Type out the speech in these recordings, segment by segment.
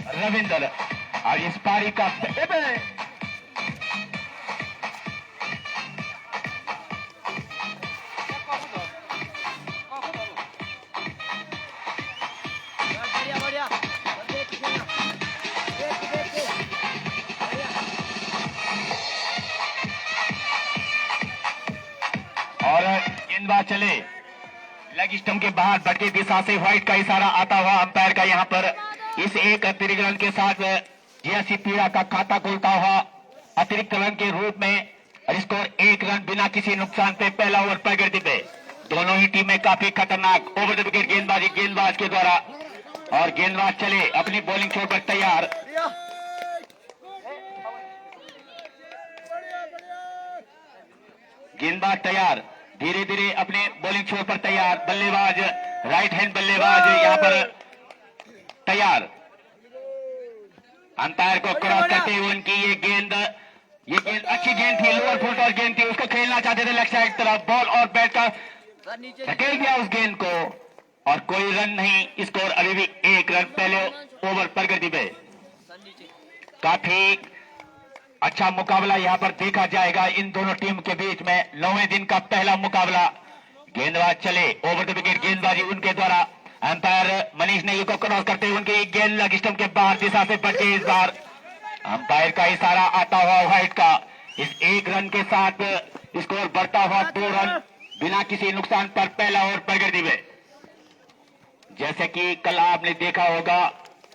रविंद्र और इस पारी का और गेंदबाज चले लेग स्टंप के बाहर भटकी दिशा से व्हाइट का इशारा आता हुआ अंपायर का यहाँ पर इस एक अतिरिक्त रन के साथ जेएससी पीड़ा का खाता खोलता हुआ अतिरिक्त रन के रूप में स्कोर 1 रन बिना किसी नुकसान पे पहला ओवर प्रगति पे। दोनों ही टीमें काफी खतरनाक ओवर द विकेट गेंदबाजी गेंदबाज के द्वारा और गेंदबाज चले अपनी बॉलिंग छोड़ पर तैयार। गेंदबाज तैयार धीरे धीरे अपने बॉलिंग छोर पर तैयार। बल्लेबाज राइट हैंड बल्लेबाज यहाँ पर तैयार। अंपायर को क्रॉस करते हुए उनकी ये गेंद अच्छी गेंद थी, लोअर फुट और गेंद थी, उसको खेलना चाहते थे लेग साइड तरफ। बॉल और बैट का धकेल दिया उस गेंद को और कोई रन नहीं। स्कोर अभी भी 1 रन पहले ओवर प्रगति पे। काफी अच्छा मुकाबला यहाँ पर देखा जाएगा इन दोनों टीम के बीच में। 9वें दिन का पहला मुकाबला। गेंदबाज चले ओवर द विकेट गेंदबाजी उनके द्वारा। अंपायर मनीष नेगी को क्रॉस करते हुए उनकी गेंद लेग स्टंप के बाहर दिशा से बची। इस बार अंपायर का इशारा आता हुआ व्हाइट का इस 1 रन के साथ स्कोर बढ़ता हुआ 2 रन बिना किसी नुकसान पर पहला ओवर प्रगति में। जैसे कि कल आपने देखा होगा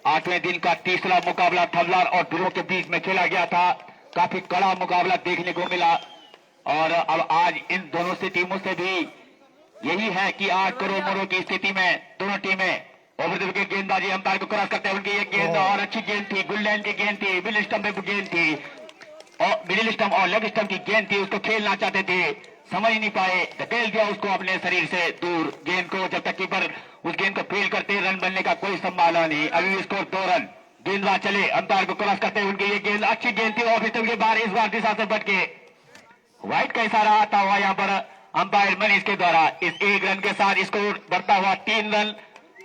8वें दिन का तीसरा मुकाबला थमलार और ध्रुव के बीच में खेला गया था। काफी कड़ा मुकाबला देखने को मिला और अब आज इन दोनों से टीमों से भी यही है कि 8 करोड़ मोरों की स्थिति में दोनों टीमें ओवर द विकेट गेंदबाजी अंपायर को क्रॉस करते हैं। उनकी ये गेंद और अच्छी गेंद थी, गुल्डन की गेंद थी, मिडिल स्टंप में गेंद थी और मिडिल स्टंप और लेग स्टंप की गेंद थी, उसको खेलना चाहते थे, समझ नहीं पाए, धकेल दिया उसको अपने शरीर से दूर गेंद को। जब तक कीपर उस गेंद को फील करते रन बनने का कोई संभावना नहीं। अभी स्कोर 2 रन। गेंदबाज चले अंपायर को क्रॉस करते हुए उनकी ये गेंद अच्छी गेंद थी और के बार इस बार दिशा से बट के व्हाइट का इशारा आता हुआ यहाँ पर अंपायर मनीष के द्वारा। इस 1 रन के साथ स्कोर बढ़ता हुआ 3 रन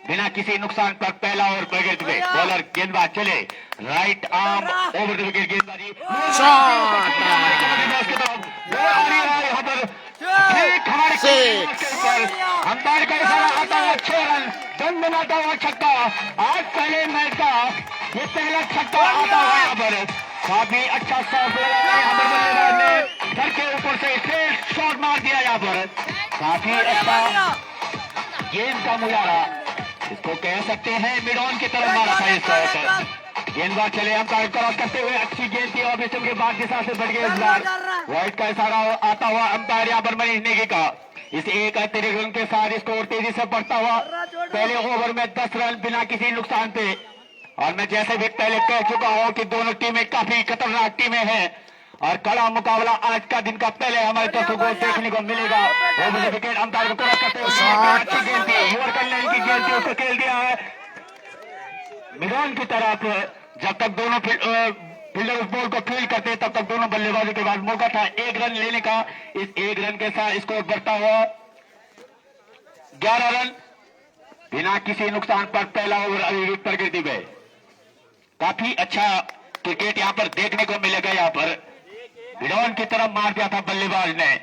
बिना किसी नुकसान पर पहला ओवर प्रगति में। बॉलर गेंदबाज चले right arm over the wicket गेंदबाजी अंपायर का इशारा आता है 6 रन दम बनाता हुआ छक्का। आज पहले मैच का ये पहला छक्का आता हुआ यहाँ पर काफी अच्छा शॉट लगाया यहाँ पर बल्लेबाज ने घर के ऊपर से स्ट्रेट शॉट मार दिया यहाँ पर। काफी अच्छा गेंद का मुजारा इसको कह सकते हैं मिड ऑन की तरफ मारा था इस शॉट। गेंदबाज चले अंपायर क्रॉस करते हुए अच्छी गेंद थी और के बाद दिशा से बढ़ गए। इस बार व्हाइट का इशारा आता हुआ अंपायर यहाँ पर मनीष नेगी का इस 1 अतिरिक्त रन के साथ स्कोर तेजी से बढ़ता हुआ पहले ओवर में 10 रन बिना किसी नुकसान पे। और मैं जैसे भी पहले कह चुका हूं कि दोनों टीमें काफी खतरनाक टीमें हैं और कड़ा मुकाबला आज का दिन का पहले हमारे दर्शकों को देखने को मिलेगा। ओवर द विकेट अंपायर को क्रॉस करते हुए अच्छी गेंद थी, युवर कल्याण की गेंद थी, उसको खेल दिया है मिडॉन की तरफ। जब तक दोनों फील्डर उस बॉल को फील्ड करते तब तक दोनों बल्लेबाजों के पास मौका था 1 रन लेने का। इस 1 रन के साथ स्कोर बढ़ता हुआ 11 रन बिना किसी नुकसान पर पहला ओवर अभी भी प्रगति में। काफी अच्छा क्रिकेट यहाँ पर देखने को मिलेगा। यहाँ पर मिडॉन की तरफ मार दिया था बल्लेबाज ने,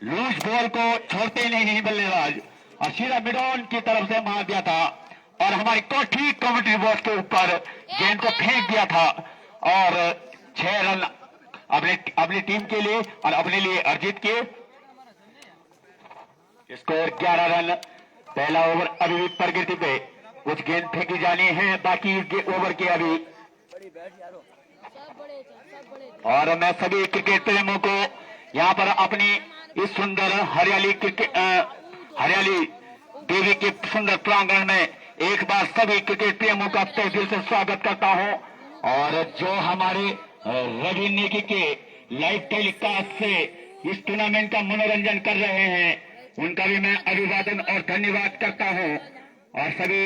लूज बॉल को छोड़ते नहीं बल्लेबाज और सीधा मिडॉन की तरफ से मार दिया था और हमारी ठीक कमेंट्री बॉक्स के ऊपर गेंद को फेंक दिया था और 6 रन अपनी टीम के लिए और अपने लिए अर्जित किए। Score 11 run. पहला ओवर अभी भी प्रगति पे, कुछ गेंद फेंकी जानी है बाकी ओवर के अभी। और मैं सभी क्रिकेट प्रेमियों को यहाँ पर अपनी इस सुंदर हरियाली देवी के सुंदर प्रांगण में एक बार सभी क्रिकेट प्रेमियों का तहे दिल से स्वागत करता हूं। और जो हमारे रवि नेगी के लाइव टेलीकास्ट से इस टूर्नामेंट का मनोरंजन कर रहे हैं उनका भी मैं अभिवादन और धन्यवाद करता हूं। और सभी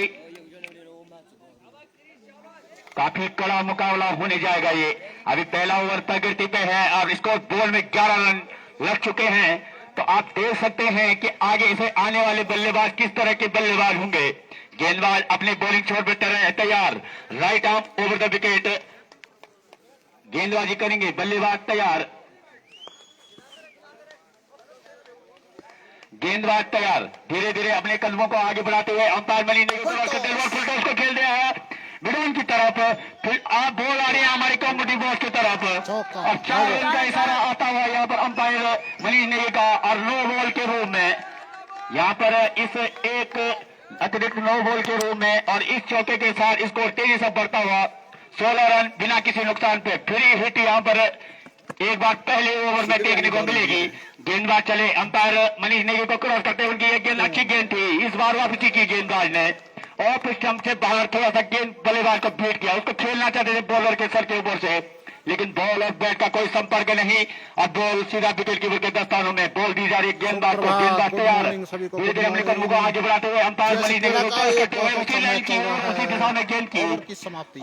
काफी कड़ा मुकाबला होने जाएगा। ये अभी पहला ओवर प्रगति पे है और स्कोर बोर्ड में 11 रन लग चुके हैं। तो आप देख सकते हैं कि आगे से आने वाले बल्लेबाज किस तरह के बल्लेबाज होंगे, गेंदबाज अपनी बॉलिंग छोड़ पर तैयार, right arm over the wicket, गेंदबाजी करेंगे, बल्लेबाज तैयार, गेंदबाज तैयार, धीरे धीरे अपने कदमों को आगे बढ़ाते हुए अंपायर मनी ने फुल टॉस को खेल दिया है मिडन की तरफ, फिर आप बॉल आ रही है हमारे कॉम्पिटिटिव बॉक्स की तरफ और 4 रन का इशारा आता हुआ यहाँ पर अंपायर मनीष ने का और नो बॉल के रूप में यहाँ पर इस एक अतिरिक्त नो बॉल के रूप में और इस चौके के साथ स्कोर तेजी से बढ़ता हुआ 16 रन बिना किसी नुकसान पे फ्री हिट यहाँ पर एक बार पहले ओवर में देखने को मिलेगी। गेंदबाज चले, अंपायर मनीष नेगी को क्रॉस करते उनकी एक गेंद अच्छी गेंद थी, इस बार वापसी की गेंदबाज ने ऑफ स्टंप से बाहर थोड़ा सा गेंद बल्लेबाज को बीट किया, उसको खेलना चाहते थे बॉलर के सर के ऊपर से, लेकिन बॉल और बैट का कोई संपर्क नहीं और बॉल सीधा विकेट कीपर के दस्तानों में बॉल दी जा रही गेंदबाज को, गेंदबाज तैयार, धीरे धीरे अपने कदमों को आगे बढ़ाते हुए अंपायर मनीष नेगी को क्रॉस करते हुए उसी लाइन की उसी दिशा में गेंद की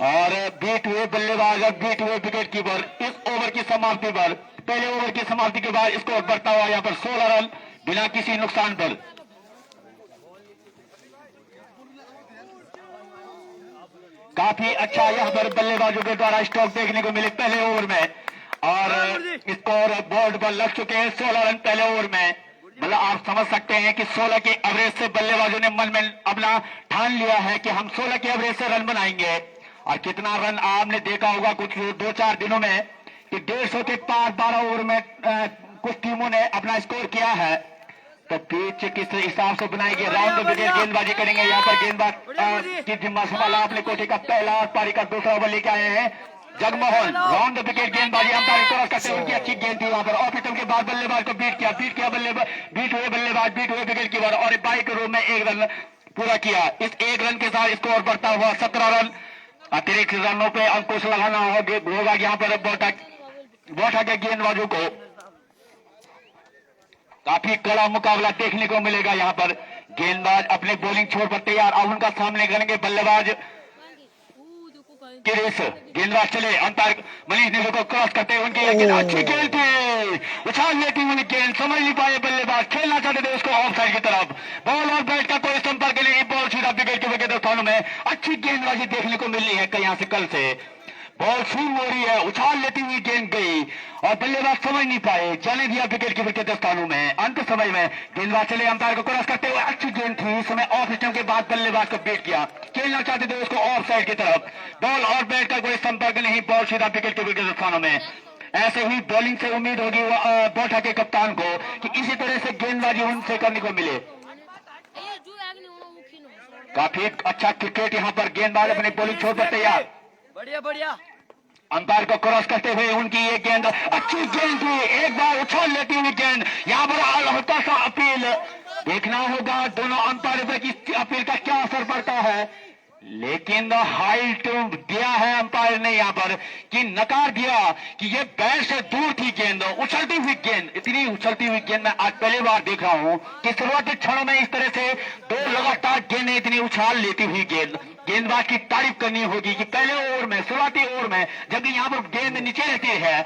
और बीट हुए बल्लेबाज और बीट हुए विकेट कीपर। इस ओवर की समाप्ति पर, पहले ओवर की समाप्ति के बाद स्कोर बढ़ता हुआ यहाँ पर 16 रन बिना किसी नुकसान पर। काफी अच्छा यहाँ पर बल्लेबाजों के द्वारा स्ट्रोक देखने को मिले पहले ओवर में और स्कोर बोर्ड पर लग चुके हैं 16 रन पहले ओवर में। मतलब आप समझ सकते हैं कि 16 के एवरेज से बल्लेबाजों ने मन में अपना ठान लिया है कि हम 16 के एवरेज से रन बनाएंगे और कितना रन आपने देखा होगा कुछ 2-4 दिनों में कि 150 के पार 12 ओवर में कुछ टीमों ने अपना स्कोर किया है। तो पिच किस हिसाब से बनाएंगे, राउंड विकेट गेंदबाजी करेंगे यहाँ पर, गेंदबाज की जिम्मा संभाला अपने कोटे का पहला और पारी का दूसरा ओवर लेके आए हैं जगमोहन, राउंड विकेट गेंदबाजी अंपायर क्रॉस करते उनकी अच्छी गेंद थी वहां पर ऑफ स्टंप के बाद बल्लेबाज को बीट किया बल्लेबाज बीट हुए विकेट कीपर और 22 के रूप में 1 रन पूरा किया। इस 1 रन के साथ स्कोर बढ़ता हुआ 17 रन, अतिरिक्त रनों पे अंकुश लगाना होगा यहाँ पर बोटा के गेंदबाजों को। काफी कड़ा मुकाबला देखने को मिलेगा यहाँ पर, गेंदबाज अपने बॉलिंग छोड़ पर तैयार, अब उनका सामने करेंगे बल्लेबाज किरेस, गेंदबाज चले, अंपायर मनीष नेगी को क्रॉस करते हैं उनकी एक अच्छी गेंद थी, उछाल लेती हुई गेंद, समझ नहीं पाए बल्लेबाज, खेलना चाहते थे उसको ऑफ साइड की तरफ, बॉल और बैट का कोई संपर्क नहीं, बॉल सीधा विकेट कीपर के स्थानों में। अच्छी गेंदबाजी देखने को मिल रही है यहाँ से कल से, बॉल स्विंग हो रही है, उछाल लेती हुई गेंद गई और बल्लेबाज समझ नहीं पाए, जाने दिया विकेट कीपर के दस्तानों में। अंत समय में गेंदबाज चले, अंपायर को क्रॉस करते हुए अच्छी गेंद थी, इस समय ऑफ स्टंप के बाद बल्लेबाज को बीट किया, खेलना चाहते थे उसको ऑफ साइड की तरफ, बॉल और बैट का कोई संपर्क नहीं, बॉल सीधा विकेट कीपर के दस्तानों में। ऐसे ही बॉलिंग से उम्मीद होगी बोटा के कप्तान को कि इसी तरह से गेंदबाजी उनसे करने को मिले। काफी अच्छा क्रिकेट यहाँ पर, गेंदबाज अपनी बॉलिंग छोड़ पर तैयार, बढ़िया अंपायर को क्रॉस करते हुए उनकी ये गेंद अच्छी गेंद थी, एक बार उछाल लेती हुई गेंद, यहाँ पर हल्का सा अपील देखना होगा दोनों अंपायर पे की अपील का क्या असर पड़ता है, लेकिन हाइट दिया है अंपायर ने यहाँ पर कि नकार दिया कि ये बैट से दूर थी गेंद, उछलती हुई गेंद, इतनी उछलती हुई गेंद मैं आज पहली बार देख रहा हूं कि शुरुआती क्षणों में इस तरह से 2 लगातार गेंदें इतनी उछाल लेती हुई गेंद। गेंदबाज की तारीफ करनी होगी कि पहले ओवर में, शुरुआती ओवर में जब यहाँ पर गेंद नीचे रहती है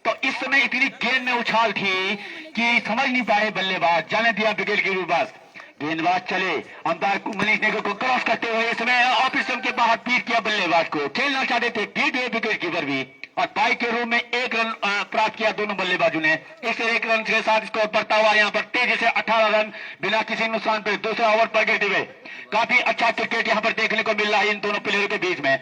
तो इस समय इतनी गेंद में उछाल थी कि समझ नहीं पाए बल्लेबाज, जाने दिया विकेट के पास। गेंदबाज चले, अंपायर मनीष नेगी को क्रॉस करते हुए इसमें ऑफ स्टंप के बाहर पीट किया बल्लेबाज को, खेलना चाहते थे, पीट हुए विकेट कीपर भी और पाई के रूप में 1 रन प्राप्त किया दोनों बल्लेबाजों ने। इस 1 रन के साथ स्कोर बढ़ता हुआ यहाँ पर तेजी से 18 रन बिना किसी नुकसान पर दूसरा ओवर पर गिरते हुए। काफी अच्छा क्रिकेट यहाँ पर देखने को मिल रहा है इन दोनों प्लेयरों के बीच में।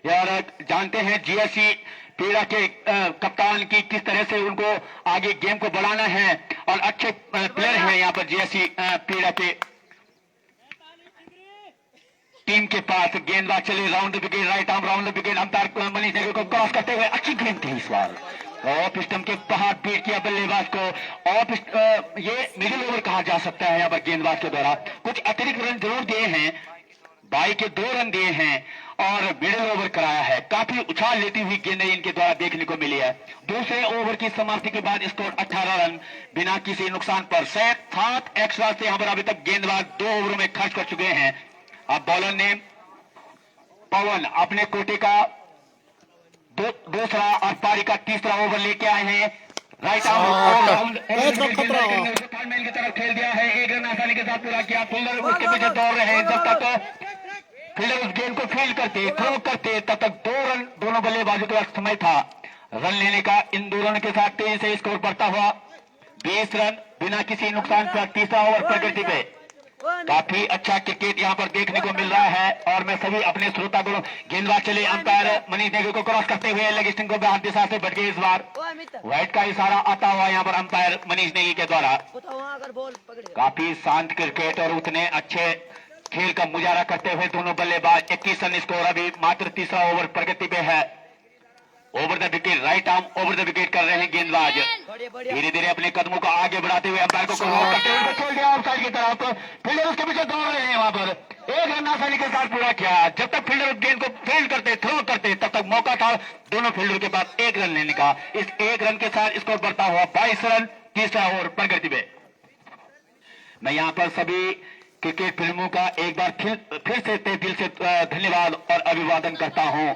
यार जानते हैं जीएससी पीड़ा के कप्तान की किस तरह से उनको आगे गेम को बढ़ाना है और अच्छे प्लेयर हैं यहाँ पर जीएससी पीड़ा के टीम के पास। गेंदबाज चले, round wicket, right arm round wicket, umpire Manish Negi को क्रॉस करते हुए अच्छी गेंद थी, इस बार ऑफ स्टंप के बाहर पीट किया बल्लेबाज को। ऑफ ये मिडिल ओवर कहा जा सकता है यहाँ पर गेंदबाज के द्वारा, कुछ अतिरिक्त रन जरूर दिए हैं, 22 के 2 रन दिए हैं और मिडिल ओवर कराया है। काफी उछाल लेती हुई गेंदें इनके द्वारा देखने को मिली है। दूसरे ओवर की समाप्ति के बाद स्कोर 18 रन बिना किसी नुकसान पर। 7 एक्स्ट्रा से यहाँ पर अभी तक गेंदबाज 2 ओवरों में खर्च कर चुके हैं। अब बॉलर ने पवन अपने कोटे का दूसरा और पारी का तीसरा ओवर लेके आए हैं। राइट आर्म की तरफ खेल दिया है, 1 रन आसानी के साथ पूरा किया। फील्डर उसके पीछे दौड़ रहे हैं, जब तक फील्डर उस गेंद को फील्ड करते, थ्रो करते, तब तक 2 रन दोनों बल्लेबाजों के पास समय था रन लेने का। इन दो रन के साथ तेजी से स्कोर बढ़ता हुआ 20 रन बिना किसी नुकसान पर तीसरा ओवर प्रगति पे। काफी अच्छा क्रिकेट यहाँ पर देखने को मिल रहा है और मैं सभी अपने श्रोता को गेंदबाज चले अंपायर मनीष नेगी को क्रॉस करते हुए लेग स्टंप को बाहर दिशा से भटके। इस बार वाइड का इशारा आता हुआ यहाँ पर अंपायर मनीष नेगी के द्वारा। काफी शांत क्रिकेट और उतने अच्छे खेल का मुजाहरा करते हुए दोनों बल्लेबाज 21 रन स्कोर अभी मात्र तीसरा ओवर प्रगति पे है। Over the wicket, right arm over the wicket कर रहे हैं गेंदबाज। धीरे धीरे अपने कदमों को आगे बढ़ाते हुए अंपायर को करते हुए छोड़ दिया ऑफसाइड की तरफ। फील्डर उसके पीछे दौड़ रहे हैं वहां पर। एक रन आसानी के साथ पूरा किया। जब तक फील्डर गेंद को फील्ड करते, थ्रो करते, तब तक मौका था दोनों फील्डर के पास 1 रन लेने का। इस 1 रन के साथ स्कोर बढ़ता हुआ 22 रन तीसरा ओवर प्रगति पे। मैं यहाँ पर सभी क्रिकेट फिल्मों का एक बार फिर से दिल से धन्यवाद और अभिवादन करता हूं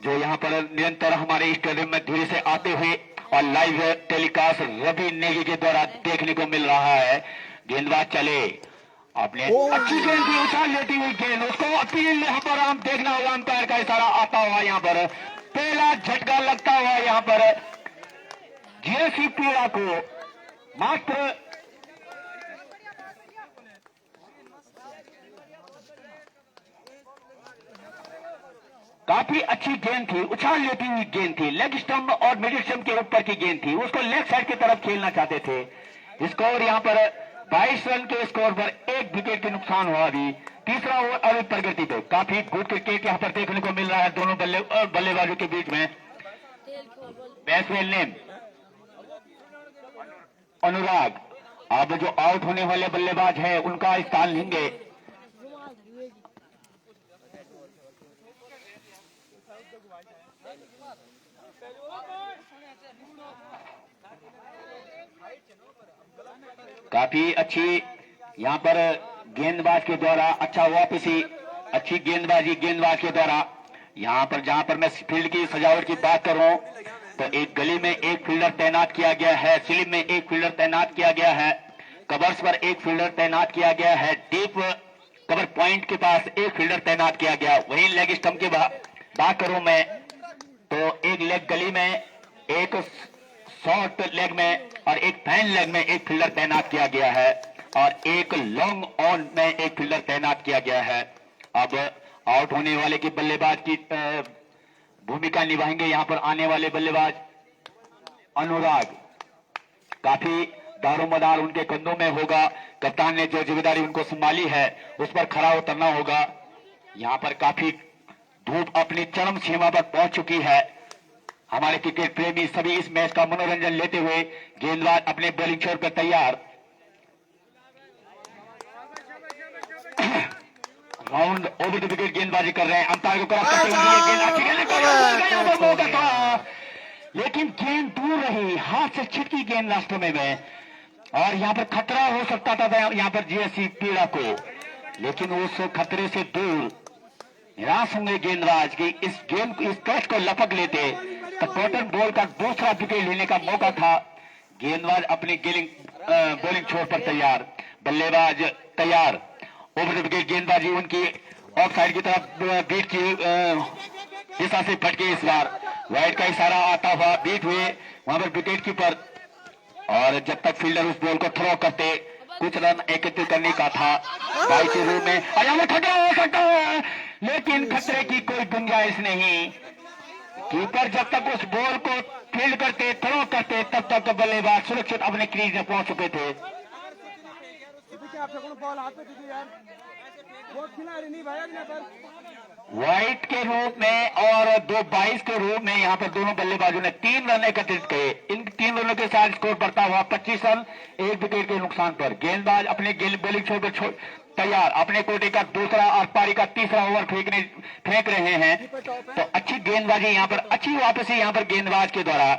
जो यहाँ पर निरंतर हमारे स्टेडियम में धीरे से आते हुए और लाइव टेलीकास्ट रवि नेगी के द्वारा देखने को मिल रहा है। गेंदबाज चले, आपने अच्छी गेंद की उछाल लेती हुई गेंद, उसको अपील यहाँ पर हम देखना होगा। अंपायर का इशारा आता हुआ यहाँ पर पहला झटका लगता हुआ यहाँ पर जीएससी पीड़ा को मात्र काफी अच्छी गेंद थी, उछाल लेती हुई गेंद थी, लेग स्टंप और मिडिल स्टंप के ऊपर की गेंद थी, उसको लेग साइड की तरफ खेलना चाहते थे। स्कोर यहाँ पर 22 रन के स्कोर पर 1 विकेट के नुकसान हुआ। अभी तीसरा ओवर अभी प्रगति पे। काफी गुड क्रिकेट यहाँ पर देखने को मिल रहा है दोनों बल्लेबाजों के बीच में। बैट्समैन नेम अनुराग अब जो आउट होने वाले बल्लेबाज है उनका स्थान लेंगे। काफी अच्छी यहाँ पर गेंदबाज के द्वारा अच्छा वापसी, अच्छी गेंदबाजी गेंदबाज के द्वारा। यहाँ पर जहां पर मैं फील्ड की सजावट की बात करूं तो एक गली में एक फील्डर तैनात किया गया है, स्लिप में एक फील्डर तैनात किया गया है, कवर्स पर एक फील्डर तैनात किया गया है, डीप कवर पॉइंट के पास एक फील्डर तैनात किया गया। वहीं लेग स्टंप की बात करूं मैं तो एक लेग गली में, एक शॉर्ट लेग में और एक फैन लेग में एक फील्डर तैनात किया गया है और एक लॉन्ग ऑन में एक फील्डर तैनात किया गया है। अब आउट होने वाले की बल्लेबाज की भूमिका निभाएंगे यहाँ पर आने वाले बल्लेबाज अनुराग। काफी दारोमदार उनके कंधों में होगा। कप्तान ने जो जिम्मेदारी उनको संभाली है उस पर खरा उतरना होगा। यहाँ पर काफी धूप अपनी चरम सीमा पर पहुंच चुकी है। हमारे क्रिकेट प्रेमी सभी इस मैच का मनोरंजन लेते हुए गेंदबाज अपने बॉलिंग छोर पर तैयार। राउंड ओवर द विकेट गेंदबाजी कर रहे हैं। अंपायर को क्रॉस करते हुए मौका था लेकिन गेंद दूर रही, हाथ से छिटकी गेंद रास्ते में और यहाँ पर खतरा हो सकता था यहाँ पर जीएससी पीड़ा को, लेकिन उस खतरे से दूर निराश होंगे गेंदबाज की इस गेंद को, इस कैच को लपक लेते तो कॉटन बॉल का दूसरा विकेट लेने का मौका था। गेंदबाज अपनी बॉलिंग छोर पर तैयार, बल्लेबाज तैयार। ओवर द विकेट गेंदबाजी उनकी ऑफ साइड की तरफ बीट की दिशा से फटके। इस बार वाइड का इशारा आता हुआ बीट हुए वहां पर विकेट कीपर और जब तक फील्डर उस बॉल को थ्रो करते कुछ रन एकत्रित करने का था। बाई के रूप में खतरा हो सकता है लेकिन खतरे की कोई गुंजाइश नहीं। कीपर जब तक उस बॉल को फील्ड करते, थ्रो करते, तब तक बल्लेबाज सुरक्षित अपने क्रीज में पहुंच चुके थे। वाइट के रूप में और 2-22 के रूप में यहाँ पर दोनों बल्लेबाजों ने 3 रन एकत्रित किए। इन 3 रनों के साथ स्कोर बढ़ता हुआ 25 रन 1 विकेट के नुकसान पर। गेंदबाज अपने बॉलिंग छोर पर तैयार, अपने कोटे का दूसरा और पारी का तीसरा ओवर फेंक रहे हैं। तो अच्छी गेंदबाजी यहाँ पर, अच्छी वापसी यहाँ पर गेंदबाज के द्वारा।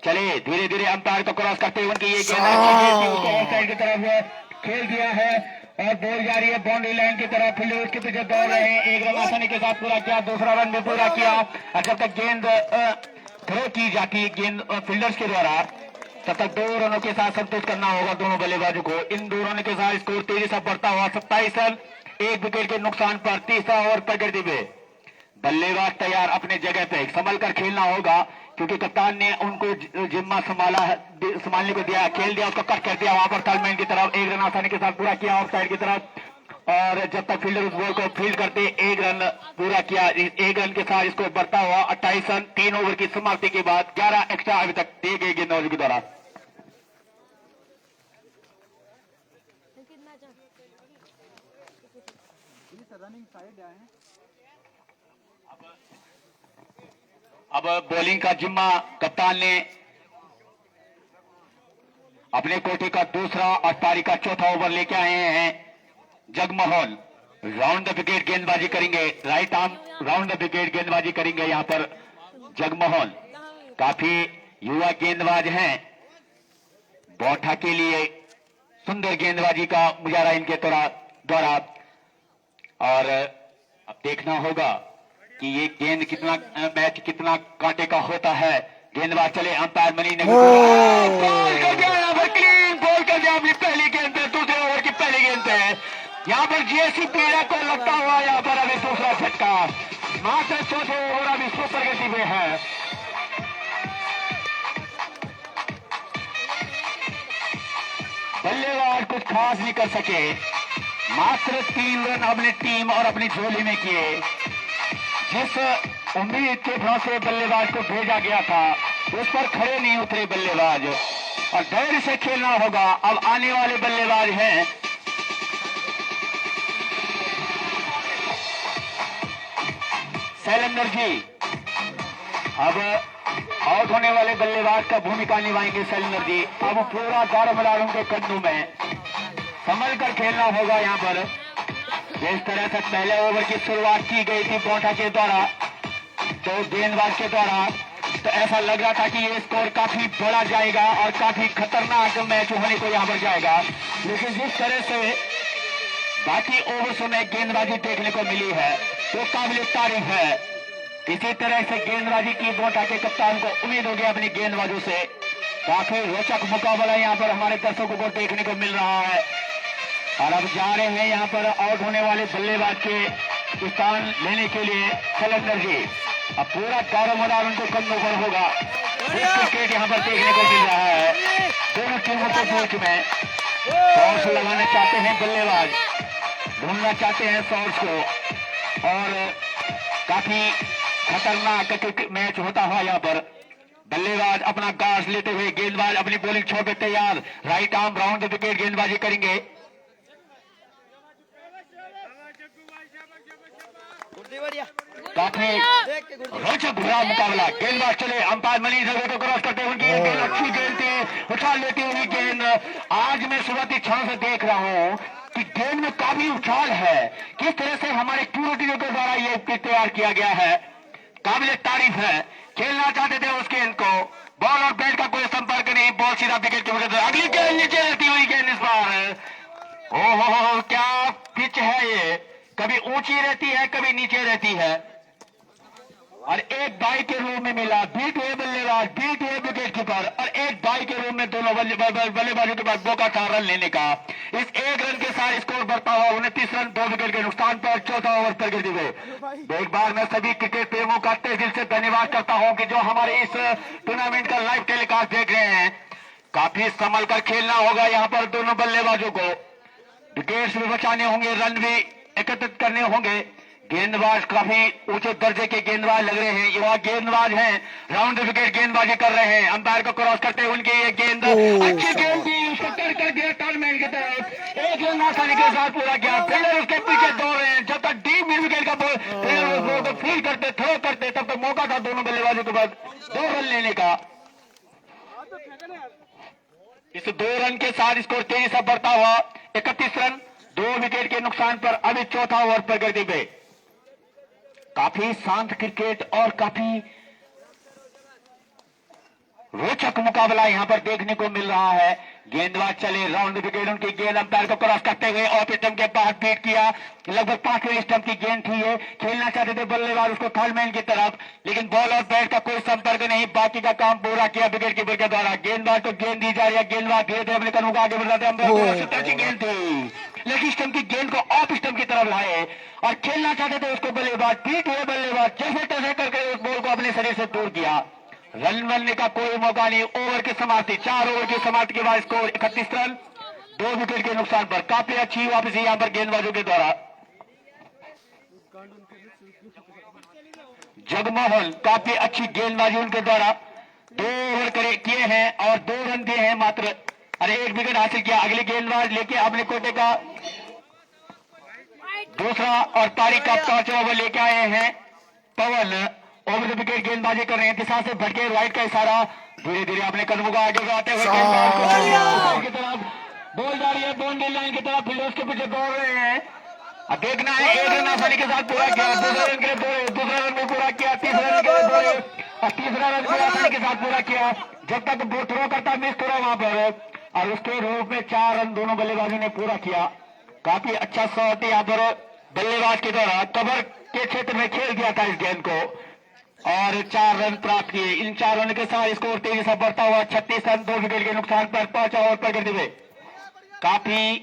चले धीरे धीरे अंपायर को क्रॉस करते हुए उनकी ये गेंद ऑफ साइड की तरफ खेल दिया है और बॉल जा रही है बाउंड्री लाइन की तरफ। फील्डर उसके पीछे दौड़ रहे हैं। 1 रन आसानी के साथ पूरा किया, दूसरा रन भी पूरा किया और जब तक गेंद थ्रो की जाती है गेंद फील्डर्स के द्वारा तब तक 2 रनों के साथ संतुष्ट करना होगा दोनों बल्लेबाजों को। इन 2 रनों के साथ स्कोर तेजी से बढ़ता हुआ 27 रन एक विकेट के नुकसान पर तीसरा ओवर प्रगति में बल्लेबाज तैयार अपने जगह पे संभल कर खेलना होगा, क्योंकि कप्तान ने उनको जिम्मा संभालने को दिया, खेल दिया, उसको कट कर दिया वहां पर थर्डमैन की तरफ। एक रन आसानी के साथ पूरा किया ऑफ साइड की तरफ, और जब तक फील्डर उस बॉल को फील्ड करते एक रन पूरा किया। एक रन के साथ इसको बढ़ता हुआ 28 रन 3 ओवर की समाप्ति के बाद 11 एक्स्ट्रा अभी तक दिए गए गेंदबाजों के द्वारा। अब बॉलिंग का जिम्मा कप्तान ने अपने कोटे का दूसरा और पारी का चौथा ओवर लेके आए हैं। जगमोहन राउंड द विकेट गेंदबाजी करेंगे, right arm round the wicket गेंदबाजी करेंगे। यहां पर जगमोहन काफी युवा गेंदबाज हैं, बौठा के लिए सुंदर गेंदबाजी का मुजाहरा इनके द्वारा। और अब देखना होगा कि ये गेंद कितना मैच कितना कांटे का होता है। गेंदबाज चले, अंपायर मनी ने बॉल कर दिया, यहाँ पर क्लीन बॉल कर दिया अपनी पहली गेंद पे, दूसरे ओवर की पहली गेंद पे। यहाँ पर जीएससी पीड़ा को लगता हुआ यहाँ पर अभी दूसरा झटका, मात्र चौथे ओवर अभी सुपर गति में है। बल्लेबाज कुछ खास नहीं कर सके, मात्र 3 रन अपनी टीम और अपनी झोली में किए। जिस उम्मीद के भरोसे बल्लेबाज को भेजा गया था उस पर खड़े नहीं उतरे बल्लेबाज, और धैर्य से खेलना होगा। अब आने वाले बल्लेबाज हैं शैलेंद्र जी, अब आउट होने वाले बल्लेबाज का भूमिका निभाएंगे शैलेंद्र जी। अब पूरा दारोमदार उनके कदमों में, संभल कर खेलना होगा। यहाँ पर जिस तरह से पहले ओवर की शुरुआत की गई थी बौठा के द्वारा, तो गेंदबाज के द्वारा, तो ऐसा लग रहा था कि ये स्कोर काफी बड़ा जाएगा और काफी खतरनाक मैच होने को यहाँ पर जाएगा। लेकिन जिस तरह से बाकी ओवर्स में गेंदबाजी देखने को मिली है वो काबिल तारीफ है। इसी तरह से गेंदबाजी की बौठा के कप्तान को उम्मीद होगी अपनी गेंदबाजों से। काफी रोचक मुकाबला यहाँ पर हमारे दर्शकों को देखने को मिल रहा है। और अब जा रहे हैं यहाँ पर आउट होने वाले बल्लेबाज के स्थान लेने के लिए शैलेंद्र जी। अब पूरा दारोमदार उनको कंधों पर होगा। क्रिकेट यहाँ पर देखने को मिल रहा है दोनों टीमों के बीच में। शॉट्स लगाना चाहते हैं बल्लेबाज, ढूंढना चाहते हैं शॉट्स को, और काफी खतरनाक मैच होता हुआ यहाँ पर। बल्लेबाज अपना गार्ड लेते हुए, गेंदबाज अपनी बॉलिंग छोड़ पे तैयार, right arm round the wicket गेंदबाजी करेंगे। काफी रोचक भरा मुकाबला। गेंदबाज चले, अंपायर मनीष को क्रॉस करते हुए गेंद अच्छी गेंद थी, उछाल लेती हुई गेंद। आज मैं शुरुआती क्षण से देख रहा हूँ कि गेंद में काफी उछाल है। किस तरह से हमारे क्यूरेटिव के द्वारा ये तैयार किया गया है, काबिल तारीफ है। खेलना चाहते थे उस गेंद को, बॉल और बैट का कोई संपर्क नहीं, बॉल सीधा विकेट के ऊपर। अगली गेंद नीचे रहती हुई गेंद इस बार। ओहो क्या पिच है ये, कभी ऊंची रहती है कभी नीचे रहती है। और एक बाई के रूप में मिला, बीट हुए बल्लेबाज, बीट हुए विकेट कीपर, और एक बाई के रूप में दोनों बल्लेबाजों के बाद मौका था रन लेने का। इस एक रन के साथ स्कोर बढ़ता हुआ 29 रन 2 विकेट के नुकसान पर चौथा ओवर पर गिर गए। एक बार मैं सभी क्रिकेट प्रेमियों का तहे दिल से धन्यवाद करता हूं कि जो हमारे इस टूर्नामेंट का लाइव टेलीकास्ट देख रहे हैं। काफी संभल कर खेलना होगा यहाँ पर दोनों बल्लेबाजों को, विकेट्स भी बचाने होंगे, रन भी एकत्रित करने होंगे। गेंदबाज काफी ऊंचे दर्जे के गेंदबाज लग रहे हैं, युवा गेंदबाज हैं, राउंड विकेट गेंदबाजी कर रहे हैं। अंपायर को क्रॉस करते हुए उनकी ये गेंद अच्छी गेंद थी, उसको कर कर दिया टर्नमैन की तरफ। एक रन आसानी के साथ पूरा किया, फिल्डर उसके पीछे दौड़ रहे हैं। जब तक डीप मिड विकेट का बॉल फिल्डर उस बॉल को फील्ड करते थ्रो करते, तब तक मौका था दोनों बल्लेबाजों के बाद 2 रन लेने का। इस 2 रन के साथ स्कोर तेजी से बढ़ता हुआ 31 रन 2 विकेट के नुकसान पर अभी चौथा ओवर पर गर्दी पे। काफी शांत क्रिकेट और काफी रोचक मुकाबला यहां पर देखने को मिल रहा है। गेंदबाज चले, राउंड विकेट उनकी गेंद अंपायर को क्रॉस करते हुए ऑफ स्टंप के पास बीट किया। लगभग 5वें स्टंप की गेंद थी ये, खेलना चाहते थे बल्लेबाज उसको थर्डमैन की तरफ, लेकिन बॉल और बैट का कोई संपर्क नहीं। बाकी का काम पूरा किया विकेट कीपर के द्वारा। गेंदबाज को गेंद दी जा रही है, गेंदबाज धीरे धीरे अपने कदमों को आगे बढ़ाते हैं। गेंद थी लेग स्टंप की गेंद को ऑफ स्टंप की तरफ लाए और खेलना चाहते थे उसको बल्लेबाज, पीट हुए बल्लेबाज जैसे तैसे करके उस बॉल को अपने शरीर से दूर किया। रन बनने का कोई मौका नहीं। ओवर की समाप्ति, 4 ओवर की समाप्ति के बाद स्कोर 31 रन, 2 विकेट के नुकसान पर। काफी अच्छी वापसी यहां पर गेंदबाजों के द्वारा। जगमोहन, काफी अच्छी गेंदबाजी उनके द्वारा। 2 ओवर किए हैं और 2 रन दिए हैं मात्र। अरे 1 विकेट हासिल किया। अगली गेंदबाज लेके अपने कोटे का दूसरा और पारी का 5वां ओवर लेके आए हैं पवन। ओवर द विकेट गेंदबाजी कर रहे हैं, दिशा से भटके राइट का इशारा, धीरे धीरे अपने कदमों को आगे बढ़ाते हुए गेंदबाज की तरफ बॉल जा रही है, बाउंड्री लाइन की तरफ। फील्डर्स के पीछे दौड़ रहे हैं। अब देखना है, 1 रन आसानी के साथ पूरा किया, दूसरे रन के लिए दौड़े, दूसरा रन भी पूरा किया, तीसरा रन के लिए दौड़े और तीसरा रन भी आसानी के साथ पूरा किया। जब तक थ्रो करता मिस थ्रो वहां पर, और उसके रूप में 4 रन दोनों बल्लेबाजों ने पूरा किया। काफी अच्छा शॉट यहाँ पर बल्लेबाज के द्वारा कवर के क्षेत्र में खेल दिया था इस गेंद को और 4 रन प्राप्त किए। इन 4 रन के साथ स्कोर तेजी से बढ़ता हुआ 36 रन, 2 विकेट के नुकसान पर 5 ओवर पर करते हुए। काफी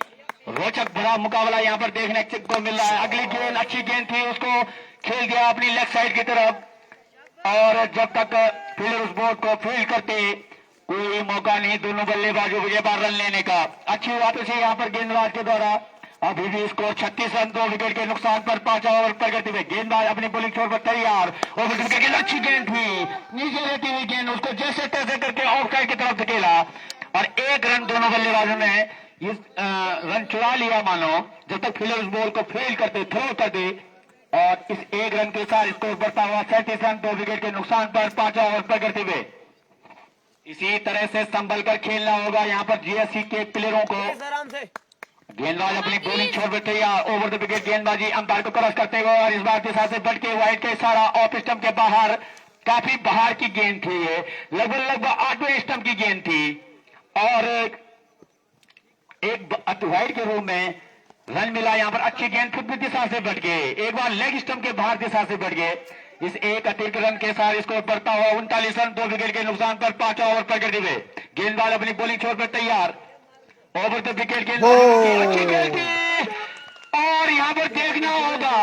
रोचक बड़ा मुकाबला यहां पर देखने को मिल रहा है। अगली गेंद अच्छी गेंद थी, उसको खेल दिया अपनी लेग साइड की तरफ और जब तक फील्डर उस बॉल को फील्ड करते कोई मौका नहीं दोनों बल्लेबाजों को ये बार रन लेने का। अच्छी वापसी यहां पर गेंदबाज के द्वारा। अभी भी स्कोर 36 रन, 2 विकेट के नुकसान पर 5 ओवर पर करते हुए। गेंदबाज अपनी बॉलिंग छोड़ पर तैयार और गेंद अच्छी गेंद थी, नीचे रहती हुई गेंद, उसको जैसे तैसे करके ऑफ साइड की तरफ धकेला और 1 रन दोनों बल्लेबाजों ने इस रन चुरा लिया मानो। जब तक फील्डर उस बॉल को फील्ड करते, थ्रो करते और इस 1 रन के साथ स्कोर बढ़ता हुआ 37 रन, 2 विकेट के नुकसान पर 5 ओवर पर करते हुए। इसी तरह से संभल कर खेलना होगा यहाँ पर जीएससी के प्लेयरों को। गेंदबाज अपनी बॉलिंग छोड़ पर तैयार, ओवर द विकेट गेंदबाजी अंपायर को क्रॉस करते हुए और इस बार के साथ बढ़ के वाइड का इशारा ऑफ स्टंप के बाहर। काफी बाहर की गेंद थी ये, लगभग 8वें स्टंप की गेंद थी और एक वाइड के रूप में रन मिला। यहाँ पर अच्छी गेंद खुद भी दिशा से बढ़ गए, एक बार लेग स्टंप के बाहर दिशा से बढ़ गए। इस एक अतिरिक्त रन के साथ इसको बढ़ता हुआ 39 रन, 2 विकेट के नुकसान पर 5 ओवर पर करते हुए। गेंदबाज अपनी बॉलिंग छोड़ पर तैयार, ओवर द विकेट गेंदबाजी अच्छी गेंद थी और यहाँ पर देखना होगा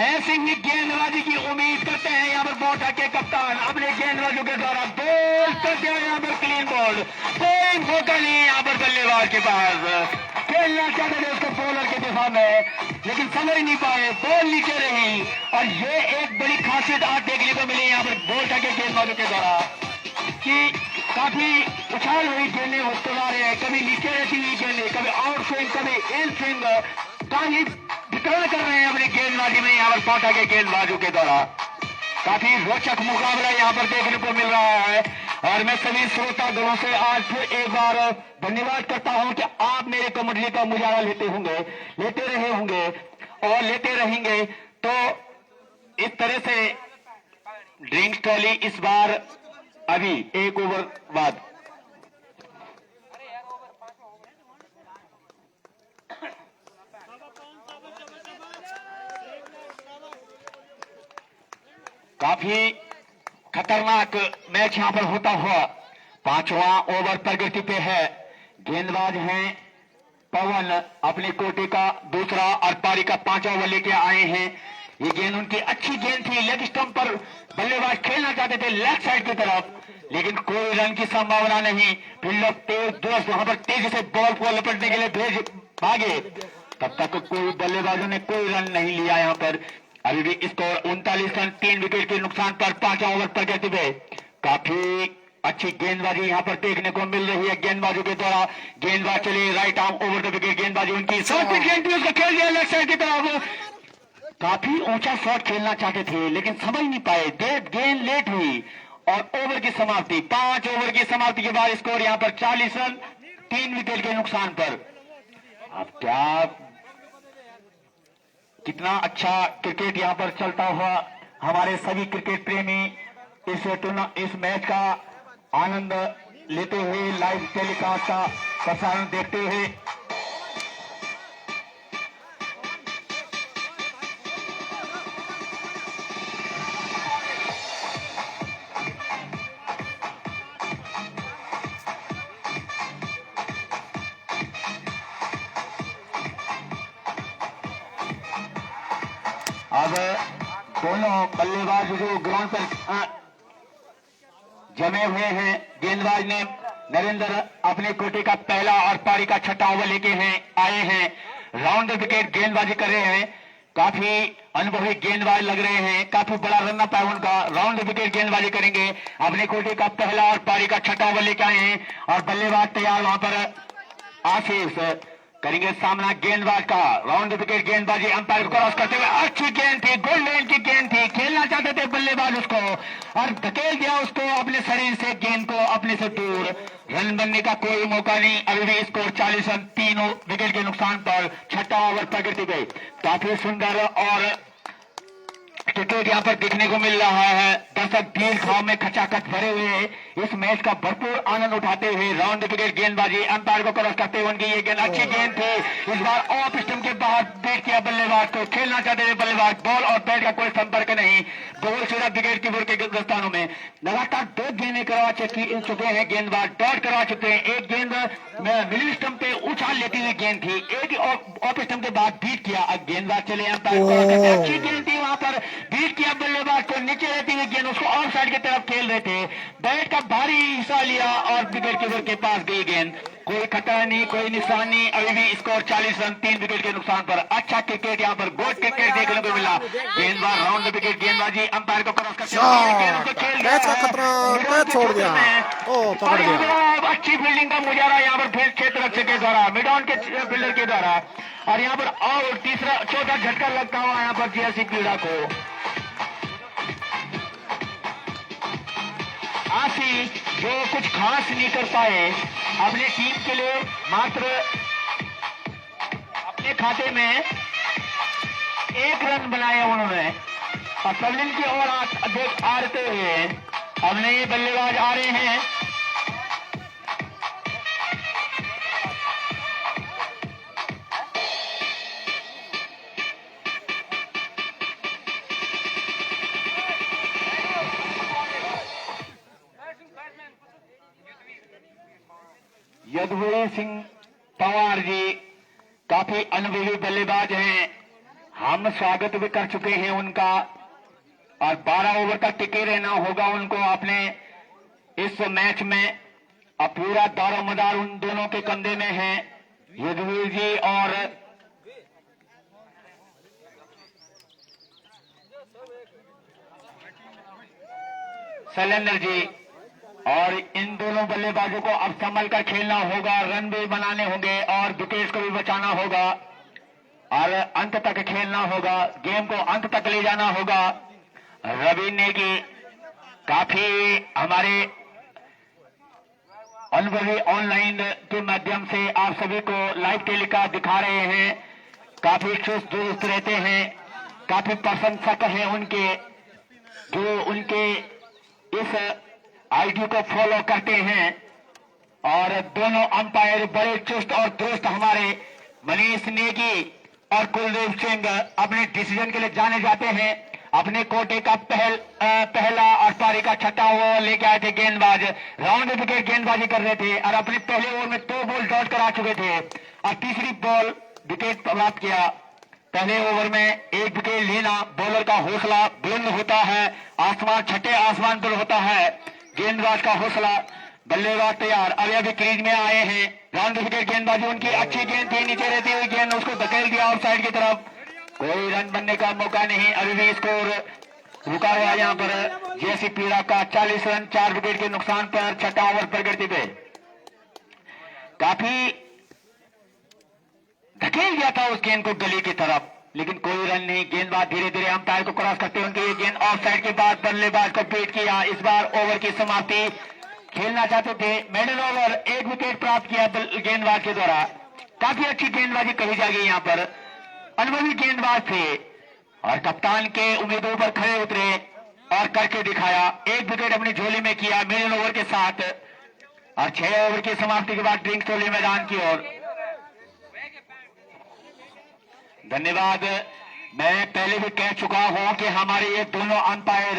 ऐसी ही गेंदबाजी की उम्मीद करते हैं यहाँ पर बोटा के कप्तान अपने गेंदबाजों के द्वारा। बॉल करते हैं यहाँ पर क्लीन बॉल, कोई मौका नहीं यहाँ पर बल्लेबाज के पास। खेलना चाहते थे उसको बॉलर के दिशा में लेकिन समझ नहीं पाए, बॉल नीचे रही और ये एक बड़ी खासियत आज देखने को मिली यहाँ पर बोटा के गेंदबाजों के द्वारा कि काफी उछाल हुई गेंदें उसको ला रहे हैं, कभी नीचे रहती हुई गेंदें, कभी आउट स्विंग, कभी इन स्विंग, काफी वितरण कर रहे हैं अपनी गेंदबाजी में यहाँ पर बोटा के गेंदबाजों के द्वारा। काफी रोचक मुकाबला यहाँ पर देखने को मिल रहा है और मैं सभी श्रोता दलों से आज फिर एक बार धन्यवाद करता हूं कि आप मेरे कमेंट्री का मुजाहरा लेते रहे होंगे और लेते रहेंगे। तो इस तरह से ड्रिंक्स ट्रॉली इस बार अभी 1 ओवर बाद काफी खतरनाक मैच यहां पर होता हुआ 5वां ओवर प्रगति पे है। गेंदबाज हैं पवन, अपने कोटे का दूसरा और पारी का 5वां ओवर लेके आए हैं। ये गेंद उनकी अच्छी गेंद थी, लेग स्टंप पर बल्लेबाज खेलना चाहते थे लेफ्ट साइड की तरफ लेकिन कोई रन की संभावना नहीं। फील्डर तेज दोस्त वहां पर तेजी से बॉल को लपटने के लिए भागे, तब तक कोई बल्लेबाजों ने कोई रन नहीं लिया। यहाँ पर अभी भी स्कोर 39 रन, 3 विकेट के नुकसान पर 5 ओवर पर करते हुए। काफी अच्छी गेंदबाजी यहाँ पर देखने को मिल रही है गेंदबाजों के द्वारा। गेंदबाज चले right arm over the wicket गेंदबाजी उनकी शॉर्ट गेंद थी, उसको खेल दिया लेफ्ट साइड की तरफ। काफी ऊंचा शॉट खेलना चाहते थे लेकिन समझ नहीं पाए, गेंद लेट हुई और ओवर की समाप्ति 5 ओवर की समाप्ति के बाद स्कोर यहाँ पर 40 रन, 3 विकेट के नुकसान पर। अब क्या कितना अच्छा क्रिकेट यहाँ पर चलता हुआ, हमारे सभी क्रिकेट प्रेमी इस मैच का आनंद लेते हुए लाइव टेलीकास्ट का प्रसारण देखते हुए अब दोनों बल्लेबाज जो ग्राउंड पर जमे हुए हैं, गेंदबाज ने नरेंद्र अपने कोटे का पहला और पारी का छठा ओवर लेके आए हैं। राउंड विकेट गेंदबाजी कर रहे हैं, काफी अनुभवी गेंदबाज लग रहे हैं, काफी बड़ा रन अप है उनका। राउंड विकेट गेंदबाजी करेंगे, अपने कोटे का पहला और पारी का छठा ओवर लेके आए हैं और बल्लेबाज तैयार वहां पर आशीष करेंगे सामना गेंदबाज का। राउंड विकेट गेंदबाजी अंपायर को क्रॉस करते हुए अच्छी गेंद थी, गोल्ड लाइन की गेंद थी, खेलना चाहते थे बल्लेबाज उसको और धकेल दिया उसको अपने शरीर से, गेंद को अपने से दूर। रन बनने का कोई मौका नहीं, अभी भी स्कोर 40 रन 3 विकेट के नुकसान पर छठा ओवर प्रगति गई। काफी सुंदर और क्रिकेट यहाँ पर देखने को मिल रहा है। दर्शक दीर्घ भाव में खचाखच भरे हुए इस मैच का भरपूर आनंद उठाते हुए राउंड विकेट गेंदबाजी अंपायर को क्रॉस करते हुए उनकी ये गेंद अच्छी गेंद थी, इस बार ऑफ स्टंप के बाहर बैट किया बल्लेबाज को, खेलना चाहते थे बल्लेबाज, बॉल और बैट का कोई संपर्क नहीं, गोल सीधा विकेट कीपर के दस्तानों में। लगातार 2 गेंदें करवा चुके हैं गेंदबाज, डॉट करवा चुके हैं। एक गेंद मिडिल स्टंप पे उछाल लेती हुई गेंद थी, एक ऑफ स्टंप के बाद बीट किया। अब गेंदबाज चले अंपायर को, अच्छी गेंद थी वहां पर, बीट किया बल्लेबाज को, नीचे रहती हुई गेंद उसको ऑफ साइड की तरफ खेल रहे थे, बैट का भारी हिस्सा लिया और विकेट कीपर के पास गई गेंद। कोई खतरा नहीं, कोई निशान नहीं, अभी भी स्कोर 40 रन 3 विकेट के नुकसान पर। अच्छा क्रिकेट यहाँ पर, गुड क्रिकेट देखने को मिला। गेंदबाज राउंड विकेट गेंदबाजी अंपायर को क्रॉस करते छोड़ दिया, पकड़ दिया। अच्छी फील्डिंग का मुजाहरा यहाँ पर फील्ड क्षेत्र रक्षक के द्वारा, मिड ऑन के फील्डर के द्वारा, और यहाँ पर और तीसरा चौथा झटका लगता हुआ यहाँ पर जीएससी पीड़ा को। आशी जो कुछ खास नहीं कर पाए, अपने टीम के लिए मात्र अपने खाते में 1 रन बनाया उन्होंने और पवलिन की ओर आते हुए अब नए बल्लेबाज आ रहे हैं। यदुवीर सिंह पवार जी काफी अनुभवी बल्लेबाज हैं, हम स्वागत भी कर चुके हैं उनका और 12 ओवर तक टिके रहना होगा उनको अपने इस मैच में। अब पूरा दारोमदार उन दोनों के कंधे में है, यदुवीर जी और शैलेंद्र जी, और इन दोनों बल्लेबाजों को अब संभल कर खेलना होगा, रन भी बनाने होंगे और विकेट को भी बचाना होगा और अंत तक खेलना होगा, गेम को अंत तक ले जाना होगा। रवि नेगी काफी हमारे अनुभवी ऑनलाइन के माध्यम से आप सभी को लाइव टेलीकास्ट दिखा रहे हैं, काफी चुस्त दुरुस्त रहते हैं, काफी प्रशंसक हैं उनके, जो उनके इस आईडी को फॉलो करते हैं। और दोनों अंपायर बड़े चुस्त और दुरुस्त हमारे मनीष नेगी और कुलदीप सिंह अपने डिसीजन के लिए जाने जाते हैं। अपने कोटे का पहला और पारी का छठा ओवर लेके आए थे गेंदबाज, राउंड विकेट गेंदबाजी कर रहे थे और अपने पहले ओवर में 2 बॉल डॉट करा चुके थे और तीसरी बॉल विकेट प्राप्त किया। पहले ओवर में 1 विकेट लेना बॉलर का हौसला बुलंद होता है, आसमान छठे आसमान पर होता है गेंदबाज का हौसला। बल्लेबाज तैयार, अभी क्रीज में आए हैं, राउंड विकेट गेंदबाजी उनकी अच्छी गेंद थी, नीचे रहती हुई गेंद उसको धकेल दिया ऑफ साइड की तरफ, कोई रन बनने का मौका नहीं, अभी भी स्कोर रुका हुआ यहाँ पर जेसी पीड़ा का 40 रन 4 विकेट के नुकसान पर छठा ओवर प्रगति पे। काफी धकेल दिया था उस गेंद को गली की तरफ, लेकिन कोई रन नहीं। गेंदबाज धीरे धीरे अंपायर को क्रॉस करते उनकी ये गेंद ऑफ साइड के बाद बल्लेबाज को बीट किया। इस बार ओवर की समाप्ति, खेलना चाहते थे मिडिल ओवर, 1 विकेट प्राप्त किया गेंदबाज के द्वारा। काफी अच्छी गेंदबाजी कही जाएगी यहाँ पर, अनुभवी गेंदबाज थे और कप्तान के उम्मीदों पर खड़े उतरे और करके दिखाया। 1 विकेट अपनी झोली में किया मिडिल ओवर के साथ और 6 ओवर की समाप्ति के बाद ड्रिंक टोली मैदान की ओर। धन्यवाद। मैं पहले भी कह चुका हूं कि हमारे ये दोनों अंपायर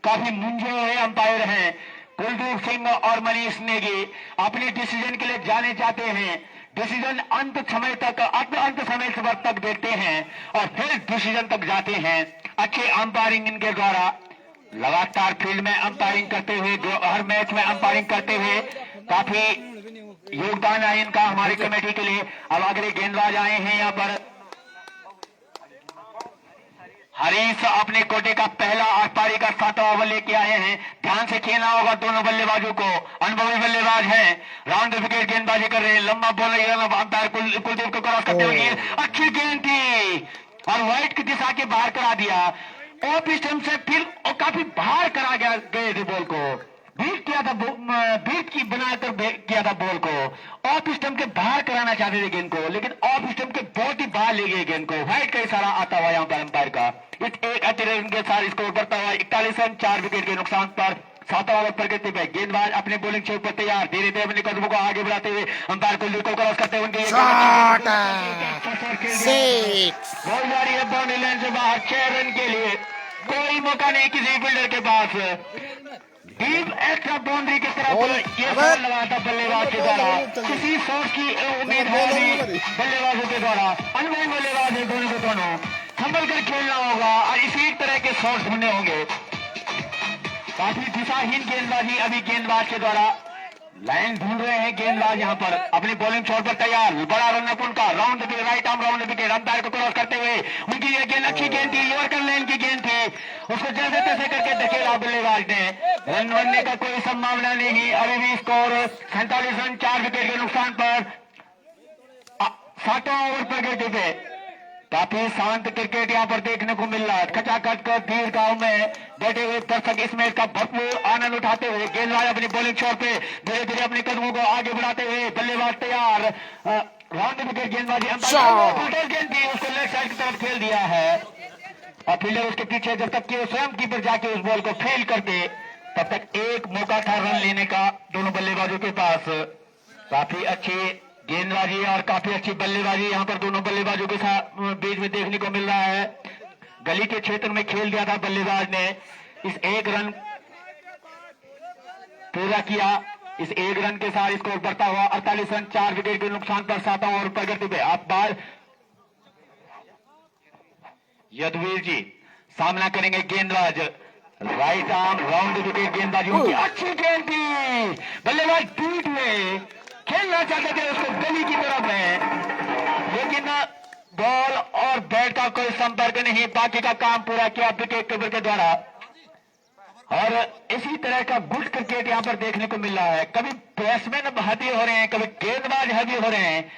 काफी मुंझे हुए अंपायर हैं। कुलदीप सिंह और मनीष नेगी अपने डिसीजन के लिए जाने चाहते हैं, डिसीजन अंत समय तक अंत समय तक देखते हैं और फिर डिसीजन तक जाते हैं। अच्छे अंपायरिंग इनके द्वारा लगातार फील्ड में अंपायरिंग करते हुए, हर मैच में अंपायरिंग करते हुए काफी योगदान है इनका हमारी कमेटी के लिए। अब अगले गेंदबाज आए हैं यहाँ पर हरीश, अपने कोटे का पहला और पारी का 7वां ओवर लेके आए हैं। ध्यान से खेलना होगा दोनों बल्लेबाजों को, अनुभवी बल्लेबाज हैं। राउंड द विकेट गेंदबाजी कर रहे हैं, लंबा बॉलर अंपायर कुलदीप को क्रॉस करते हुए अच्छी गेंद थी और वाइट की दिशा के बाहर करा दिया। ऑफ स्टंप से फिर काफी बाहर करा गए थे बॉल को, बीट किया था, बीट की बनाकर किया था बॉल को। ऑफ स्टंप के बाहर कराना चाहते थे गेंद को, लेकिन ऑफ स्टंप के बहुत ही बाहर ले गए गेंद को। वाइट का इशारा आता हुआ यहाँ पर अंपायर का। एक अच्छे रन के साथ स्कोर बढ़ता हुआ 41 रन 4 विकेट के नुकसान पर 7वां ओवर प्रगति पे। गेंदबाज अपने बॉलिंग छेद पर तैयार, धीरे धीरे अपने कदमों को आगे बढ़ाते हुए अंपायर को क्रॉस करते हुए बहुत जा रही है बाउंड्री लाइन से बाहर 6 रन के लिए। कोई मौका नहीं किसी फील्डर के पास। डीप एक्स्ट्रा बाउंड्री की तरफ ये बॉल लगा था बल्लेबाज के द्वारा। किसी शॉट की उम्मीद है बल्लेबाजों के द्वारा। अनुभवी बल्लेबाज है दोनों को, दोनों संभल कर खेलना होगा और इसी तरह के शॉट्स ढूंढने होंगे। काफी दिशाहीन गेंदबाजी अभी गेंदबाज के द्वारा, लाइन ढूंढ रहे हैं गेंदबाज यहाँ पर अपनी बॉलिंग छोड़ पर तैयार। बड़ा रन अप उनका, round right arm round wicket, umpire को क्रॉस करते हुए उनकी ये गेंद अच्छी गेंद थी, यॉर्कर लाइन की गेंद थी, उसको जैसे तैसे करके धकेला बल्लेबाज ने। रन बनने का कोई संभावना नहीं। अभी भी स्कोर 47 रन 4 विकेट के नुकसान पर 7वां ओवर प्रगति पे। काफी शांत क्रिकेट यहाँ पर देखने को मिल रहा है। खचाखच कर भीड़ गांव में बैठे हुए दर्शक इस मैच का भरपूर आनंद उठाते हुए गेंदबाज अपनी बॉलिंग छोर पे धीरे धीरे अपने कदमों को आगे बढ़ाते हुए बल्लेबाज तैयार। राउंड विकेट गेंदबाजी, अंपायर गेंद थी, उसको लेफ्ट साइड की तरफ खेल दिया है और फील्डर उसके पीछे जब तक कि स्वयं कीपर जाके उस बॉल को फेल कर दे तब तक एक मौका था रन लेने का दोनों बल्लेबाजों के पास। काफी अच्छी गेंदबाजी और काफी अच्छी बल्लेबाजी यहाँ पर दोनों बल्लेबाजों के साथ बीच में देखने को मिल रहा है। गली के क्षेत्र में खेल दिया था बल्लेबाज ने, इस एक रन पूरा किया। इस एक रन के साथ स्कोर बढ़ता हुआ 48 रन 4 विकेट के नुकसान पर 7वां ओवर प्रगति पे। आप बार यदुवीर जी सामना करेंगे गेंदबाज राइट आर्म राउंड विकेट गेंदबाजियों की अच्छी गेंद थी, बल्लेबाज बीट में खेलना चाहते थे उसको गली की तरफ है, लेकिन बॉल और बैट का कोई संपर्क नहीं। बाकी का काम पूरा किया विकेट कीपर के द्वारा और इसी तरह का गुड क्रिकेट यहाँ पर देखने को मिल रहा है। कभी बैट्समैन हैवी हो रहे हैं, कभी गेंदबाज हैवी हो रहे हैं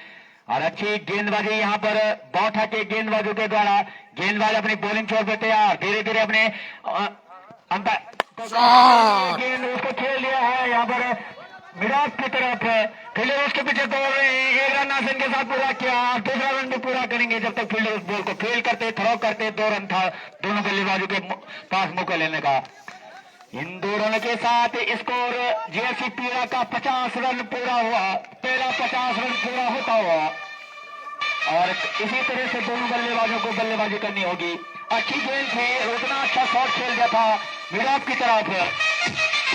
और अच्छी गेंदबाजी यहाँ पर बौठा के गेंदबाजों के द्वारा। गेंदबाज अपनी बॉलिंग छोड़ पे तैयार, धीरे धीरे अपने गेंद उसको खेल लिया है यहाँ पर मिराज की तरफ। फील्डर उसके पीछे दौड़ रहे हैं, एक रन आसन के साथ पूरा किया, दूसरा रन भी पूरा करेंगे जब तक फील्डर उस बॉल को फेल करते थ्रो करते। 2 रन था दोनों बल्लेबाजों के पास मौका लेने का। इन 2 रन के साथ स्कोर जीएससी पीरा का 50 रन पूरा हुआ, पहला 50 रन पूरा होता हुआ और इसी तरह से दोनों बल्लेबाजों को बल्लेबाजी करनी होगी। अच्छी गेंद थी, उतना अच्छा शॉट खेल दिया था मिराज की तरफ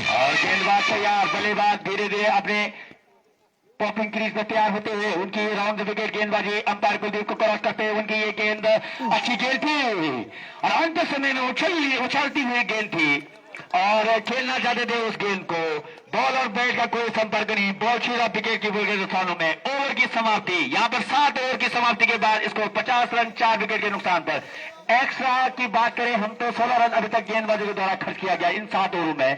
और गेंदबाज तैयार, बल्लेबाज धीरे धीरे अपने पॉपिंग क्रीज में तैयार होते हुए उनकी राउंड विकेट गेंदबाजी अंपायर कुलदीप को क्रॉस करते हुए उनकी ये गेंद अच्छी गेंद थी और अंत समय में उछलती हुई गेंद थी और खेलना चाहते थे उस गेंद को। बॉल और बैट का कोई संपर्क नहीं, बॉल सीधा विकेट की बोल के स्थानों में। ओवर की समाप्ति यहाँ पर 7 ओवर की समाप्ति के बाद इसको 50 रन 4 विकेट के नुकसान पर। एक्स्ट्रा की बात करें हम तो 16 रन अभी तक गेंदबाजों के द्वारा खर्च किया गया इन 7 ओवरों में।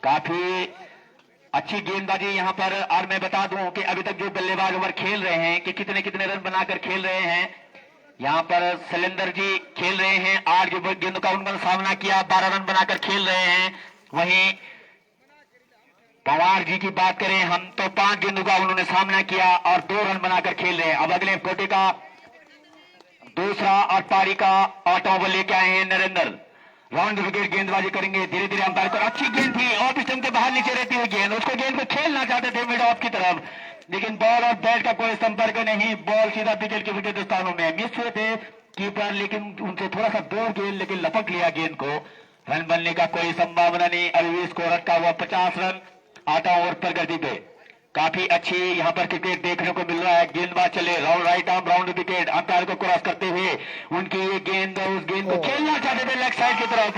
काफी अच्छी गेंदबाजी यहाँ पर। और मैं बता दूं कि अभी तक जो बल्लेबाज ओवर खेल रहे हैं कि कितने कितने रन बनाकर खेल रहे हैं। यहाँ पर शैलेंद्र जी खेल रहे हैं, 8 गेंदों का उन्होंने सामना किया, 12 रन बनाकर खेल रहे हैं। वहीं पवार जी की बात करें हम तो 5 गेंदों का उन्होंने सामना किया और 2 रन बनाकर खेल रहे हैं। अब अगले कोटे का दूसरा और पारी का 8वां ओवर लेके आए हैं नरेंद्र। राउंड विकेट गेंदबाजी करेंगे, धीरे धीरे अंपायर को अच्छी गेंद थी ऑफ स्टंप के बाहर नीचे रहती हुई गेंद, उसको गेंद को खेलना चाहते थे मिड ऑफ की तरफ, लेकिन बॉल और बैट का कोई संपर्क नहीं। बॉल सीधा विकेट के विकेट स्थानों में मिस हुए थे कीपर, लेकिन उनसे थोड़ा सा दूर गेंद लेकिन लपक लिया गेंद को। रन बनने का कोई संभावना नहीं। अभी भी स्कोर रखा हुआ 50 रन 8वां ओवर प्रगति पे। काफी अच्छी यहाँ पर क्रिकेट देखने को मिल रहा है। गेंदबाज चले round right arm round wicket, umpire को क्रॉस करते हुए उनकी ये गेंद, उस गेंद को खेलना चाहते थे लेग साइड की तरफ,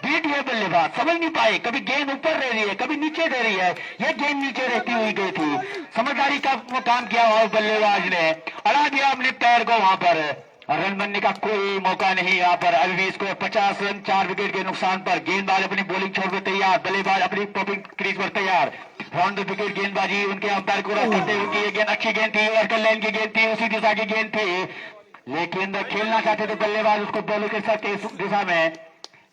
बीट हुए बल्लेबाज समझ नहीं पाए, कभी गेंद ऊपर दे रही है कभी नीचे दे रही है, यह गेंद नीचे रहती हुई गई थी। समझदारी का वो काम किया और बल्लेबाज ने अड़ा दिया अपने पैर को वहां पर, रन बनने का कोई मौका नहीं यहाँ पर। अभी भी स्कोर 50 रन 4 विकेट के नुकसान पर। गेंदबाज अपनी बॉलिंग छोड़कर तैयार, बल्लेबाज अपनी टॉपिंग क्रीज पर तैयार, राउंड द विकेट गेंदबाजी उनके अंपायर को क्रॉस करते हुए उनकी ये गेंद अच्छी गेंद थी, वर्कर लाइन की गेंद थी, उसी दिशा की गेंद थी, लेकिन खेलना चाहते थे बल्लेबाज उसको बॉल के साथ इस दिशा में,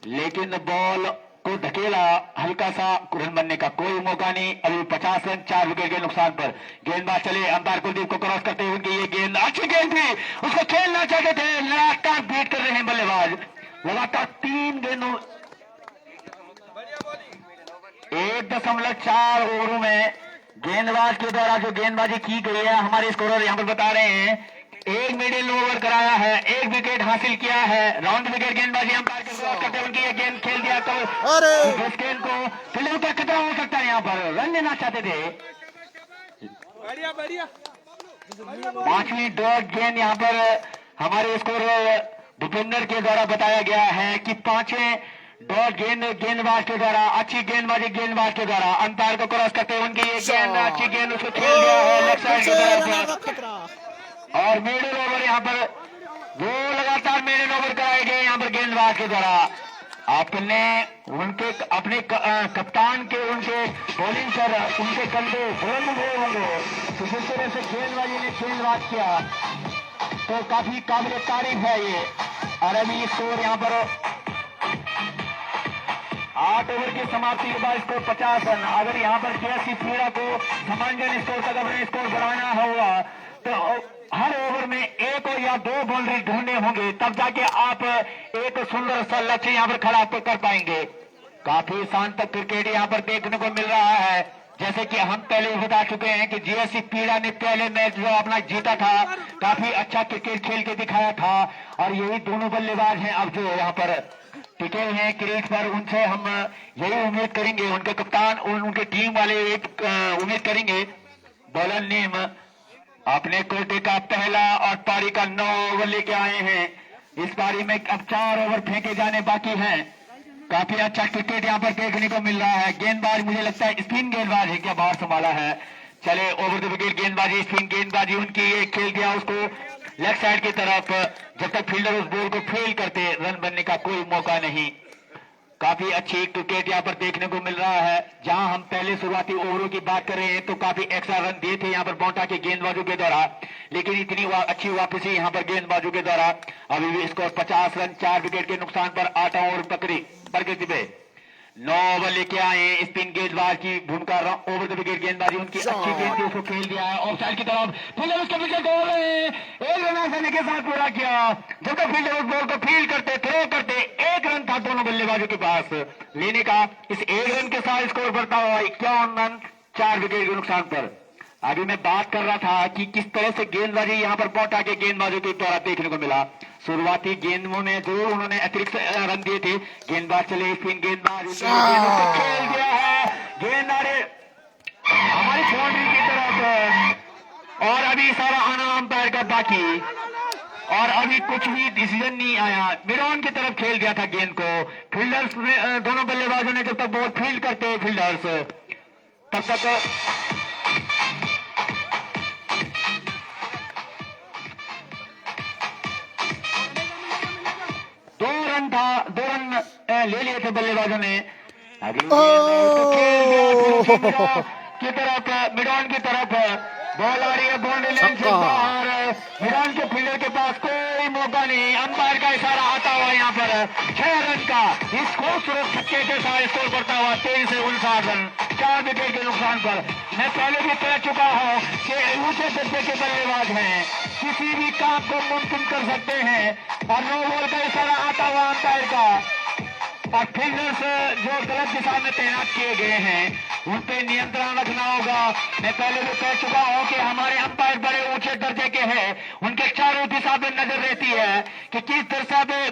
लेकिन बॉल को धकेला, हल्का सा रन बनने का कोई मौका नहीं। अभी 50 रन 4 विकेट के नुकसान पर। गेंदबाज चले अंपायर कुलदीप को क्रॉस करते हुए उनकी ये गेंद अच्छी गेंद थी, उसको खेलना चाहते थे, लगातार बीट कर रहे हैं बल्लेबाज, लगातार 3 गेंदों 1.4 ओवरों में गेंदबाज के द्वारा जो गेंदबाजी की गई है, हमारे स्कोरर यहाँ पर बता रहे हैं, एक मिडिल ओवर कराया है, एक विकेट हासिल किया है, राउंड विकेट गेंदबाजी अंपायर के क्रॉस करते उनकी ये गेंद खेल दिया, तो इस गेंद को फील्डर का खतरा हो सकता है, यहाँ पर रन लेना चाहते थे। पांचवी डॉट गेंद यहाँ पर हमारे स्कोरर भूपेंद्र के द्वारा बताया गया है कि 5वें डॉट गेंद गेंदबाज के द्वारा, अच्छी गेंदबाजी गेंदबाज के द्वारा, अंपायर को क्रॉस करते हुए उनकी ये गेंद अच्छी गेंद उसको खेल दिया है लेग साइड की तरफ, और मिडिल ओवर यहाँ पर वो लगातार मिडिल ओवर कराए गए यहाँ पर गेंदबाज के द्वारा। अपने कप्तान के उनके बॉलिंग पर उनके कंधे बुलंद हुए होंगे, तो जिस तरह से गेंदबाजी ने गेंदबाज किया तो काफी काबिल तारीफ है ये। और अभी स्कोर यहाँ पर 8 ओवर की समाप्ति के बाद स्कोर 50 रन। अगर यहाँ पर केएससी पीड़ा को समांजन स्कोर तक अपने स्कोर बढ़ाना होगा तो हर ओवर में 1 या 2 बाउंड्री ढूंढने होंगे, तब जाके आप एक सुंदर सा लक्ष्य यहाँ पर खड़ा कर पाएंगे। काफी शांत क्रिकेट यहाँ पर देखने को मिल रहा है। जैसे कि हम पहले बता चुके हैं कि जीएससी पीड़ा ने पहले मैच जो अपना जीता था, काफी अच्छा क्रिकेट खेल के दिखाया था, और यही दोनों बल्लेबाज हैं अब जो यहाँ पर टिके हैं क्रीज पर, उनसे हम यही उम्मीद करेंगे, उनके कप्तान उनके टीम वाले उम्मीद करेंगे। बॉलर नेम अपने कोटे का पहला और पारी का 9 ओवर लेके आए हैं। इस पारी में अब 4 ओवर फेंके जाने बाकी हैं। काफी अच्छा क्रिकेट यहाँ पर देखने को मिल रहा है। गेंदबाज मुझे लगता है स्पिन गेंदबाज है क्या, बाहर संभाला है। चले ओवर द विकेट गेंदबाजी, स्पिन गेंदबाजी उनकी, ये खेल दिया उसको लेग साइड की तरफ, जब तक फील्डर उस बॉल को फेल करते रन बनने का कोई मौका नहीं। काफी अच्छी क्रिकेट यहाँ पर देखने को मिल रहा है। जहां हम पहले शुरुआती ओवरों की बात कर रहे हैं तो काफी एक्स्ट्रा रन दिए थे यहाँ पर बोंटा के गेंदबाजों के द्वारा, लेकिन इतनी अच्छी वापसी यहाँ पर गेंदबाजों के द्वारा। अभी भी स्कोर 50 रन 4 विकेट के नुकसान पर 8 ओवर प्रकृति पे 9 ओवर लेके आए। स्पिन गेंदबाज की भूमिका, ओवर द विकेट गेंदबाजी उनकी अच्छी गेंद थी, उसको खेल दिया है ऑफ साइड की तरफ, फील्डर उसके विकेट हो रहे हैं, एक रन आसानी के साथ पूरा किया। जब तक फील्डर उस बॉल को फील्ड करते थ्रो करते, 1 रन था दोनों बल्लेबाजों के पास लेने का। इस 1 रन के साथ स्कोर बढ़ता हुआ 51 रन 4 विकेट के नुकसान पर। अभी मैं बात कर रहा था कि किस तरह से गेंदबाजी यहाँ पर बोंटा के गेंदबाजों के द्वारा देखने को मिला। शुरुआती गेंदों में जरूर उन्होंने अतिरिक्त रन दिए थे। गेंदबाज चले, स्पिन गेंदबाज खेल दिया है, गेंद हमारी बाउंड्री की तरफ, और अभी सारा आना अंपायर का बाकी, और अभी कुछ भी डिसीजन नहीं आया। मिडऑन की तरफ खेल दिया था गेंद को। फील्डर्स दोनों बल्लेबाजों ने जब तक बॉल फील्ड करते फील्डर्स, तब तक 2 रन था, 2 रन ले लिए थे बल्लेबाजों ने। की तरफ मिडॉन की तरफ बॉल आ रही है, बाउंड्री लाइन से बाहर, मिडॉन के फील्डर के पास कोई मौका नहीं। अंपायर का इशारा आता हुआ यहाँ पर 6 रन का इस खूबसूरत छक्के के साथ स्कोर करता हुआ 23 से 59 रन 4 विकेट के नुकसान पर। मैं पहले भी कह चुका हूँ कि ऊंचे दर्जे के बल्लेबाज हैं, किसी भी काम को मुमकिन कर सकते हैं, और नो बॉल का इशारा आता हुआ अंपायर का, और फील्डर्स जो गलत दिशा में तैनात किए गए हैं उन पे नियंत्रण रखना होगा। मैं पहले भी कह चुका हूं कि हमारे अंपायर बड़े ऊंचे दर्जे के हैं, उनके चारों दिशा में नजर रहती है कि किस दिशा में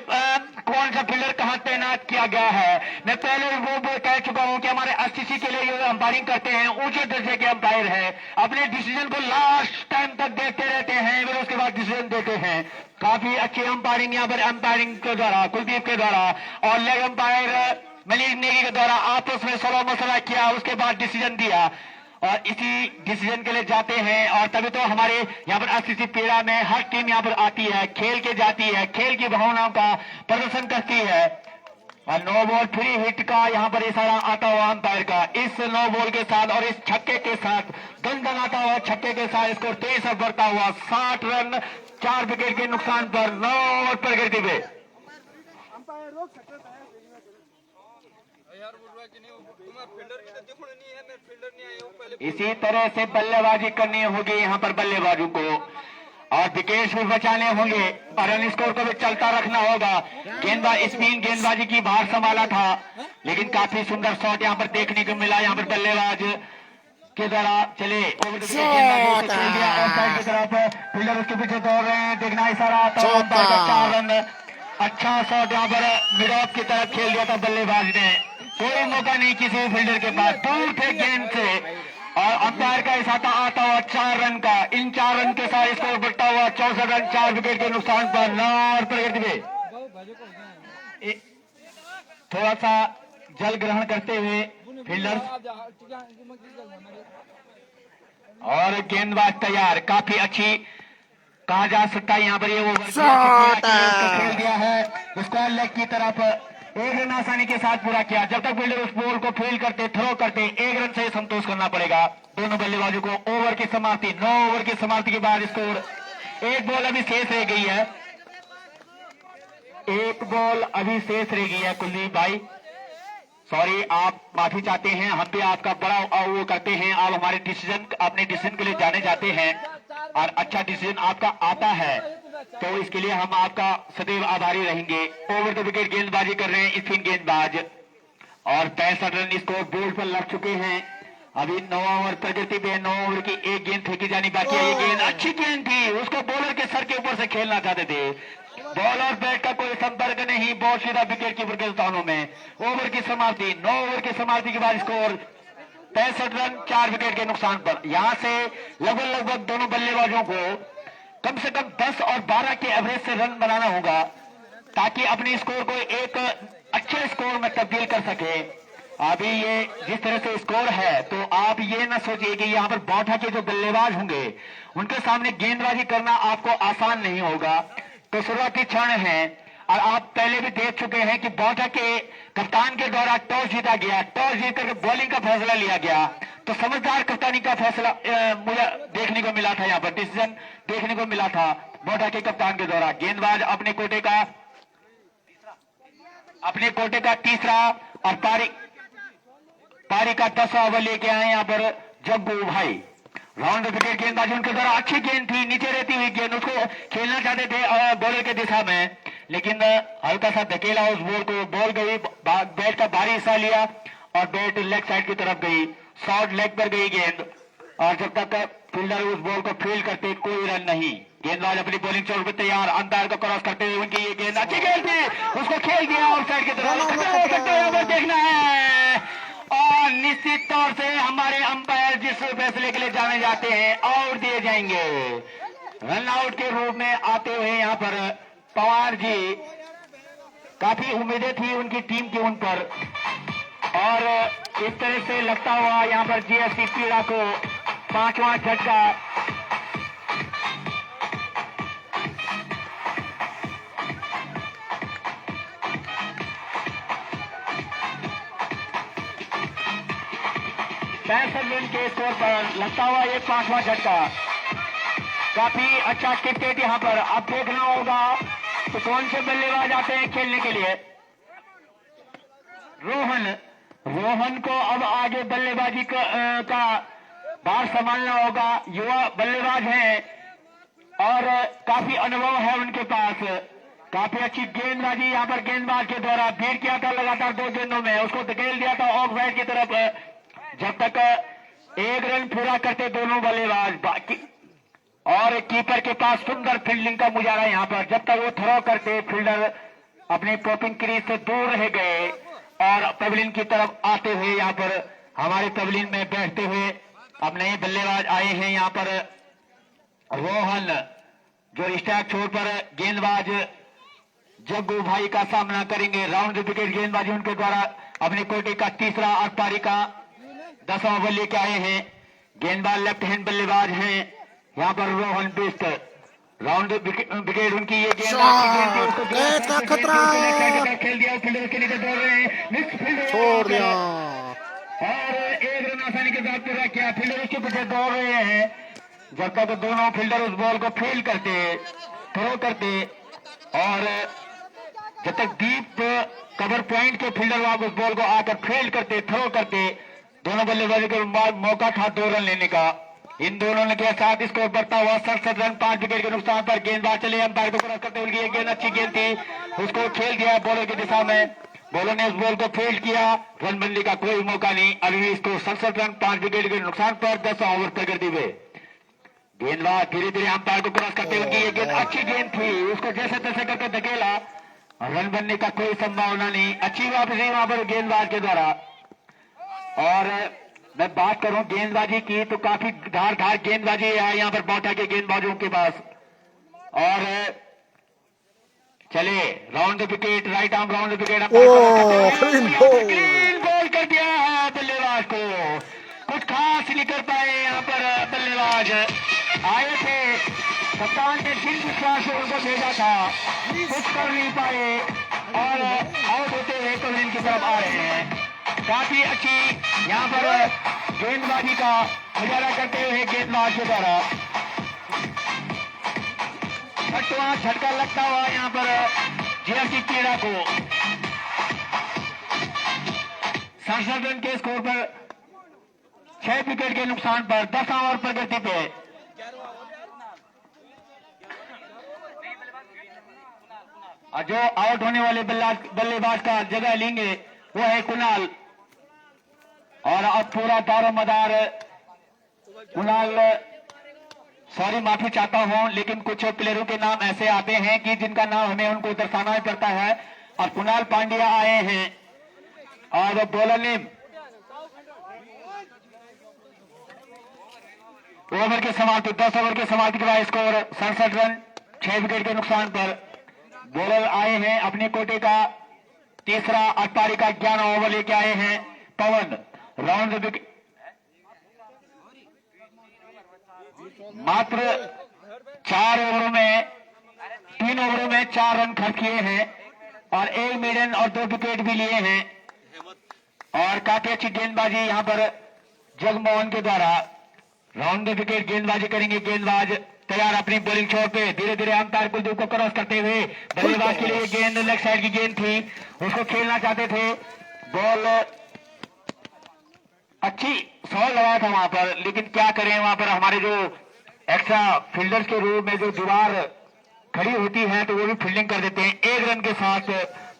कौन सा फील्डर कहां तैनात किया गया है। मैं पहले वो कह चुका हूं कि हमारे आईसीसी के लिए जो अंपायरिंग करते हैं ऊंचे दर्जे के अंपायर है, अपने डिसीजन को लास्ट टाइम तक देखते रहते हैं, फिर उसके बाद डिसीजन देते हैं। काफी अच्छी अंपायरिंग यहाँ पर अंपायरिंग के द्वारा, कुलदीप के द्वारा और लेग अंपायर मनीष नेगी के द्वारा आपस में सलाह मशवरा किया, उसके बाद डिसीजन दिया और इसी डिसीजन के लिए जाते हैं। और तभी तो हमारे यहाँ पर आईसीसी पेड़ा में हर टीम यहाँ पर आती है, खेल के जाती है, खेल की भावनाओं का प्रदर्शन करती है। और नो बॉल फ्री हिट का यहाँ पर इशारा आता हुआ अंपायर का, इस नो बॉल के साथ और इस छक्के के साथ, दंदनाता हुआ छक्के के साथ स्कोर 23 बढ़ता हुआ 60 रन 4 विकेट के नुकसान पर 9 ओवर पर गिरती हुई। इसी तरह से बल्लेबाजी करनी होगी यहाँ पर बल्लेबाजों को और विकेट भी बचाने होंगे और रन स्कोर को भी चलता रखना होगा। गेंदबाज स्पिन गेंदबाजी की भार संभाला था, लेकिन काफी सुंदर शॉट यहाँ पर देखने को मिला। यहाँ पर बल्लेबाज के द्वारा चले ओवर की तरफ, फील्डर उसके पीछे दौड़ रहे हैं, देखना इशारा आता है 4 रन। अच्छा शॉट यहाँ पर मिड ऑफ की तरफ खेल दिया था बल्लेबाज ने, कोई मौका नहीं किसी फील्डर के पास, दूर थे गेंद से और अंपायर का इशारा आता हुआ 4 रन का। इन 4 रन के साथ स्कोर बढ़ता हुआ 64 रन 4 विकेट के नुकसान पर 9 ओवर पर गिरते हुए। थोड़ा सा जल ग्रहण करते हुए फील्डर और गेंदबाज तैयार, काफी अच्छी कहा जा सकता है यहाँ पर ये ओवर खेल दिया है उसका लेग की तरफ, एक रन आसानी के साथ पूरा किया। जब तक फील्डर उस बॉल को फील्ड करते थ्रो करते 1 रन से संतोष करना पड़ेगा दोनों बल्लेबाजों को। ओवर की समाप्ति 9 ओवर की समाप्ति के बाद स्कोर, एक बॉल अभी शेष रह गई है, एक बॉल अभी शेष रह गई है। कुलदीप भाई सॉरी, आप माफी चाहते हैं, हम भी आपका बड़ा वो करते हैं, आप हमारे डिसीजन अपने डिसीजन के लिए जाने जाते हैं और अच्छा डिसीजन आपका आता है तो इसके लिए हम आपका सदैव आभारी रहेंगे। ओवर द विकेट गेंदबाजी कर रहे हैं स्पिन गेंदबाज और 65 रन स्कोर बोर्ड पर लग चुके हैं। अभी 9 ओवर प्रगति पे 9 ओवर की एक गेंद फेंकी जानी बाकी है। ये गेंद अच्छी गेंद थी, उसको बॉलर के सर के ऊपर से खेलना चाहते थे, बॉल और बैट का कोई संपर्क नहीं, बॉल सीधा विकेट कीपर के स्थानों में। ओवर की समाप्ति 9 ओवर की समाप्ति के बाद स्कोर 65 रन 4 विकेट के नुकसान पर। यहां से लगभग दोनों बल्लेबाजों को कम से कम 10 और 12 के एवरेज से रन बनाना होगा ताकि अपने स्कोर को एक अच्छे स्कोर में तब्दील कर सके। अभी ये जिस तरह से स्कोर है तो आप ये ना सोचिए कि यहाँ पर बौठा के जो बल्लेबाज होंगे उनके सामने गेंदबाजी करना आपको आसान नहीं होगा। तो शुरुआती क्षण है और आप पहले भी देख चुके हैं कि बौठा के कप्तान के द्वारा टॉस जीता गया, टॉस जीत करके बॉलिंग का फैसला लिया गया, तो समझदार कप्तानी का फैसला मुझे देखने को मिला था, यहाँ पर डिसीजन देखने को मिला था बौठा के कप्तान के द्वारा। गेंदबाज अपने कोटे का तीसरा और पारी का 10वां ओवर लेके आए यहाँ पर जग्गू भाई। राउंड विकेट गेंदबाजी उनके द्वारा अच्छी गेंद थी, नीचे रहती हुई गेंद, उसको खेलना चाहते थे बॉलर के दिशा में, लेकिन हल्का सा धकेला उस बॉल को, बॉल गई, बैट का भारी हिस्सा लिया और बैट लेग साइड की तरफ गई, शॉर्ट लेग पर गई गेंद और जब तक फील्डर उस बॉल को फील्ड करते कोई रन नहीं। गेंदबाज अपनी बॉलिंग छोड़ पर तैयार, अंपायर को क्रॉस करते हुए उनकी ये गेंद अच्छी गेंद थी, उसको खेल दिया आउट साइड की तरफ। देखना है और निश्चित तौर से हमारे अंपायर जिस फैसले के लिए जाने जाते हैं आउट दिए जाएंगे। रन आउट के रूप में आते हुए यहाँ पर पवार जी, काफी उम्मीदें थी उनकी टीम की उन पर और इस तरह से लगता हुआ यहाँ पर जीएसटी पीड़ा को 5वां झटका। रन के स्कोर पर लगता हुआ एक 5वां झटका। काफी अच्छा क्रिकेट यहाँ पर अब देखना होगा तो कौन से बल्लेबाज आते हैं खेलने के लिए। रोहन को अब आगे बल्लेबाजी का भार संभालना होगा। युवा बल्लेबाज हैं और काफी अनुभव है उनके पास। काफी अच्छी गेंदबाजी यहाँ पर गेंदबाज के द्वारा भीड़ किया था लगातार 2 गेंदों में, उसको धकेल दिया था ऑफ साइड की तरफ। जब तक 1 रन पूरा करते दोनों बल्लेबाज बाकी और कीपर के पास सुंदर फील्डिंग का मुजाहरा यहाँ पर, जब तक वो थ्रो करते फील्डर अपने पॉपिंग क्रीज से दूर रह गए और पवेलियन की तरफ आते हुए यहाँ पर हमारे पवेलियन में बैठते हुए अब नए बल्लेबाज आए हैं। यहाँ पर रोहन जो स्ट्राइक छोर पर गेंदबाज जग्गू भाई का सामना करेंगे। राउंड द विकेट गेंदबाजी उनके द्वारा अपने कोटे का तीसरा और पारी का 10वां ओवर लेके आए हैं। गेंदबाज लेफ्ट हैंड बल्लेबाज हैं यहाँ पर रोहन बिस्ट। राउंड विकेट उनकी ये गेंद का खतरा खेल दिया, फील्डर के नीचे दौड़ रहे हैं, छोड़ दिया और एक रन आसानी के साथ पूरा किया। फील्डर उसके पीछे दौड़ रहे हैं जब तक दोनों फील्डर उस बॉल को फील्ड करते, थ्रो करते और जब तक डीप कवर पॉइंट के फील्डर वहां उस बॉल को आकर फील्ड करते, थ्रो करते, दोनों बल्लेबाजों के बाद मौका था 2 रन लेने का। इन दोनों ने के साथ स्कोर बढ़ता हुआ 67 रन 5 विकेट के नुकसान पर। गेंदबाज चले अंपायर को क्रॉस करते हुए, गेंद अच्छी गेंद थी, उसको खेल दिया बॉलर की दिशा में। बॉलर ने उस बॉल को फील्ड किया, रन बनने का कोई मौका नहीं। अभी भी स्कोर 67 रन 5 विकेट के नुकसान पर 10वां ओवर प्रगति हुए। गेंदबाज धीरे धीरे अंपायर को क्रॉस करते हुए, ये गेंद अच्छी गेंद थी, उसको जैसे तैसे करके धकेला, रन बनने का कोई संभावना नहीं। अच्छी वापसी वहां पर गेंदबाज के द्वारा। और मैं बात करूं गेंदबाजी की तो काफी धार गेंदबाजी है यहाँ पर बौठा के गेंदबाजों के पास। और चले round the wicket, right arm round the wicket, green ball कर दिया है बल्लेबाज को। कुछ खास नहीं कर पाए यहाँ पर बल्लेबाज। आए थे कप्तान ने जिन विश्वास से उनको भेजा था, कुछ कर नहीं पाए और आउट होते हुए पवेलियन की तरफ आ रहे हैं। काफी अच्छी यहाँ पर गेंदबाजी का मुजाहरा करते हुए गेंदबाज के द्वारा छठवां झटका लगता हुआ यहाँ पर जीएफसी क्रीड़ा को 67 रन के स्कोर पर 6 विकेट के नुकसान पर 10वां ओवर प्रगति पे। और जो आउट होने वाले बल्लेबाज का जगह लेंगे वो है कुणाल। और अब पूरा दारोमदार कुणाल, सॉरी माफी चाहता हूं, लेकिन कुछ प्लेयरों के नाम ऐसे आते हैं कि जिनका नाम हमें उनको दर्शाना ही पड़ता है। और कुणाल पांड्या आए हैं और बॉलर ने ओवर के समाप्ति 10 ओवर के समाप्ति के बाद स्कोर 67 रन 6 विकेट के नुकसान पर। बॉलर आए हैं अपने कोटे का तीसरा और पारी का 11वां ओवर लेके आए हैं पवन। राउंड विकेट मात्र 4 ओवरों में 3 ओवरों में 4 रन खर्च किए हैं और 1 मिडन और 2 विकेट भी लिए हैं। और काफी अच्छी गेंदबाजी यहां पर जगमोहन के द्वारा। राउंड विकेट गेंदबाजी करेंगे, गेंदबाज तैयार अपनी बॉलिंग छोर पे। धीरे धीरे अंपायर कुलदीप को क्रॉस करते हुए बल्लेबाज के लिए गेंद लेग साइड की गेंद थी, उसको खेलना चाहते थे। बॉल अच्छी शॉट लगाया था वहां पर, लेकिन क्या करें वहां पर हमारे जो एक्स्ट्रा फील्डर्स के रूप में जो दीवार खड़ी होती है तो वो भी फील्डिंग कर देते हैं। 1 रन के साथ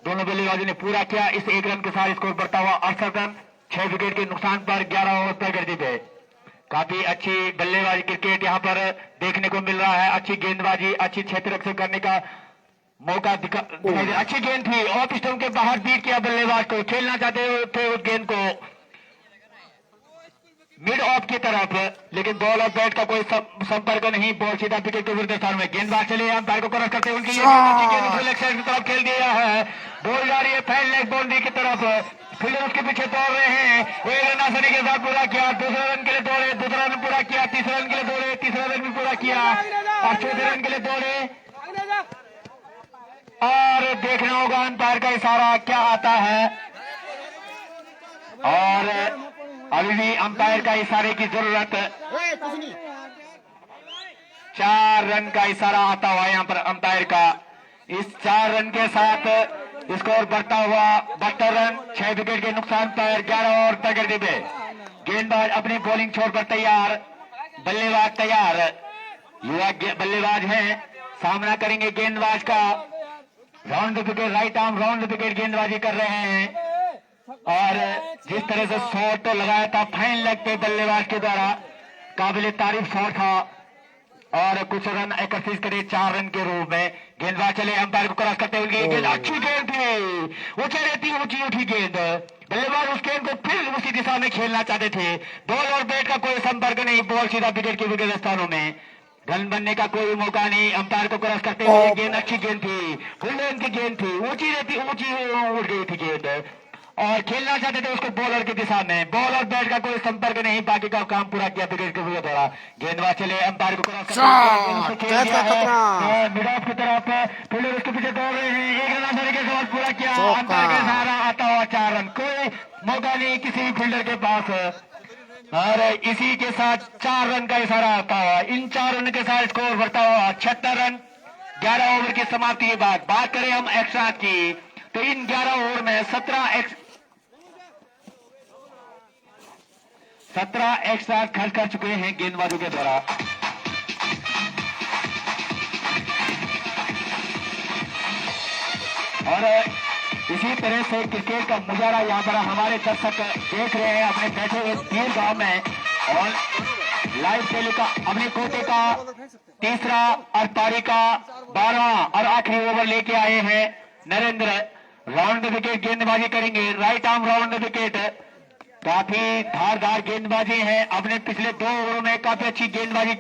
दोनों बल्लेबाजों ने पूरा किया। इस 1 रन के साथ स्कोर बढ़ता हुआ 68 रन 6 विकेट के नुकसान पर 11 ओवर तय कर दी गए। काफी अच्छी बल्लेबाजी क्रिकेट यहाँ पर देखने को मिल रहा है। अच्छी गेंदबाजी, अच्छी क्षेत्र रक्षण करने का मौका अच्छी गेंद थी, ऑफ स्टंप के बाहर बीट किया बल्लेबाज को। खेलना चाहते थे उस गेंद को मिड ऑफ की तरफ, लेकिन बॉल और बैट का कोई संपर्क नहीं। बॉल सीधा विकेट के विरुद्ध स्थान में। गेंदबाज चले अंपायर को क्रॉस करते उनकी लेग साइड की तरफ खेल दिया है। बॉल जा रही है फैन लेग बाउंड्री की तरफ, फील्डर उसके पीछे दौड़ रहे हैं। 1 रन आसानी के साथ पूरा किया, दूसरे रन के लिए दौड़े, दूसरा रन पूरा किया, तीसरे रन के लिए दौड़े, तीसरा रन भी पूरा किया और चौथे रन के लिए दौड़े। और देखना होगा अंपायर का इशारा क्या आता है। और अभी भी अंपायर का इशारे की जरूरत। 4 रन का इशारा आता हुआ यहाँ पर अंपायर का। इस 4 रन के साथ स्कोर बढ़ता हुआ 72 रन 6 विकेट के नुकसान पर 11 ओवर तक कर दिए। गेंदबाज अपनी बॉलिंग छोड़ पर तैयार, बल्लेबाज तैयार, युवा बल्लेबाज हैं, सामना करेंगे गेंदबाज का। Round wicket, right arm round wicket गेंदबाजी कर रहे हैं। और जिस तरह से शॉट तो लगाया था फाइन लेग पे बल्लेबाज के द्वारा, काबिले तारीफ शॉट था। और कुछ रन एकत्रित करे 4 रन के रूप में। गेंदबाज चले अंपायर को क्रॉस करते हुए, गेंद अच्छी गेंद थी, ऊंचे रहती ऊंची उठी गेंद, बल्लेबाज उस गेंद को फिर उसी दिशा में खेलना चाहते थे। बॉल और बैट का कोई संपर्क नहीं, बॉल सीधा विकेट के विकेट स्थानों में, रन बनने का कोई मौका नहीं। अंपायर को क्रॉस करते हुए, गेंद अच्छी गेंद थी, फुल लेंथ की गेंद थी, ऊंची रहती ऊंची उड़ गई थी गेंद, और खेलना चाहते थे उसको बॉलर की दिशा में, बॉल और बैट का कोई संपर्क नहीं, बाकी का काम पूरा किया विकेट के विकेट द्वारा। गेंदबाज चले अंपायर को क्रॉस करते मिड ऑफ की तरफ, फील्डर उसके पीछे दौड़ रहे हैं, 1 रन आसानी के साथ पूरा किया, अंपायर का सहारा आता हुआ 4 रन, कोई मौका नहीं किसी भी फील्डर के पास, और इसी के साथ 4 रन का इशारा आता हुआ, इन 4 रन के साथ स्कोर बढ़ता हुआ 76 रन 11 ओवर की समाप्ति के बाद। बात करें हम एक्स्ट्रा की, तो इन 11 ओवर में 17 एक्स्ट्रा खर्च कर चुके हैं गेंदबाजों के द्वारा। और इसी तरह से क्रिकेट का नजारा यहाँ पर हमारे दर्शक देख रहे हैं अपने बैठे हुए तीर गांव में, और लाइव टेली का अपने कोटे का तीसरा और पारी का 12वां और आखिरी ओवर लेके आए हैं नरेंद्र। राउंड विकेट गेंदबाजी करेंगे, राइट आर्म राउंड विकेट, काफी धारदार गेंदबाजी है। अपने पिछले 2 ओवरों में काफी अच्छी गेंदबाजी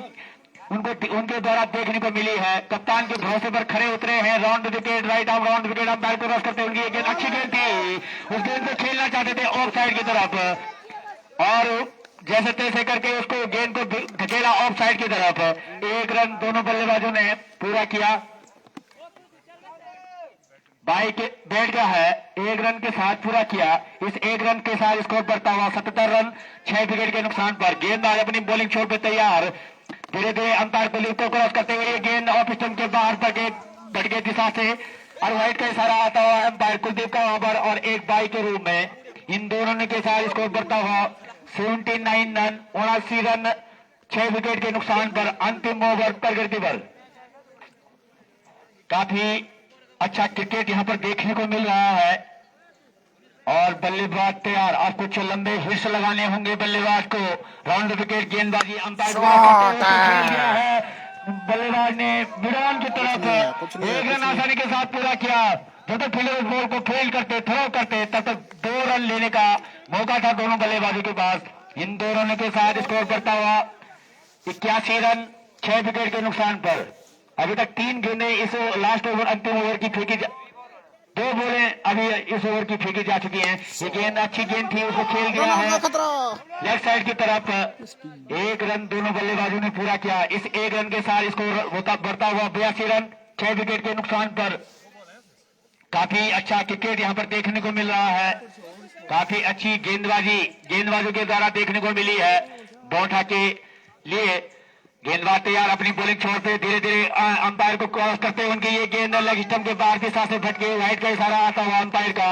उनके द्वारा देखने को मिली है। कप्तान के भरोसे पर खड़े उतरे हैं। Round wicket, right arm round wicket, umpire को क्रॉस करते हुए, गेंद अच्छी गेंद थी, उस गेंद को खेलना चाहते थे ऑफ साइड की तरफ, और जैसे तैसे करके उसको गेंद को धकेला ऑफ साइड की तरफ। 1 रन दोनों बल्लेबाजों ने पूरा किया। बाई के बैट का है, 1 रन के साथ पूरा किया। इस 1 रन के साथ स्कोर बढ़ता हुआ 77 रन 6 विकेट के नुकसान पर। गेंदबाज अपनी बॉलिंग छोड़ पे तैयार, धीरे धीरे अंपायर बॉलिंग को क्रॉस करते हुए, गेंद ऑफ स्टंप के बाहर भटके दिशा से, और व्हाइट का इशारा आता हुआ अंपायर कुलदीप का वहां पर, और 1 बाई के रूप में। इन दोनों के साथ स्कोर बढ़ता हुआ 79 रन 79 रन 6 विकेट के नुकसान पर। अंतिम ओवर प्रगति पर काफी अच्छा क्रिकेट यहां पर देखने को मिल रहा है, और बल्लेबाज तैयार। अब कुछ लंबे हिट्स लगाने होंगे बल्लेबाज को। राउंड विकेट गेंदबाजी, अंपायर खेल गया है, बल्लेबाज ने मिडान की तरफ 1 रन आसानी के साथ पूरा किया। जब तक फील्डर बॉल को फील्ड करते, थ्रो करते, तब तक 2 रन लेने का मौका था दोनों बल्लेबाजों के पास। इन 2 रनों के साथ स्कोर बढ़ता हुआ 81 रन 6 विकेट के नुकसान पर। अभी तक 3 गेंदें इस लास्ट ओवर अंतिम ओवर की फेंकी, 2 बॉलें अभी इस ओवर की फेंकी जा चुकी हैं। ये गेंद अच्छी गेंद थी, उसको खेल गया है लेफ्ट साइड की तरफ। 1 रन दोनों बल्लेबाजों ने पूरा किया। इस 1 रन के साथ स्कोर बढ़ता हुआ 82 रन 6 विकेट के नुकसान पर। काफी अच्छा क्रिकेट यहाँ पर देखने को मिल रहा है, काफी अच्छी गेंदबाजी गेंदबाजों के द्वारा देखने को मिली है। बौठा के लिए गेंदबाज तैयार, अपनी बॉलिंग छोड़ते धीरे धीरे अंपायर को क्रॉस करते उनकी ये गेंद लेग स्टंप के बाहर दिशा से भटके, वाइट का इशारा आता हुआ अंपायर का।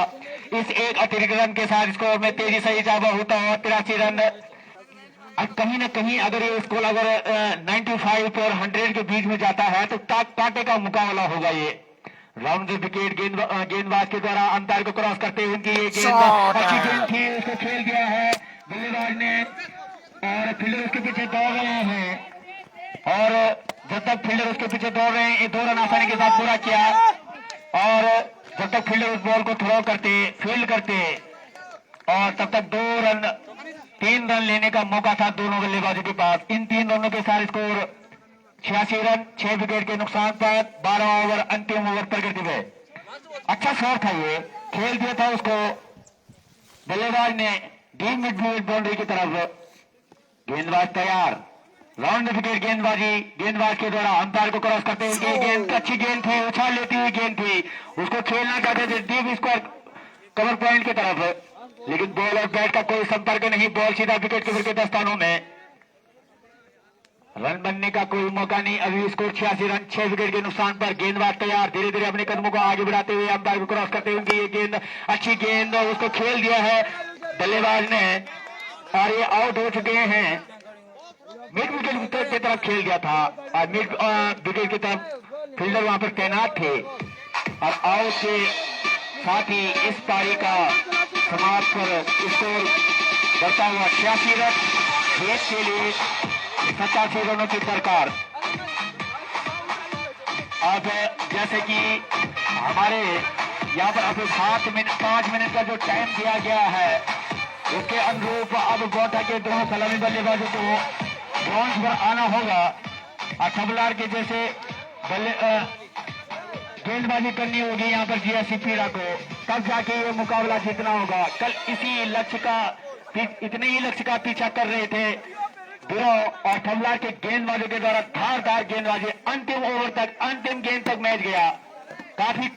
इस 1 अतिरिक्त रन के साथ स्कोर में तेजी से इजाफा होता हुआ 83 रन। अब कहीं न कहीं अगर ये स्कोर अगर 95 और 100 के बीच में जाता है तो कांटे का मुकाबला होगा। ये राउंड विकेट गेंदबाज के द्वारा अंपायर को क्रॉस करते हुए उनकी ये गेंद अच्छी गेंद थी, उसको खेल गया है बल्लेबाज ने, और फील्डर उसके पीछे दौड़ रहे हैं, और जब तक फील्डर उसके पीछे दौड़ रहे हैं 2 रन आसानी के साथ पूरा किया। और जब तक फील्डर उस बॉल को थ्रो करते, फील्ड करते, और तब तक 3 रन लेने का मौका था दोनों बल्लेबाजों के पास। इन 3 रनों के साथ स्कोर 86 रन 6 विकेट के नुकसान पर। 12 ओवर अंतिम ओवर प्रगति में। अच्छा शॉट था, ये खेल दिया था उसको बल्लेबाज ने डीप मिड बाउंड्री की तरफ। गेंदबाज तैयार, राउंड विकेट गेंदबाज के द्वारा अंपायर को क्रॉस करते हुए गेंद अच्छी गेंद थी, उछाल लेती हुई गेंद थी, उसको खेलना चाहते थे डीप स्क्वायर कवर पॉइंट की तरफ, लेकिन बॉल और बैट का कोई संपर्क नहीं, बॉल सीधा विकेट के विकेट स्थानों में। रन बनने का कोई मौका नहीं। अभी स्कोर 86 रन 6 विकेट के नुकसान पर। गेंदबाज तैयार, धीरे धीरे अपने कदमों को आगे बढ़ाते हुए अंपायर को क्रॉस करते हुए ये गेंद अच्छी गेंद, उसको खेल दिया है बल्लेबाज ने, और ये आउट हो चुके हैं। मिड विकेट की तरफ खेल गया था, और मिड विकेट की तरफ फील्डर वहां पर तैनात थे। और आउट के साथ ही इस पारी का समाप्त कर स्कोर बढ़ता हुआ 86 रन, देश के लिए 87 रनों की दरकार। अब जैसे कि हमारे यहाँ पर अब 5 मिनट का जो टाइम दिया गया है, उसके अनुरूप अब गोटा के दोनों सलामी बल्लेबाजों को ग्राउंड पर आना होगा और तबलार के जैसे गेंदबाजी करनी होगी यहाँ पर जीएससी पीड़ा को, तब जाके ये मुकाबला जीतना होगा। कल इतने ही लक्ष्य का पीछा कर रहे थे बिरो और तबलार के गेंदबाजों के द्वारा धारदार गेंदबाजी अंतिम ओवर तक, अंतिम गेंद तक मैच गया। काफी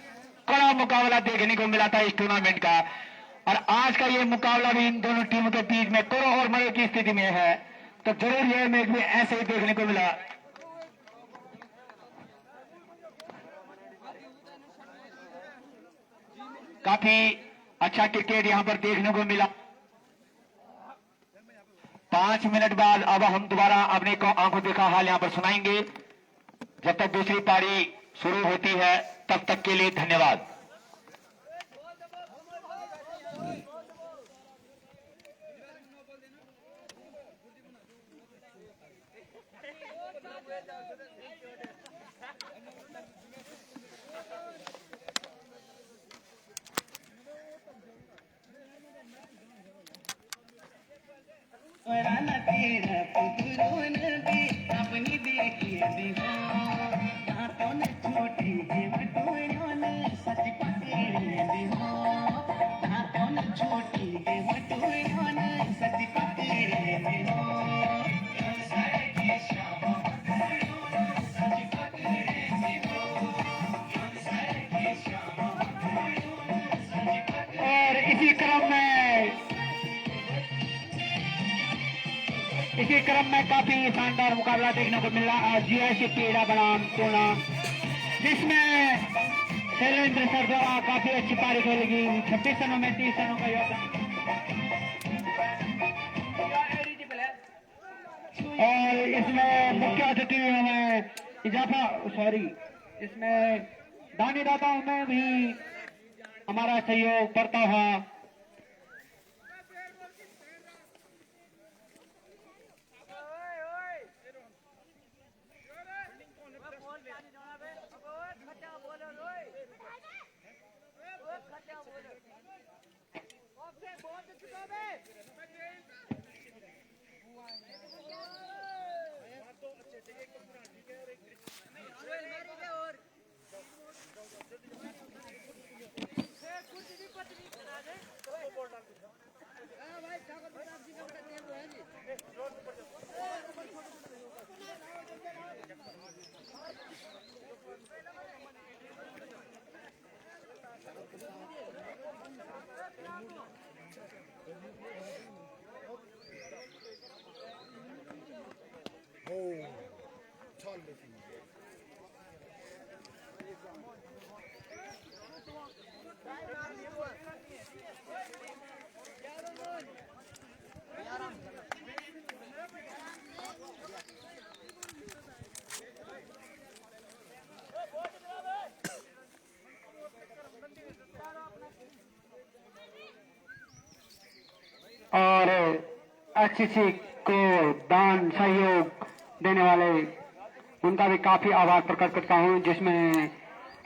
कड़ा मुकाबला देखने को मिला था इस टूर्नामेंट का, और आज का ये मुकाबला भी इन दोनों टीमों के बीच में करो और मरो की स्थिति में है, तो जरूर यह मैच भी ऐसे ही देखने को मिला। काफी अच्छा क्रिकेट यहां पर देखने को मिला। 5 मिनट बाद अब हम दोबारा अपने आंखों देखा हाल यहां पर सुनाएंगे। जब तक दूसरी पारी शुरू होती है तब तक के लिए धन्यवाद। अपनी देखिए छोटी सच पकड़े छोटी सच पकड़े और इसी क्रम में काफी शानदार मुकाबला देखने को मिल रहा है जीएससी पीड़ा बनाम पूना, जिसमें शैलेंद्र सर द्वारा काफी अच्छी पारी खेलेगी। 26 रनों में 30 रनों का योगदान, और इसमें मुख्य अतिथियों में इसमें दानीदाताओं में भी हमारा सहयोग करता हुआ और एचसीसी को दान सहयोग देने वाले उनका भी काफी आभार प्रकट करता हूं, जिसमें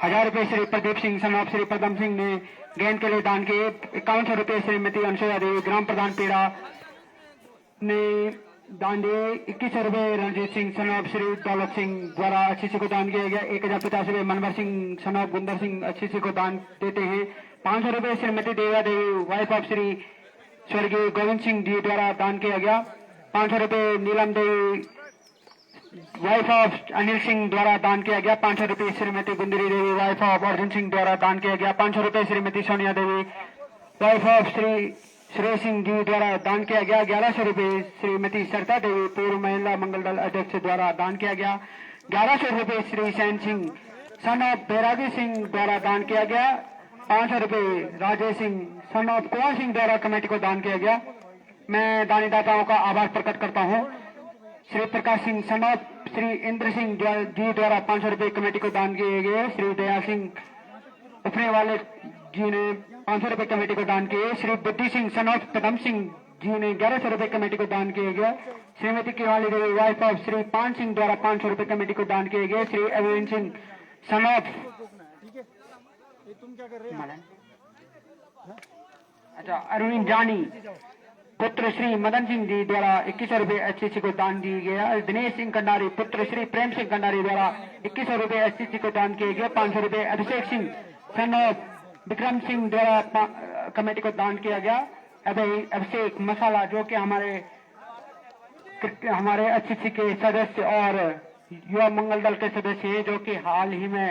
1000 रुपये श्री प्रदीप सिंह सन ऑफ श्री पदम सिंह ने गेंद के लिए दान किए। 5100 रुपये श्रीमती अनसुया देवी ग्राम प्रधान पीड़ा ने दान दिए। 2100 रुपये रणजीत सिंह सन ऑफ श्री दौलत सिंह द्वारा एचसीसी को दान किया गया। 1050 रुपये Manvar Singh son of Gundar Singh HCC को दान देते हैं। 500 रुपये श्रीमती देवा देवी वाइफ ऑफ श्री स्वर्गीय गोविंद सिंह जी द्वारा दान किया गया। 500 रुपये नीलम देवी वाइफ ऑफ अनिल सिंह द्वारा दान किया गया। 500 रुपये श्रीमती गुंदरी देवी वाइफ ऑफ अर्जुन सिंह द्वारा दान किया गया। 500 रुपये श्रीमती सोनिया देवी वाइफ ऑफ श्री श्रेय सिंह जी द्वारा दान किया गया। 1100 रुपये श्रीमती सरता देवी पूर्व महिला मंगल दल अध्यक्ष द्वारा दान किया गया। 1100 रुपये श्री सैन सिंह सन ऑफ बैरागी सिंह द्वारा दान किया गया। 500 रुपये राजेश सिंह सन ऑफ कुंवर सिंह द्वारा कमेटी को दान किया गया। मैं दानीदाताओं का आभार प्रकट करता हूं। श्री प्रकाश सिंह सन ऑफ श्री इंद्र सिंह जी द्वारा 500 रुपये कमेटी को दान किए गए। श्री दयाल सिंह उफने वाले जी ने 500 रुपये कमेटी को दान किए। श्री बुद्धि सिंह सन ऑफ पदम सिंह जी ने 1100 रुपये कमेटी को दान किए गए। श्रीमती केवाली देवी वाइफ ऑफ श्री पान सिंह द्वारा 500 रुपये कमेटी को दान किए गए। श्री अविन सिंह सन ऑफ अच्छा अरविंद जानी पुत्र श्री मदन सिंह जी द्वारा 2100 रुपए एचसीसी को दान दिए गया। दिनेश सिंह कंडारी पुत्र श्री प्रेम सिंह कंडारी द्वारा 2100 रुपए एचसीसी को दान किए गए। 500 रुपए अभिषेक सिंह सन ऑफ विक्रम सिंह द्वारा कमेटी को दान किया गया। अभिषेक मसाला जो कि हमारे एचसीसी के सदस्य और युवा मंगल दल के सदस्य हैं, जो कि हाल ही में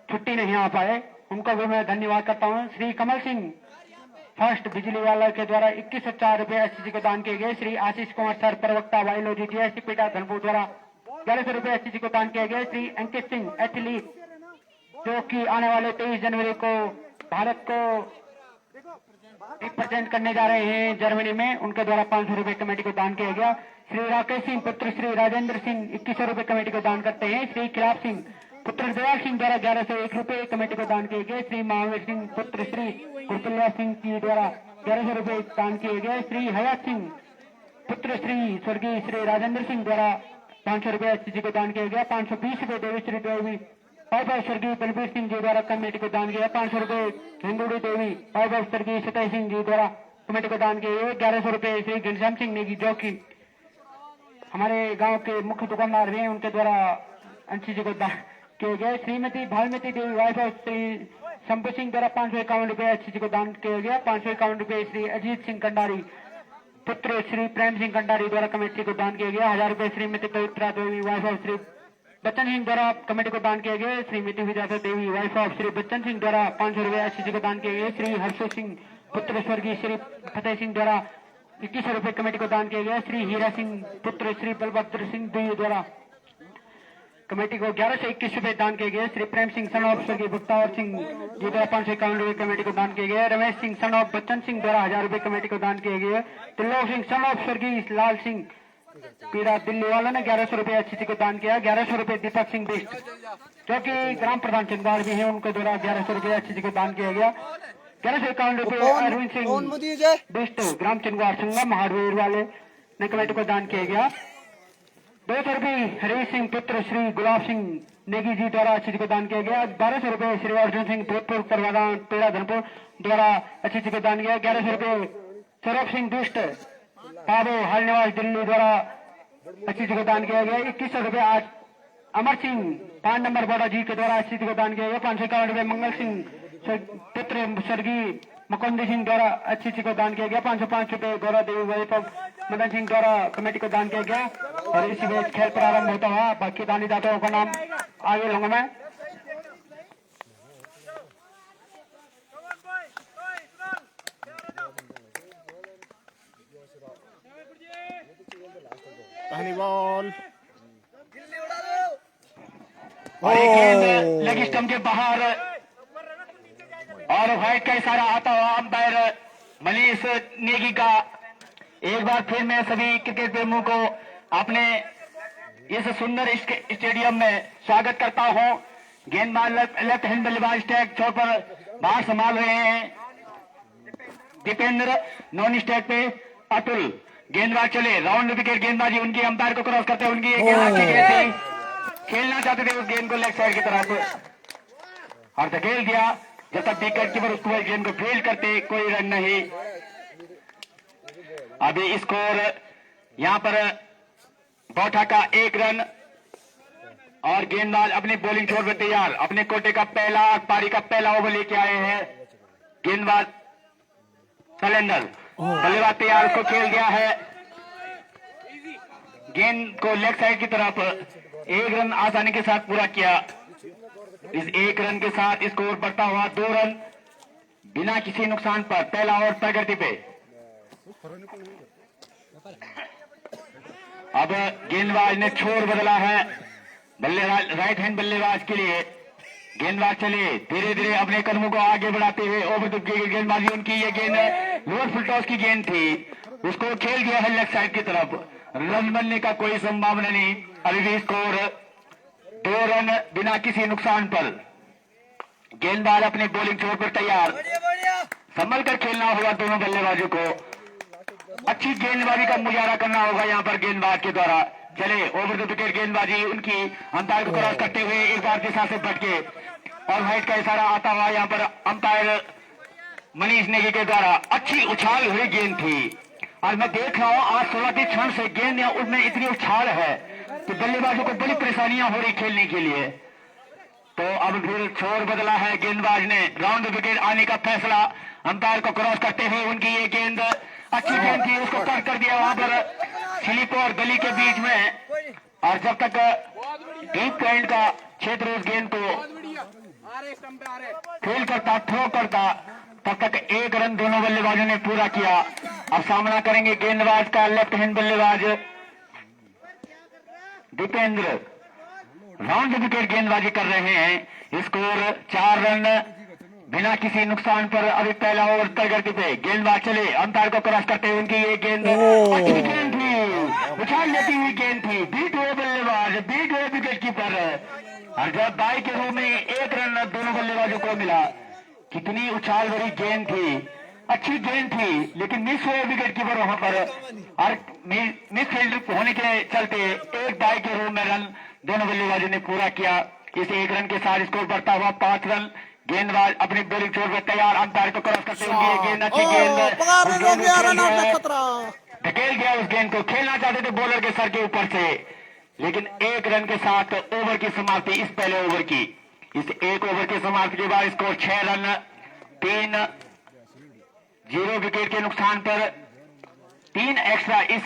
छुट्टी नहीं आ पाए, उनको भी मैं धन्यवाद करता हूं। श्री कमल सिंह फर्स्ट बिजली वाला के द्वारा 2104 रुपए एचसीसी को दान किए गए। श्री आशीष कुमार सर प्रवक्ता बायोलॉजी जीएसटी पीटा धनपुर द्वारा 1100 रुपए एचसीसी को दान किए गए। श्री अंकित सिंह एथलीट जो कि आने वाले 23 जनवरी को भारत को रिप्रेजेंट करने जा रहे हैं जर्मनी में, उनके द्वारा 500 रुपए कमेटी को दान किया गया। श्री राकेश सिंह पुत्र श्री राजेंद्र सिंह 2100 रुपए कमेटी को दान करते हैं। श्री खिलाफ सिंह पुत्र दयाल सिंह द्वारा 1101 रुपए कमेटी को दान किए गए। श्री महावीर सिंह पुत्र श्री कुशल्या सिंह जी द्वारा 1100 रुपए दान किए गए। श्री हयात सिंह पुत्र श्री स्वर्गीय श्री राजेंद्र सिंह द्वारा 500 रुपए एचसीसी को दान किया गया। 520 रुपए देवी श्री देवी भाई स्वर्गीय बलबीर सिंह जी द्वारा कमेटी को दान किया। 500 रुपए हिंदुड़ी देवी भाई स्वर्गीय सतह सिंह जी द्वारा कमेटी को दान किए गए। 1100 रुपए श्री घनश्याम सिंह नेगी जो कि हमारे गांव के मुख्य दुकानदार हैं, उनके द्वारा एनसीसी को दान किए गए। श्रीमती भालमती देवी वाइफ ऑफ श्री शंभू सिंह द्वारा 551 रुपए एचसीसी को दान किया गया। 551 रुपए श्री अजीत सिंह कंडारी पुत्र श्री प्रेम सिंह कंडारी द्वारा कमेटी को दान किया गया। 1000 रुपए श्रीमती पवित्रा देवी वाइफ ऑफ श्री बच्चन सिंह द्वारा कमेटी को दान किए गए। श्रीमती विद्याधर देवी वाइफ ऑफ श्री बच्चन सिंह द्वारा 500 रुपए एचसीसी को दान किए गए। श्री हर्ष सिंह पुत्र स्वर्गीय श्री फतेह सिंह द्वारा 2100 रुपए कमेटी को दान किया गया। श्री हीरा सिंह पुत्र श्री बलभद्र सिंह द्विज द्वारा कमेटी को 1121 रुपए दान किए गए। श्री प्रेम सिंह सन ऑफ स्वर्गीय भुक्तावर सिंह जी द्वारा 551 रुपए कमेटी को दान किए गए। रमेश सिंह सन ऑफ बच्चन सिंह द्वारा 1000 रुपए कमेटी को दान किए गए। त्रिलोक सिंह सन ऑफ स्वर्गीय लाल सिंह पीड़ा दिल्ली वालों ने 1100 रुपए एचसीसी को दान किया। 1100 रुपए दीपक सिंह बिष्ट जो कि ग्राम प्रधान चिंदवाड़ भी है, उनके द्वारा 1100 रुपए एचसीसी को दान किया गया। 1151 रुपए अरविंद सिंह बिष्ट ग्राम चिंदवाड़ संगम हार्डवेयर वाले ने कमेटी को दान किया गया। 200 रुपए हरीश सिंह पुत्र श्री गुलाब सिंह नेगी जी द्वारा एचसीसी को दान किया गया। 1200 रुपए श्री अर्जुन सिंह भूतपूर्व प्रधान पेड़ा धनपुर द्वारा एचसीसी को दान किया। 1100 रुपए सौरभ सिंह दुष्ट पाबो हाल निवास दिल्ली द्वारा एचसीसी को दान किया गया। 2100 रुपए आज अमर सिंह 5 नंबर बोड़ा जी के द्वारा एचसीसी को दान किया गया। 551 रुपए मंगल सिंह पुत्र स्वर्गीय मुकुंद सिंह द्वारा एचसीसी को दान किया गया। 505 रुपए गौरा देवी वाइफ ऑफ मदन सिंह द्वारा कमेटी को दान किया गया। और इसी बीच खेल प्रारंभ होता हुआ बाकी दानी दाताओं का नाम आगे लूंगा मैं। पहली बॉल और एक गेंद लेग स्टंप के बाहर और व्हाइट का इशारा आता हुआ अंपायर मनीष नेगी का। एक बार फिर मैं सभी क्रिकेट प्रेमियों को अपने इस सुंदर स्टेडियम में स्वागत करता हूं। गेंदबाज लेफ्ट हैंड बल्लेबाज स्टैक छोर पर बाहर संभाल रहे हैं दीपेंद्र, नॉन स्टैक पे अतुल। गेंदबाज चले राउंड विकेट गेंदबाजी उनकी अंपायर को क्रॉस करते हुए उनकी एक गेंद अच्छी गेंद थी, खेलना चाहते थे उस गेंद को लेग साइड की तरफ और धकेल दिया। जब तक विकेट कीपर उसको गेंद को फील्ड करते कोई रन नहीं। अभी स्कोर यहां पर बौठा का 1 रन और गेंदबाज अपनी बॉलिंग छोड़ पर तैयार। अपने कोटे का पहला पारी का पहला ओवर लेके आए हैं गेंदबाज कैलेंडर। बल्लेबाज तैयार, उसको खेल दिया है गेंद को लेग साइड की तरफ। 1 रन आसानी के साथ पूरा किया। इस 1 रन के साथ स्कोर बढ़ता हुआ 2 रन बिना किसी नुकसान पर। पहला ओवर प्रगति पे। अब गेंदबाज ने छोर बदला है बल्लेबाज राइट हैंड बल्लेबाज के लिए। गेंदबाज चले धीरे धीरे अपने कदमों को आगे बढ़ाते हुए ओवर द गेंदबाजी उनकी। ये गेंद लोअर फुल टॉस की गेंद थी, उसको खेल दिया है लेग साइड की तरफ। रन बनने का कोई संभावना नहीं। अभी भी स्कोर 2 रन बिना किसी नुकसान पर। गेंदबाज अपने बॉलिंग छोर पर तैयार। संभल कर खेलना होगा दोनों बल्लेबाजों को। अच्छी गेंदबाजी का मुजाहरा करना होगा यहां पर गेंदबाज के द्वारा, चले ओवर द विकेट गेंदबाजी उनकी अंपायर को क्रॉस करते हुए एक बार दिशा से भटके और वाइट का इशारा आता हुआ यहाँ पर अंपायर मनीष नेगी के द्वारा अच्छी उछाल हुई गेंद थी। और मैं देख रहा हूँ आज शुरुआती क्षण से गेंद उनमें इतनी उछाल है कि बल्लेबाजों को बड़ी परेशानियां हो रही खेलने के लिए। तो अब फिर छोर बदला है, गेंदबाज ने राउंड विकेट आने का फैसला अंपायर को क्रॉस करते हुए उनकी ये गेंद अच्छी गेंद थी, उसको कट कर दिया वहां पर स्लिप और गली के बीच में। और जब तक डीप पॉइंट का क्षेत्र उस गेंद को फेल करता, थ्रो करता, तब तक एक रन दोनों बल्लेबाजों ने पूरा किया। अब सामना करेंगे गेंदबाज का लेफ्ट हैंड बल्लेबाज दीपेंद्र, राउंड विकेट गेंदबाजी कर रहे हैं। स्कोर 4 रन बिना किसी नुकसान पर। अभी पहला ओवर प्रगति पे गेंदबाज चले अंपायर को क्रॉस करते हुए उनकी ये गेंद अच्छी गेंद थी, उछाल लेती हुई गेंद थी, बीट हुए बल्लेबाज, बीट हुए विकेट कीपर। और जब बाई के रूप में 1 रन दोनों बल्लेबाजों को मिला। कितनी उछाल भरी गेंद थी, अच्छी गेंद थी, लेकिन मिस हुए विकेट कीपर वहां पर। और मिस फील्ड होने के चलते एक बाई के रूप में रन दोनों बल्लेबाजों ने पूरा किया। इस 1 रन के साथ स्कोर बढ़ता हुआ 5 रन। गेंदबाज अपनी बॉलिंग छोड़ पर तैयार, अंपायर को क्रॉस करते हुए गेंद अच्छी गेंद धकेल गया उस गेंद को। खेलना चाहते थे बॉलर के सर के ऊपर से, लेकिन 1 रन के साथ ओवर की समाप्ति इस पहले ओवर की। इस 1 ओवर की समाप्ति के बाद स्कोर 6 रन 3-0 विकेट के नुकसान पर 3 एक्स्ट्रा इस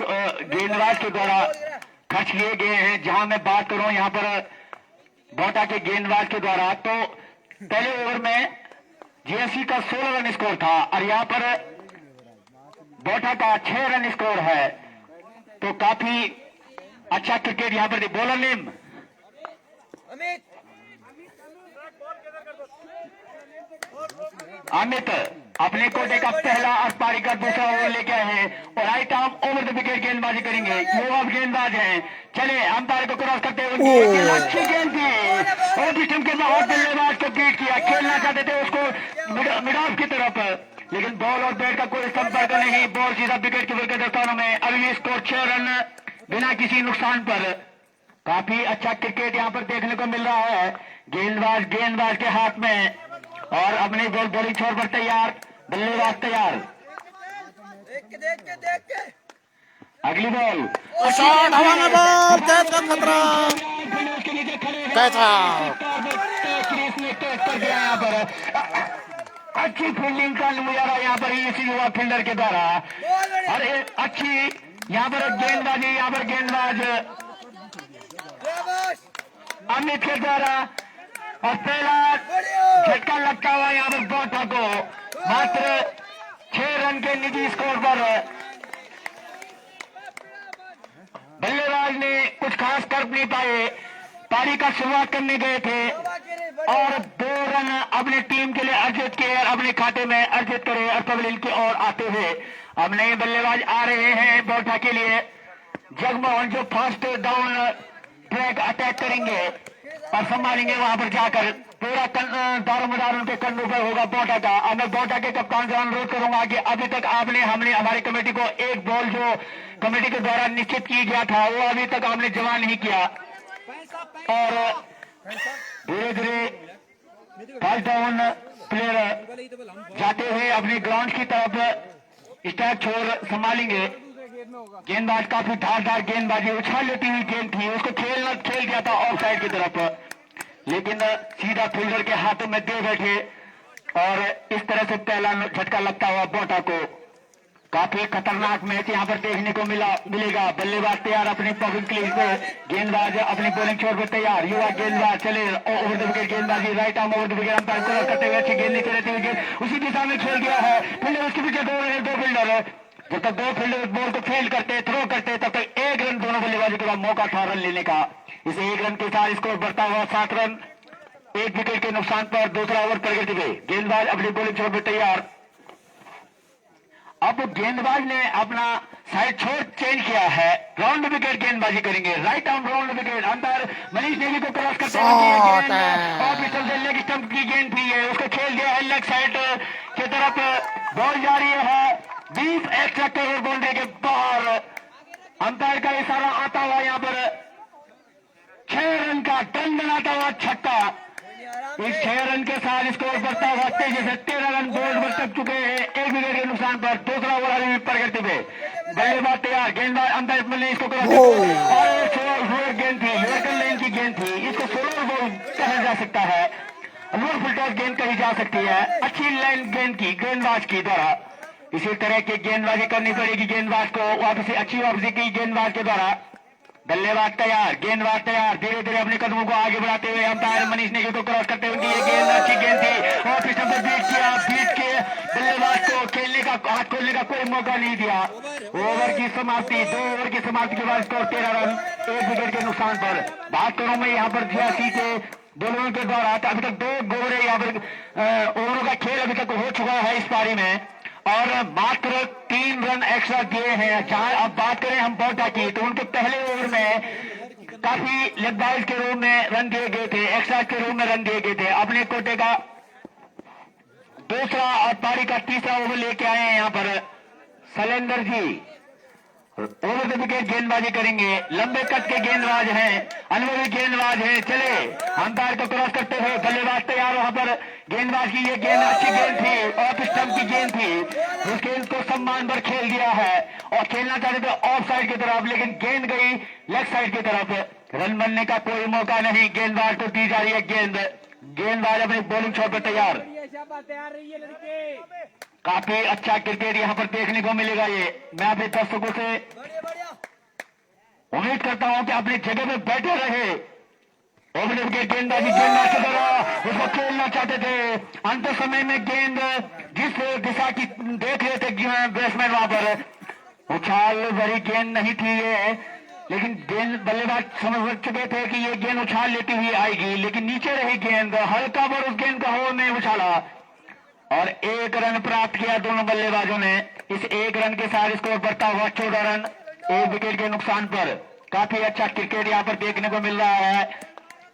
गेंदबाज के द्वारा खर्च किए गए हैं। जहां मैं बात करूं यहाँ पर बोटा के गेंदबाज के द्वारा, तो पहले ओवर में जेएससी का 16 रन स्कोर था और यहाँ पर बोटा का 6 रन स्कोर है। तो काफी अच्छा क्रिकेट यहाँ पर। बॉलर नेम अमित अपने कोटे का पहला और पारी का दूसरा ओवर लेके आए हैं और right arm over the wicket गेंदबाजी करेंगे। युवा गेंदबाज हैं, चले अंपायर को क्रॉस करते हुए अच्छी गेंद थी और सिस्टम के बाहर बल्लेबाज को बीट किया। खेलना चाहते थे उसको मिड ऑफ की तरफ, लेकिन बॉल और बैट का कोई संपर्क नहीं, बॉल सीधा विकेट कीपर के दस्तानों में। अभी स्कोर 6 रन बिना किसी नुकसान पर। काफी अच्छा क्रिकेट यहाँ पर देखने को मिल रहा है। गेंदबाज के हाथ में और अपनी बॉलिंग छोर पर तैयार, बल्लेबाज तैयार। अगली बॉल हवा में बॉल, कैच का खतरा, कैच कर दिया यहाँ पर। अच्छी फील्डिंग का नजारा यहाँ पर इसी युवा फील्डर के द्वारा। और अच्छी यहाँ पर गेंदबाजी, यहाँ पर गेंदबाज अमित के द्वारा और पहला झटका लगता हुआ यहाँ पर बोटा को। मात्र 6 रन के निजी स्कोर पर बल्लेबाज ने कुछ खास कर नहीं पाए। पारी का शुरुआत करने गए थे और 2 रन अपनी टीम के लिए अर्जित किए, अपने खाते में अर्जित करे और पवेलियन की ओर आते हुए अब नए बल्लेबाज आ रहे हैं बोटा के लिए। जगमोहन जो फर्स्ट डाउन ट्रैक अटैक करेंगे और संभालेंगे वहां पर जाकर। पूरा दारोमदार उनके कंधों पर होगा बोटा का। अब मैं बोटा के कप्तान से अनुरोध करूंगा कि अभी तक हमने हमारी कमेटी को एक बॉल जो कमेटी के द्वारा निश्चित किया गया था वो अभी तक हमने जमा नहीं किया और धीरे धीरे फर्स्ट डाउन प्लेयर जाते हुए अपने ग्राउंड की तरफ स्टैक छोड़ संभालेंगे। गेंदबाज काफी धारदार गेंदबाजी, उछाल लेती हुई गेंद थी, उसको खेल गया था ऑफ साइड की तरफ, लेकिन सीधा फील्डर के हाथों में दे बैठे और इस तरह से पहला झटका लगता हुआ बोटा को। काफी खतरनाक मैच यहाँ पर देखने को मिलेगा। बल्लेबाज तैयार अपनी पॉकेट क्लीज पे, गेंदबाज अपनी बॉलिंग छोर पर तैयार। युवा गेंदबाज चले ओवर द विकेट गेंदबाजी, right arm over the wicket, umpire cross करते हुए अच्छी गेंद नीचे रहती हुई गेंद उसी दिशा में खेल गया है। फील्डर उसके पीछे 2 फील्डर, जब तक 2 फील्डर बॉल को फेल करते, थ्रो करते, तब तक 1 रन दोनों बल्लेबाजों के बाद मौका था रन लेने का। इस 1 रन के साथ स्कोर बढ़ता हुआ 7 रन 1 विकेट के नुकसान पर। दूसरा ओवर प्रगति पे, गेंदबाज अपनी बॉलिंग छोर पर तैयार। अब गेंदबाज ने अपना साइड छोर चेंज किया है, राउंड विकेट गेंदबाजी करेंगे, right arm round wicket. Umpire Manish Negi को क्रॉस करते हुए लेग स्टंप की गेंद थी है, उसको खेल दिया है लेग साइड की तरफ। बॉल जा रही है 20 एक्स्ट्रा करोड़ बाउंड्री के बाहर। अंपायर का इशारा आता हुआ यहाँ पर 6 रन का दंड बनाता हुआ छक्का। इस 6 रन के साथ स्कोर बढ़ता हुआ तेजी से 13 रन बोर्ड पर चक चुके हैं, 1 विकेट के नुकसान पर। दूसरा ओवर अभी प्रगति पे, बल्लेबाज तैयार, गेंदबाज अंपायर ने इसको क्रॉस और गेंद थी, यॉर्कर लेन की गेंद थी, इसको सोलर बॉल कहा जा सकता है, लोअर फुल टॉस गेंद कही जा सकती है। अच्छी लाइन गेंद की गेंदबाज की द्वारा, इसी तरह की गेंदबाजी करनी पड़ेगी गेंदबाज को, वापसी अच्छी वापसी की गेंदबाज के द्वारा। बल्लेबाज तैयार, गेंदबाज तैयार, धीरे धीरे अपने कदमों को आगे बढ़ाते हुए अंपायर मनीष नेगी को क्रॉस करते हुए ये गेंद अच्छी गेंद थी और पिस्टन पर बीट किया, बीट के बल्लेबाज को खेलने का हाथ खोलने का कोई मौका नहीं दिया। ओवर की समाप्ति, 2 ओवर की समाप्ति के बाद स्कोर 13 रन 1 विकेट के नुकसान पर। बात करूं मैं यहाँ पर जियासी के दोनों के द्वारा, अभी तक 2 ओवर यहाँ पर ओवरों का खेल अभी तक हो चुका है इस पारी में और मात्र 3 रन एक्स्ट्रा दिए हैं। जहां अब बात करें हम बोटा की, तो उनके पहले ओवर में काफी लेगबाउज के रूप में रन दिए गए थे, एक्स्ट्रा के रूप में रन दिए गए थे। अपने कोटे का दूसरा और पारी का तीसरा ओवर लेके आए हैं यहाँ पर Shailendra ji. Over the wicket गेंदबाजी करेंगे, लंबे कद के गेंदबाज हैं, अनुभवी गेंदबाज हैं। चले अंपायर को क्रॉस करते हुए बल्लेबाज तैयार, वहां पर गेंदबाज की ये गेंद अच्छी गेंद थी, ऑफ स्टंप की गेंद थी, उस गेंद को सम्मान पर खेल दिया है और खेलना चाहते थे ऑफ साइड की तरफ, लेकिन गेंद गई लेग साइड की तरफ। रन बनने का कोई मौका नहीं, गेंदबाज को दी जा रही है गेंद। गेंदबाज अपनी बॉलिंग शॉट पर तैयार। काफी अच्छा क्रिकेट यहाँ पर देखने को मिलेगा। ये मैं अपने दर्शकों से उम्मीद करता हूं कि अपनी जगह में बैठे रहे। ओवर विकेट गेंदबाजी, गेंदबाज के द्वारा उसको खेलना चाहते थे, अंत समय में गेंद जिस दिशा की देख रहे थे बैट्समैन वहां पर, उछाल भरी गेंद नहीं थी ये, लेकिन गेंद बल्लेबाज समझ चुके थे कि ये गेंद उछाल लेती हुई आएगी, लेकिन नीचे रही गेंद, हल्का पर उस गेंद को हवा में उछाला और 1 रन प्राप्त किया दोनों बल्लेबाजों ने। इस 1 रन के साथ स्कोर बढ़ता हुआ 14 रन 1 विकेट के नुकसान पर। काफी अच्छा क्रिकेट यहाँ पर देखने को मिल रहा है।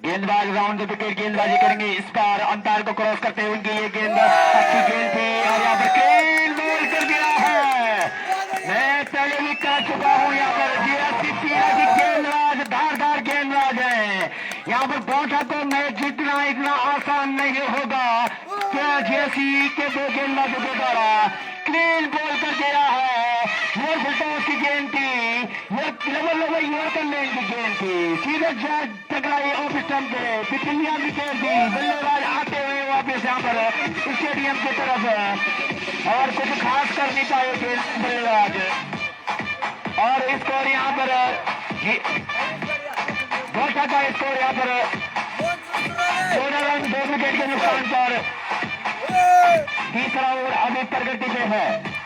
गेंदबाज राउंड द विकेट गेंदबाजी करेंगे, इस बार अंपायर को क्रॉस करते हुए उनकी ये गेंद अच्छी गेंद थी और यहाँ पर क्लीन बॉल कर दिया है। मैं पहले भी कह चुका हूँ यहाँ पर जीएससी की गेंदबाज धारदार गेंदबाज है। यहाँ पर बोटा को मैच जीतना इतना आसान नहीं होगा। क्या जीएससी के 2 गेंदबाजों के द्वारा क्लीन बॉल कर दिया है। ये फुलटॉस की गेंद थी, ये लेवल यॉर्कर लेन की गेंद थी, सीधे टकराई ऑफ स्टंप पे, पिछलियां विकेट थी। बल्लेबाज आते हुए वापस यहाँ पर स्टेडियम की तरफ और कुछ खास कर नहीं पाए थे बल्लेबाज और स्कोर यहाँ पर बोटा का स्कोर यहाँ पर 14 रन 2 विकेट के नुकसान पर। तीसरा ओवर अभी प्रगति पे है।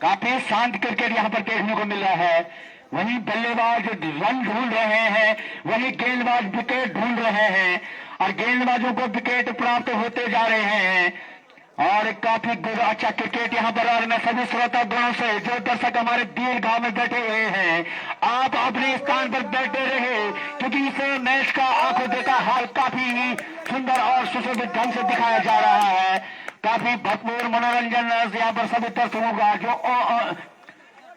काफी शांत क्रिकेट यहाँ पर देखने को मिल रहा है। वहीं बल्लेबाज रन ढूंढ रहे हैं, वहीं गेंदबाज विकेट ढूंढ रहे हैं और गेंदबाजों को विकेट प्राप्त होते जा रहे हैं और काफी अच्छा क्रिकेट यहाँ पर। और मैं सभी श्रोता गणों से, जो दर्शक हमारे दीर्घाव में बैठे हुए हैं, आप अपने स्थान पर बैठे रहे, क्योंकि इस मैच का आंखों देखा हाल काफी सुंदर और सुशोभित ढंग से दिखाया जा रहा है। काफी भरपूर मनोरंजन यहाँ पर सभी दर्शकों का जो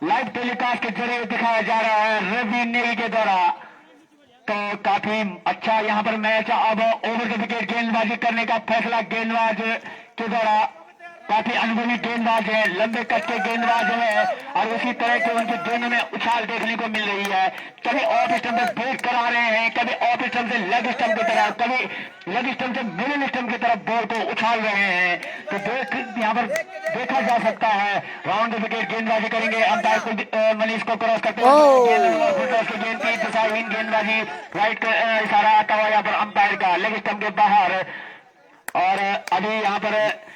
लाइव टेलीकास्ट के जरिए दिखाया जा रहा है रवि नेगी के द्वारा। तो काफी अच्छा यहाँ पर मैच। अब ओवर द विकेट गेंदबाजी करने का फैसला गेंदबाज के द्वारा। काफी अनुभवी गेंदबाज है, लंबे कद के गेंदबाज है और उसी तरह के उनके दोनों में उछाल देखने को मिल रही है। कभी ऑफ स्टंप से ब्रेक करा रहे हैं, कभी ऑफ स्टंप से लेग स्टंप की तरफ, कभी लेग स्टंप से मिडिल स्टंप की तरफ बॉल को उछाल रहे हैं। तो यहाँ पर देखा जा सकता है। राउंड विकेट गेंदबाजी करेंगे, अंपायर मनीष को क्रॉस करते हुए गेंद की दिशाहीन गेंदबाजी, राइट का इशारा आता हुआ यहाँ पर अंपायर का, लेग स्टंप के बाहर। और अभी यहाँ पर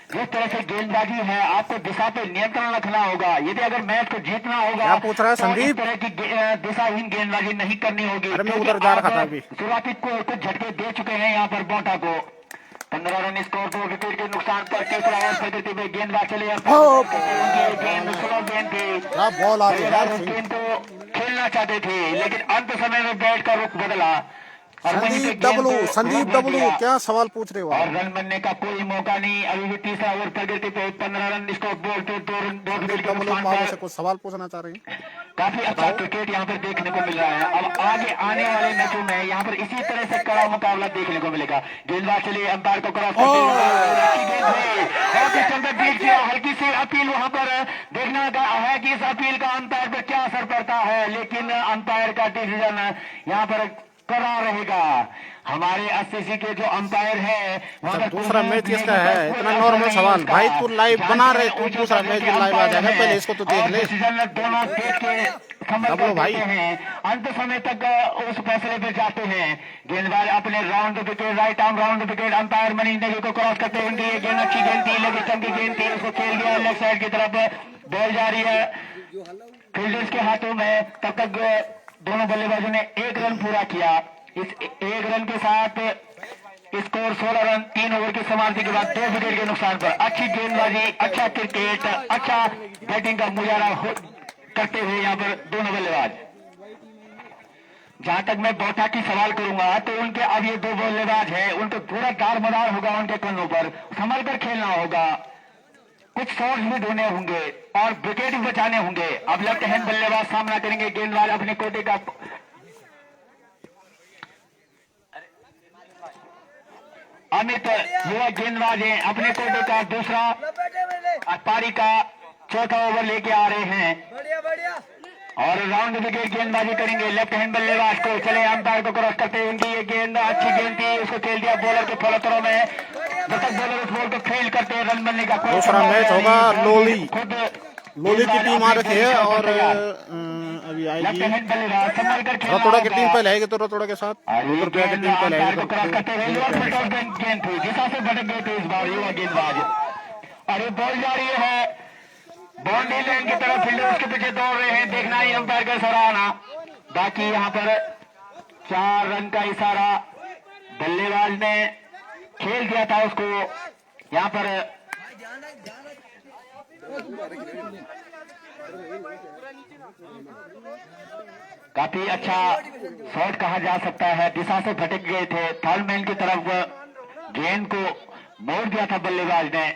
जिस तरह से गेंदबाजी है, आपको दिशा पे नियंत्रण रखना होगा। यदि अगर मैच को जीतना होगा पूछ रहा है तो संदीप? इस तरह की दिशाहीन गेंदबाजी नहीं करनी होगी। अरे मैं उधर जा रहा था अभी। शुरुआती को कुछ झटके दे चुके हैं यहाँ पर बोटा को। 15 रन स्कोर, 2 विकेट के नुकसान पर। तीसरा ओवर प्रगति में गेंदबाज चले, गेंद स्लो गेंद थी, बॉल आ रही है, गेंद को खेलना खेलना चाहते थे, लेकिन अंत समय में बैट का रुख बदला और वहीं पे संदीप गेंद डब्लू क्या सवाल पूछ रहे हो और आप? रन बनने का कोई मौका नहीं। अभी भी तीसरा ओवर प्रगति पे 15 रन स्कोर बोर्ड पे 2 विकेट के डब्लू नुकसान बाबा पर से कुछ सवाल पूछना चाह रहे हैं? काफी अच्छा क्रिकेट यहाँ पर देखने को मिल रहा है। अब आगे आने वाले मैचों में यहाँ पर इसी तरह से कड़ा मुकाबला देखने को मिलेगा। गेंदबाज चलिए अंपायर को क्रॉस करते हुए हल्की सी अपील वहां पर देखना का है कि इस अपील का अंपायर पर क्या असर पड़ता है, लेकिन अंपायर का डिसीजन यहाँ पर कड़ा रहेगा। हमारे 80 के जो अंपायर है वहां पर दूसरा मैच किसका है? इतना नॉर्मल सवाल भाई, तू लाइव बना रहे, तू दूसरा मैच भी लाइव आ जाएगा, पहले इसको तो देख ले। दोनों देख के समझ भाई हैं, अंत समय तक उस फैसले पे जाते हैं। गेंदबाज अपने round wicket, right arm round wicket, umpire Manish Negi को क्रॉस करते हुए ये गेंद अच्छी गेंद थी, लेग स्टंप की गेंद थी, उसको खेल दिया लेफ्ट साइड की तरफ, बॉल जा रही है फील्डर्स के हाथों में। तब तक दोनों बल्लेबाजों ने 1 रन पूरा किया। इस 1 रन के साथ स्कोर 16 रन 3 ओवर की समाप्ति के बाद 2 विकेट के नुकसान पर। अच्छी गेंदबाजी, अच्छा क्रिकेट, अच्छा बैटिंग का मुजाहरा करते हुए यहाँ पर दोनों बल्लेबाज। जहां तक मैं बौठा की सवाल करूंगा तो उनके अब ये 2 बल्लेबाज हैं, उनको पूरा दारमदार होगा, उनके कंधों पर संभल कर खेलना होगा, कुछ शॉट्स भी ढूंढने होंगे और विकेट भी बचाने होंगे। अब लेफ्ट हैंड बल्लेबाज सामना करेंगे। गेंदबाज अपने कोटे का अमित युवा गेंदबाज है, अपने कोटे का दूसरा पारी का चौथा ओवर लेके आ रहे हैं और राउंड विकेट गेंदबाजी करेंगे लेफ्ट हैंड बल्लेबाज को। चले अंपायर को क्रॉस करते हुए उनकी ये गेंद अच्छी गेंद थी, उसको खेल दिया बॉलर के फॉलो थ्रो में। जब तक बॉलर उस बॉल को फील्ड करते हैं रन बनने का दूसरा मैच होगा लोली की टीम आ रखी है और अभी आएगी रतोड़ा की टीम पहले आएगी, तो रतोड़ा के साथ रुपया की टीम पहले आएगी। गेंद थी जिस से भटक गए थे इस बार युवा गेंदबाज। अरे बॉल जा रही है बाउंड्री लाइन की तरफ, फील्डर उसके पीछे दौड़ रहे हैं, देखना ही अंपायर का सराहना। बाकी यहाँ पर 4 रन का इशारा बल्लेबाज ने खेल दिया था उसको। यहाँ पर काफी अच्छा शॉट कहा जा सकता है, दिशा से भटक गए थे, थर्ड मैन की तरफ गेंद को मोड़ दिया था बल्लेबाज ने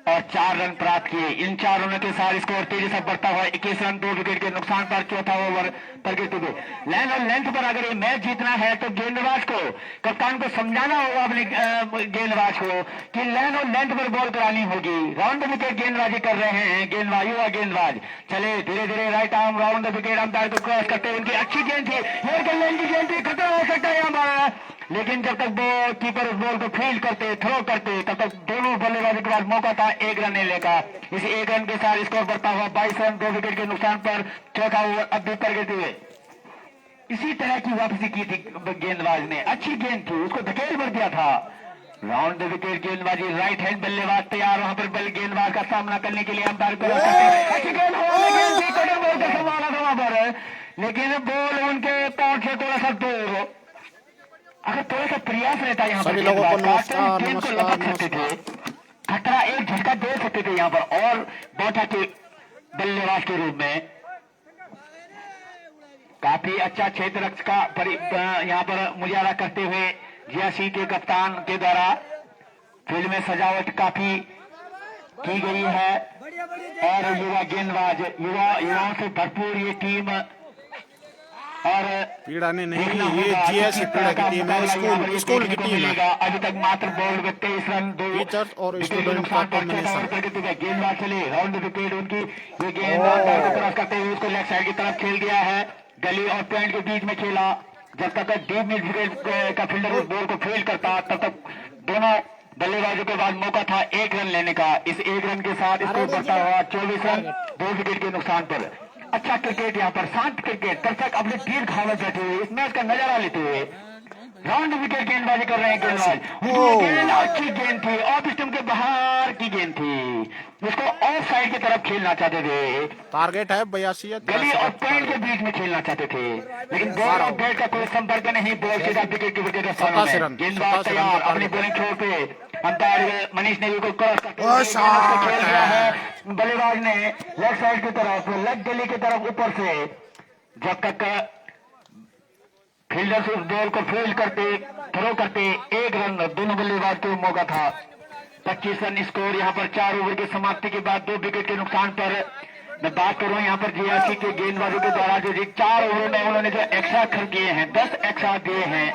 और 4 रन प्राप्त किए। इन 4 रनों के साथ स्कोर तेजी से बढ़ता हुआ 21 रन 2 विकेट के नुकसान पर चौथा ओवर प्रगति हुए। लाइन और लेंथ पर अगर ये मैच जीतना है तो गेंदबाज को, कप्तान को समझाना होगा अपने गेंदबाज को कि लाइन और लेंथ पर बॉल करानी होगी। राउंड विकेट गेंदबाजी कर रहे हैं गेंदबाज, युवा गेंदबाज। चले धीरे धीरे right arm round wicket, umpire को क्रॉस करते हुए उनकी अच्छी गेंद थी, लेन की गेंद थी, खतरा हो सकता है यहाँ पर, लेकिन जब तक वो कीपर उस बॉल को फील्ड करते, थ्रो करते, तब तक दोनों बल्लेबाजों के पास मौका था 1 रन लेने का। इस 1 रन के साथ स्कोर बढ़ता हुआ 22 रन 2 विकेट के नुकसान पर चौथा ओवर अब भी प्रगति हुए। इसी तरह की वापसी की थी गेंदबाज ने, अच्छी गेंद थी, उसको धकेल भर दिया था। राउंड विकेट गेंदबाजी, राइट हैंड बल्लेबाज तैयार वहां पर गेंदबाज का सामना करने के लिए अंपायर को अच्छी गेंद बॉल का संभाला था वहां पर, लेकिन बॉल उनके पहुंच से थोड़ा सा दूर। अगर थोड़ा सा प्रयास रहता यहाँ सभी लोगों को नमस्कार। खतरा एक झटका दे सकते थे यहाँ पर और बौठा के बल्लेबाज के रूप में। काफी अच्छा क्षेत्र रक्षक का यहाँ पर मुजाहरा करते हुए जीआसी के कप्तान के द्वारा फील्ड में सजावट काफी की गई है और युवा गेंदबाज, युवाओं से भरपूर ये टीम। और पीड़ा ने नहीं, ये जीएससी पीड़ा की टीम है, स्कूल की टीम है। अभी तक मात्र बॉल 23 रन 2 टीचर्स और स्टूडेंट का कॉम्बिनेशन। गेंदबाज चले राउंड विकेट उनकी, ये गेंद को क्रॉस करते हुए उसको लेफ्ट साइड की तरफ खेल दिया है, गली और पॉइंट के बीच में खेला। जब तक डीप मिड विकेट का फील्डर उस बॉल को फील्ड करता तब तक दोनों बल्लेबाजों के बाद मौका था 1 रन लेने का। इस 1 रन के साथ स्कोर बढ़ता हुआ 24 रन 2 विकेट के नुकसान पर। अच्छा क्रिकेट यहाँ पर, शांत क्रिकेट, दर्शक अपने तीर घाव में बैठे हुए इस मैच का नजारा लेते हुए राउंड विकेट गेंदबाजी कर रहे हैं गेंदबाज। गेंद अच्छी गेंद थी, ऑफ स्टंप के बाहर की गेंद थी, उसको ऑफ साइड की तरफ खेलना चाहते थे। टारगेट है 82, गली और पॉइंट के बीच में खेलना चाहते थे, लेकिन बॉल और बैट का कोई संपर्क नहीं, बॉल सीधा विकेट कीपर के स्थान में। गेंदबाज तैयार अपनी बॉलिंग छोड़ पे, अंपायर मनीष नेगी को क्रॉस करके खेल गया है। बल्लेबाज ने लेफ्ट साइड की तरफ, लेग गली की तरफ ऊपर से जब तक फील्डर्स उस बॉल को फील्ड करते, थ्रो करते, 1 रन दोनों बल्लेबाज को मौका था। 25 रन स्कोर यहाँ पर 4 ओवर की समाप्ति के बाद 2 विकेट के नुकसान पर। मैं बात करूं यहाँ पर जीआरसी के गेंदबाजों के द्वारा जो 4 ओवर में उन्होंने जो एक्स्ट्रा खर्च किए हैं, 10 एक्स्ट्रा दिए हैं।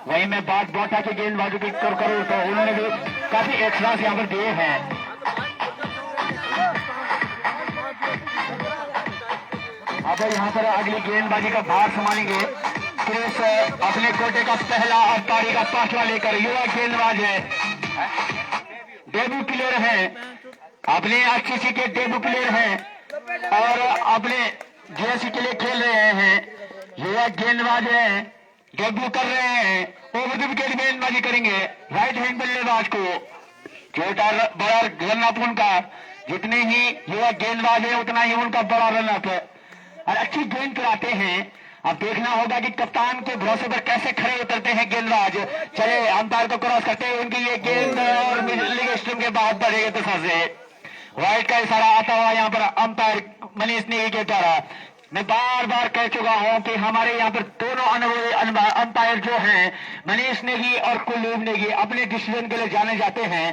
वहीं मैं बात बोटा के गेंदबाजों की करूं तो उन्होंने भी काफी एक्स्ट्रा यहाँ पर दिए हैं। अब यहाँ पर अगली गेंदबाजी का भार संभालेंगे क्रिस, अपने कोटे का पहला और पारी का 5वां लेकर। युवा गेंदबाज है, डेब्यू प्लेयर है, अपने आरसीसी के डेब्यू प्लेयर हैं और अपने जीएससी के लिए खेल रहे हैं। युवा गेंदबाज है, डेब्यू कर रहे हैं, ओवर द विकेट गेंदबाजी करेंगे। राइट हैंड बल्लेबाज को छोटा बड़ा रनअप उनका, जितने ही युवा गेंदबाज है उतना ही उनका बड़ा रनअप और अच्छी गेंद कराते हैं। अब देखना होगा कि कप्तान के भरोसे पर कैसे खड़े उतरते हैं गेंदबाज। चले अंपायर को क्रॉस करते हैं, उनकी ये गेंद और मिडल स्टंप के बाद बढ़ेगा तो सबसे वाइड का इशारा आता हुआ यहाँ पर अंपायर मनीष नेगी के द्वारा। मैं बार बार कह चुका हूं कि हमारे यहाँ पर दोनों अनुभवी अंपायर जो हैं, मनीष नेगी और कुलदीप नेगी, अपने डिसीजन के लिए जाने जाते हैं।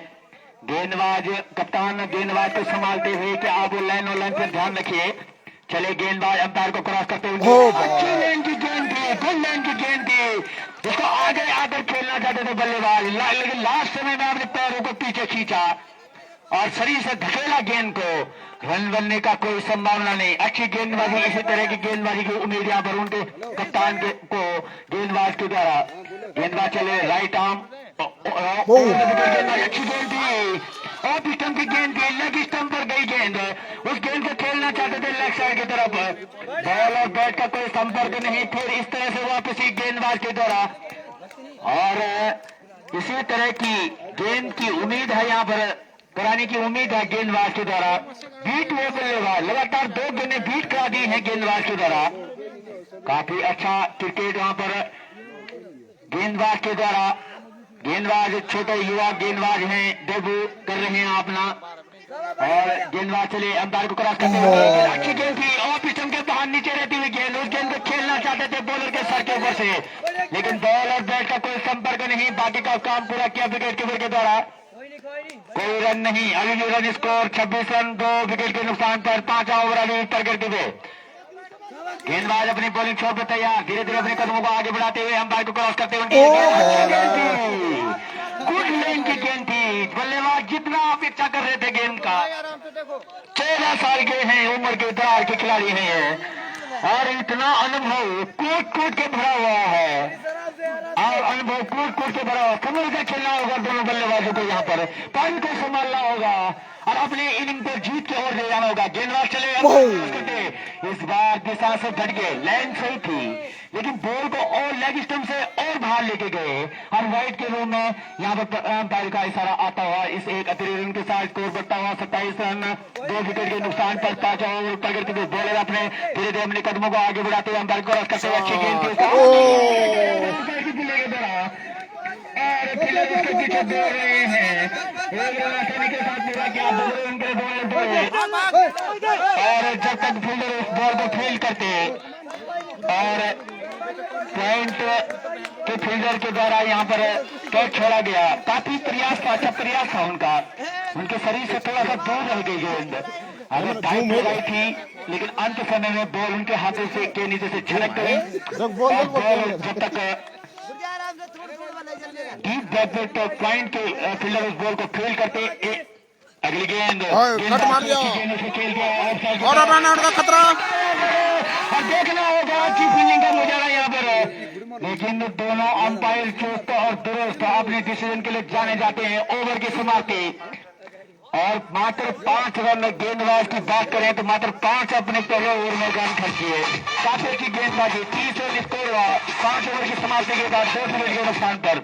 गेंदबाज कप्तान गेंदबाज को संभालते हुए कि आप लाइन और लाइन पर ध्यान रखिए। चले गेंदबाज अंपायर को क्रॉस करते हुए अच्छी लाइन की गेंद थी, गुड लाइन की गेंद थी, जिसको आगे आकर खेलना चाहते थे बल्लेबाज, लेकिन लास्ट समय में अपने पैरों को पीछे खींचा और शरीर से धकेला गेंद को। रन बनने का कोई संभावना नहीं। अच्छी गेंदबाजी, इसी तरह की गेंदबाजी की उम्मीद यहाँ पर उनके कप्तान को गेंदबाज के द्वारा। गेंदबाज चले राइट आर्म, अच्छी गेंद थी, ऑफ स्टंप की गेंद थी, लेग स्टंप पर गई गेंद। उस गेंद को खेलना चाहते थे लेग साइड की तरफ, बॉल और बैट का कोई संपर्क नहीं। फिर इस तरह से वापसी गेंदबाज के द्वारा और इसी तरह की गेंद की उम्मीद है यहाँ पर, कराने की उम्मीद है गेंदबाज के द्वारा। बीट हुए बल्लेबाज, लगातार 2 गेंदें बीट करा दी है गेंदबाज के द्वारा। काफी अच्छा क्रिकेट वहां पर गेंदबाज के द्वारा। गेंदबाज छोटे युवा गेंदबाज हैं, डेब्यू कर रहे हैं अपना और गेंदबाज चले अंपायर को क्रॉस करते हुए अच्छी गेंद थी, ऑफ स्टंप के बाहर नीचे रहती हुई गेंद। उस गेंद को खेलना चाहते थे बॉलर के सर के ऊपर से, लेकिन बॉल और बैट का कोई संपर्क नहीं। बाकी का काम पूरा किया विकेट कीपर के द्वारा। कोई रन नहीं, अभी भी रन स्कोर 26 रन 2 विकेट के नुकसान पर। 5वां ओवर अभी प्रगति पे। गेंदबाज अपनी बॉलिंग छोड़ पर तैयार, धीरे धीरे अपने कदमों को आगे बढ़ाते हुए अंपायर को क्रॉस करते हुए गुड लाइन की गेंद थी। बल्लेबाज जितना अपेक्षा कर रहे थे गेंद का, 14 साल के हैं उम्र के, दरार के खिलाड़ी हैं और इतना अनुभव कूट कूट के भरा हुआ है और अनुभव कूट कूट के भरा हुआ। समझ कर खेलना होगा दोनों बल्लेबाजों को, यहाँ पर पानी को संभालना होगा और अपने इनिंग पर जीत के ओर ले जाना होगा। गेंदबाज चले, इस बार दिशा से घट गए, लाइन सही थी लेकिन बॉल को और लेग स्टंप से और बाहर लेके गए और वाइड के रूम में यहाँ पर अंपायर का इशारा आता हुआ। इस एक अतिरिक्त रन के साथ स्कोर बढ़ता हुआ 27 रन 2 विकेट के नुकसान पर। 5वां ओवर प्रगति में बॉलर अपने धीरे धीरे अपने कदमों को आगे बढ़ाते हुए अंपायर क्रॉस करते हुए अच्छी गेंद थी और खिलाड़ी इसके पीछे दौड़ रहे हैं। आसानी के साथ पूरा किया और जब तक फील्डर उस बॉल को फील्ड करते और पॉइंट के फील्डर के द्वारा यहाँ पर कैच छोड़ा गया। काफी प्रयास था, अच्छा प्रयास था उनका, उनके शरीर से थोड़ा सा दूर रह गई गेंद। अगर टाइम हो गई थी लेकिन अंत समय में बॉल उनके हाथों से के नीचे से झलक गई और बॉल जब तक डीप बैकवर्ड पॉइंट के फील्डर उस बॉल को फील्ड करते। अगली गेंद कट मार दिया और रन आउट का खतरा और देखना होगा अच्छी फील्डिंग का मुजारा यहाँ पर, लेकिन दोनों अंपायर चुस्त और दुरुस्त अपने डिसीजन के लिए जाने जाते हैं। ओवर की समाप्ति और मात्र 5 रन। गेंदबाज की बात करें तो मात्र 5 अपने पहले ओवर में रन खर्चिए। काफी अच्छी गेंदबाजी, 30 रन स्कोर हुआ 5 ओवर की समाप्ति के बाद 2 विकेट के नुकसान पर।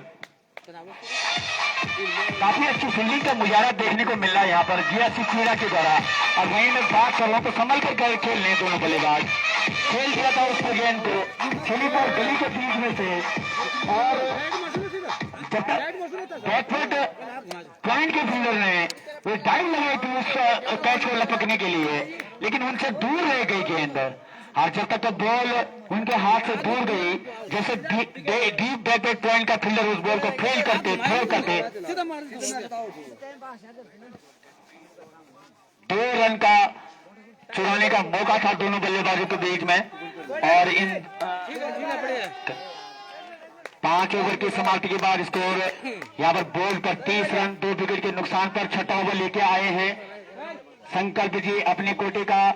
काफी अच्छी फील्डिंग का मुजारा देखने को मिल रहा है यहाँ पर जीआरसी क्रीड़ा के द्वारा। और वहीं मैं बात कर रहा हूँ तो संभल कर खेल रहे दोनों बल्लेबाज। खेल दिया था उस गेंद को स्लिप और गली के बीच में से और बैकवर्ड पॉइंट के फील्डर ने वो डाइव लगाई थी उस कैच को लपकने के लिए, लेकिन उनसे दूर रह गई गेंद। और जब तक बॉल उनके हाथ से दूर गई, जैसे डीप बैकवर्ड पॉइंट का फील्डर उस बॉल को फेल करते 2 रन का चुराने का मौका था दोनों बल्लेबाजों के बीच में। और इन 5 ओवर की समाप्ति के बाद स्कोर यहाँ पर बॉल पर 30 रन 2 विकेट के नुकसान पर छठा ओवर लेके आए हैं संकल्प जी अपने कोटे का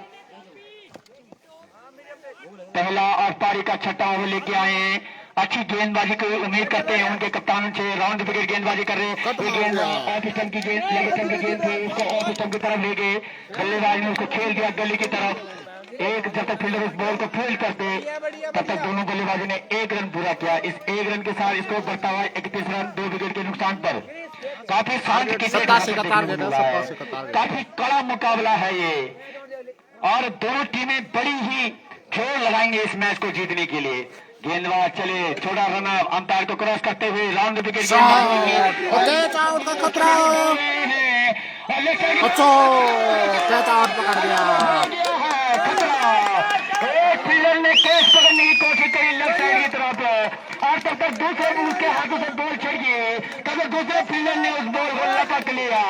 पहला और पारी का छठा ओवर लेके आए हैं। अच्छी गेंदबाजी की उम्मीद करते हैं उनके कप्तान से। राउंड विकेट गेंदबाजी कर रहे हैं। ये गेंद ऑफ स्टंप की गेंद थी, उसको ऑफ स्टंप की तरफ ले गए, बल्लेबाज ने उसको खेल दिया गली की तरफ। जब तक फील्डर उस बॉल को फील्ड करते तब तक दोनों बल्लेबाजों ने 1 रन पूरा किया। इस 1 रन के साथ स्कोर बढ़ता हुआ 31 रन 2 विकेट के नुकसान पर। काफी शांत काफी कड़ा मुकाबला है ये, और दोनों टीमें बड़ी ही जोर लगाएंगे इस मैच को जीतने के लिए। गेंदबाज चले, छोटा रन अंपायर को क्रॉस करते हुए राउंड विकेट पकड़ दिया। एक फील्डर ने कैच पकड़ने की कोशिश करी लेफ्ट साइड की तरफ, और तब तक दूसरे भी उसके हाथों से बॉल छिड़ गई, तब तक दूसरे फील्डर ने उस बॉल को लपक लिया।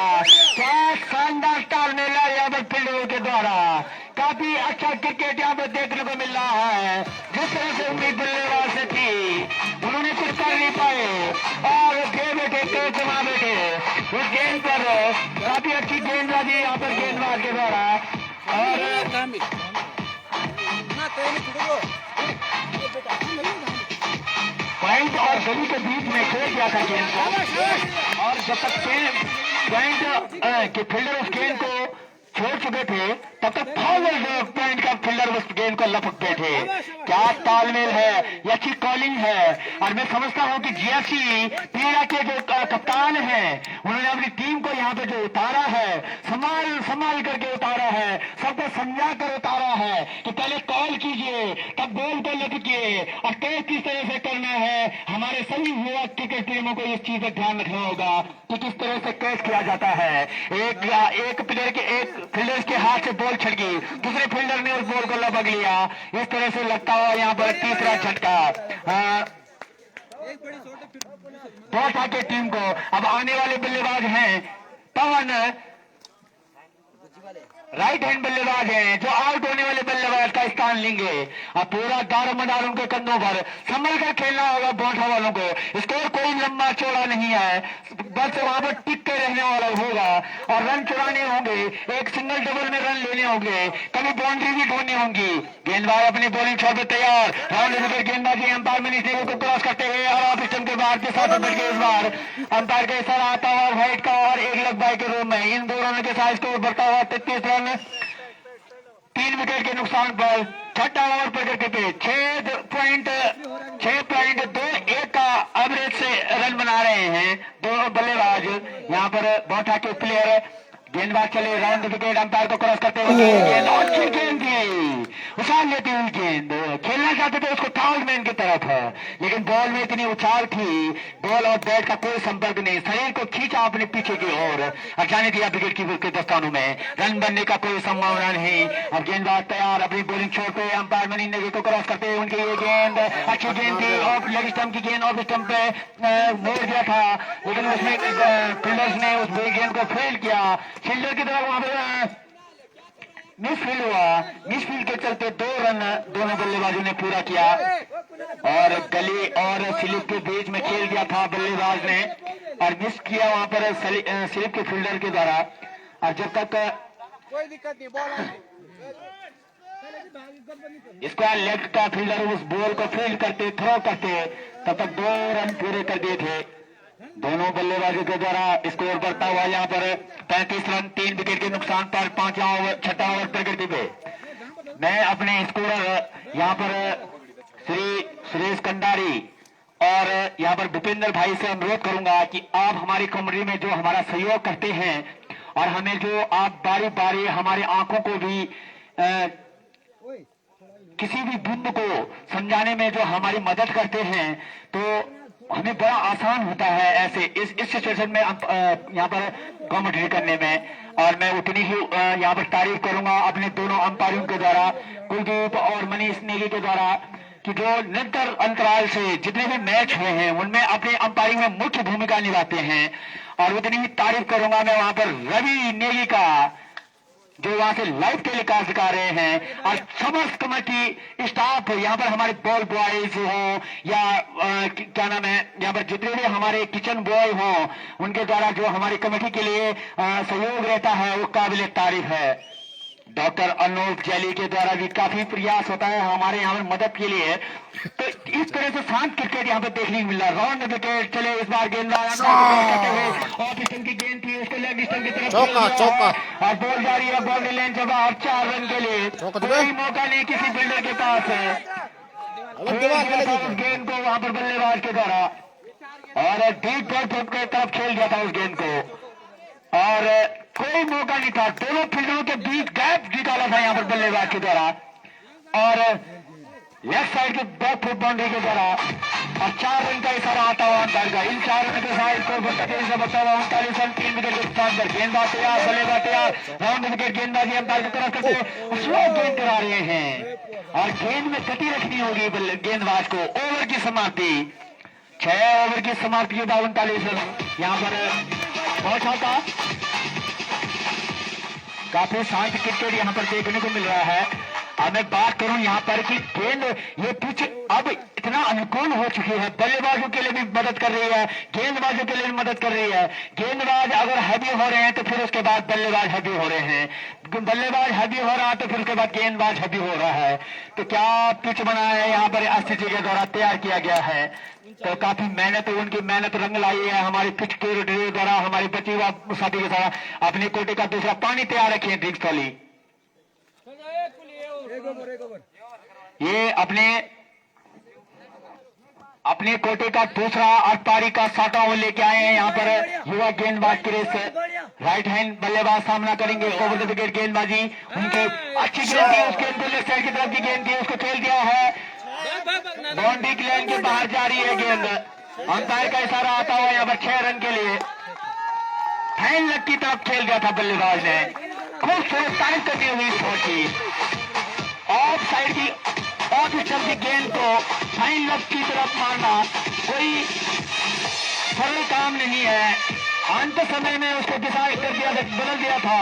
क्या शानदार स्टार मिला यहाँ पर फील्डरों के द्वारा। काफी अच्छा क्रिकेट यहाँ पर देखने को मिल रहा है। जिस तरह से उम्मीद बल्लेबाज से थी उन्होंने कुछ कर नहीं पाए, और बैठे उस गेंद पर काफी अच्छी गेंदबाजी यहाँ पर गेंदबाज के द्वारा। और पॉइंट और गली के बीच में खेल गया था गेंद को, और जब तक पॉइंट के फील्डर उस गेंद को छोड़ चुके थे तब तक फॉरवर्ड पॉइंट का फील्डर उस गेंद को लपक बैठे। क्या तालमेल है, ये अच्छी कॉलिंग है। और मैं समझता हूं कि जीएफसी पीड़ा के जो कप्तान हैं उन्होंने अपनी टीम को यहाँ पे जो उतारा है, संभाल करके उतारा है, सबको समझा कर उतारा है कि पहले कॉल कीजिए, तब बॉल को लपकिए, और कैच किस तरह से करना है। हमारे सभी युवा क्रिकेट टीमों को इस चीज पर ध्यान रखना होगा कि किस तरह से कैच किया जाता है। एक प्लेयर के एक फील्डर के हाथ से बॉल छिड़ गई, दूसरे फील्डर ने उस बॉल को लपक लिया। इस तरह से लगता हुआ यहाँ पर तीसरा झटका बहुत के टीम को। अब आने वाले बल्लेबाज हैं पवन, राइट हैंड बल्लेबाज हैं जो आउट होने वाले बल्लेबाज का स्थान लेंगे। अब पूरा दारोमदार उनके कंधों पर संभल कर खेलना होगा बोठा वालों को। स्कोर कोई लंबा चौड़ा नहीं है, बस वहां पर टिक के रहने वाला होगा, और रन चुराने होंगे, एक सिंगल डबल में रन लेने होंगे, कभी बाउंड्री भी ढूंढनी होंगी। गेंदबाज अपनी बॉलिंग छोड़ पर तैयार, राउंड विकेट गेंदबाजी अंपायर मनीष नेगी को क्रॉस करते हुए और ऑफ स्टंप के बाहर के साथ बैठ के इस बार अंपायर का इशारा आता हुआ व्हाइट का, और 1 लग बाई के रूप में इन 2 रनों के साथ स्कोर बढ़ता हुआ 33 रन 3 विकेट के नुकसान पर। छठा ओवर प्रगति पे 6.21 का एवरेज से रन बना रहे हैं दोनों बल्लेबाज। यहाँ पर बोठा के प्लेयर गेंदबाज चले, राउंड विकेट अंपायर को क्रॉस करते हुए गेंद, अच्छी गेंद थी, उछाल लेती हुई गेंद, खेलना चाहते थे उसको टाउलमैन की तरफ, लेकिन बॉल में इतनी उछाल थी, बॉल और बैट का कोई संपर्क नहीं, शरीर को खींचा अपने पीछे की ओर और जाने दिया विकेट कीपर के दस्तानों में। रन बनने का कोई संभावना नहीं। अब गेंदबाज तैयार, अपनी बॉलिंग छोड़ते अंपायर मनीष नेगी को क्रॉस करते हुए उनकी ये गेंद अच्छी गेंद थी, ऑफ लेग स्टंप की गेंद ऑफ स्टंप पे मोड़ दिया था, लेकिन उसमें फील्डर्स ने उस गेंद को फेल किया। फील्डर की तरफ वहां पर मिसफील्ड हुआ, मिसफील्ड के चलते 2 रन दोनों बल्लेबाजों ने पूरा किया, और गली और स्लिप के बीच में खेल दिया था बल्लेबाज ने, और मिस किया वहां पर स्लिप के फील्डर के द्वारा। और जब तक कोई दिक्कत नहीं, बॉल स्क्वायर लेफ्ट का फील्डर उस बॉल को फील्ड करते थ्रो करते तब तक 2 रन पूरे कर दिए थे दोनों बल्लेबाजों के द्वारा। स्कोर बढ़ता हुआ यहाँ पर 35 रन 3 विकेट के नुकसान पर 5वां ओवर 6ठा ओवर प्रगति पे। मैं अपने स्कोरर यहाँ पर श्री सुरेश कंडारी और यहाँ पर भूपेंद्र भाई से अनुरोध करूंगा कि आप हमारी कमेटी में जो हमारा सहयोग करते हैं और हमें जो आप बारी बारी हमारी आंखों को भी किसी भी बिंदु को समझाने में जो हमारी मदद करते हैं, तो हमें बड़ा आसान होता है ऐसे इस सिचुएशन में यहाँ पर कमेंट्री करने में। और मैं उतनी ही यहाँ पर तारीफ करूंगा अपने दोनों अंपायरों के द्वारा, कुलदीप और मनीष नेगी के द्वारा, कि जो निरंतर अंतराल से जितने भी मैच हुए हैं उनमें अपने अंपायरिंग में मुख्य भूमिका निभाते हैं। और उतनी ही तारीफ करूंगा मैं वहां पर रवि नेगी का, जो वहां से लाइव टेलीकास्ट दिखा रहे हैं। और समस्त कमेटी स्टाफ, यहाँ पर हमारे बॉल बॉयज हो या क्या नाम है, यहाँ पर जितने भी हमारे किचन बॉय हो, उनके द्वारा जो हमारी कमेटी के लिए सहयोग रहता है वो काबिल तारीफ है। डॉक्टर अनूप जैली के द्वारा भी काफी प्रयास होता है हमारे यहाँ पर मदद के लिए। तो इस तरह से शांत क्रिकेट यहाँ पे देखने को मिल रहा है। राउंड विकेट चले इस बार गेंदबाज ऑफ स्टंप की गेंद थी, उसको लेग स्टंप की तरफ चौका चौका और बॉल जा रही है बाउंड्री लाइन से बाहर 4 रन के लिए। कोई मौका नहीं किसी फील्डर के पास है। गेंद को वहां पर बल्लेबाज के द्वारा और डीप बॉल के तरफ खेल दिया था उस गेंद को और कोई मौका नहीं था। दोनों फील्डरों के बीच गैप निकाला था यहाँ पर बल्लेबाज के द्वारा और लेफ्ट साइड के बैक फुट बाउंड्री के द्वारा और 4 रन का इशारा आता हुआ अंतर का। इन 4 रन के साथ स्कोर बता हुआ 39 रन 3 विकेट के स्थान पर। गेंदबाज तैयार, बल्लेबाज तैयार, राउंड विकेट गेंदबाजी अंपायर की तरफ करते स्लो गेंद करा रहे हैं और गेंद में गति रखनी होगी गेंदबाज को। ओवर की समाप्ति, 6 ओवर की समाप्ति के बाद 39 रन यहाँ पर पहुंचा था। काफी शांत क्रिकेट यहाँ पर देखने को मिल रहा है। अब मैं बात करूं यहाँ पर कि गेंद ये पिच अब इतना अनुकूल हो चुकी है, बल्लेबाजों के लिए भी मदद कर रही है, गेंदबाजों के लिए भी मदद कर रही है। गेंदबाज अगर हैवी हो रहे हैं तो फिर उसके बाद बल्लेबाज हैवी हो रहे हैं, बल्लेबाज हैवी हो रहा है तो फिर उसके बाद गेंदबाज हैवी हो रहा है। तो क्या पिच बना है यहाँ पर एससीजी के द्वारा तैयार किया गया है। तो काफी मेहनत, उनकी मेहनत रंग लाई है। हमारी पिच के द्वारा हमारी बची हुआ साथी के साथ अपने कोटे का दूसरा पानी तैयार रखिए ड्रिंक्स वाली। ये अपने कोटे का दूसरा और पारी का साटा वो लेके आए हैं। यहाँ पर युवा गेंदबाज क्रिस राइट हैंड बल्लेबाज सामना करेंगे। ओवर द विकेट गेंदबाजी उनकी अच्छी गेंद थी, उस गेंद को लेफ्ट साइड की तरफ की गेंद थी, उसको खेल दिया है। बाउंड्री की लाइन के बाहर जा रही है गेंद। अंपायर का इशारा आता हुआ यहाँ पर 6 रन के लिए फाइन लग की तरफ खेल गया था बल्लेबाज ने। खूबसूरत तारीफ करनी हुई शॉट की, ऑफ साइड की ऑफ स्टंप की गेंद को फाइन लग की तरफ मारना कोई सरल काम नहीं है। अंत समय में उसको डिसाइड कर दिया, बदल दिया था।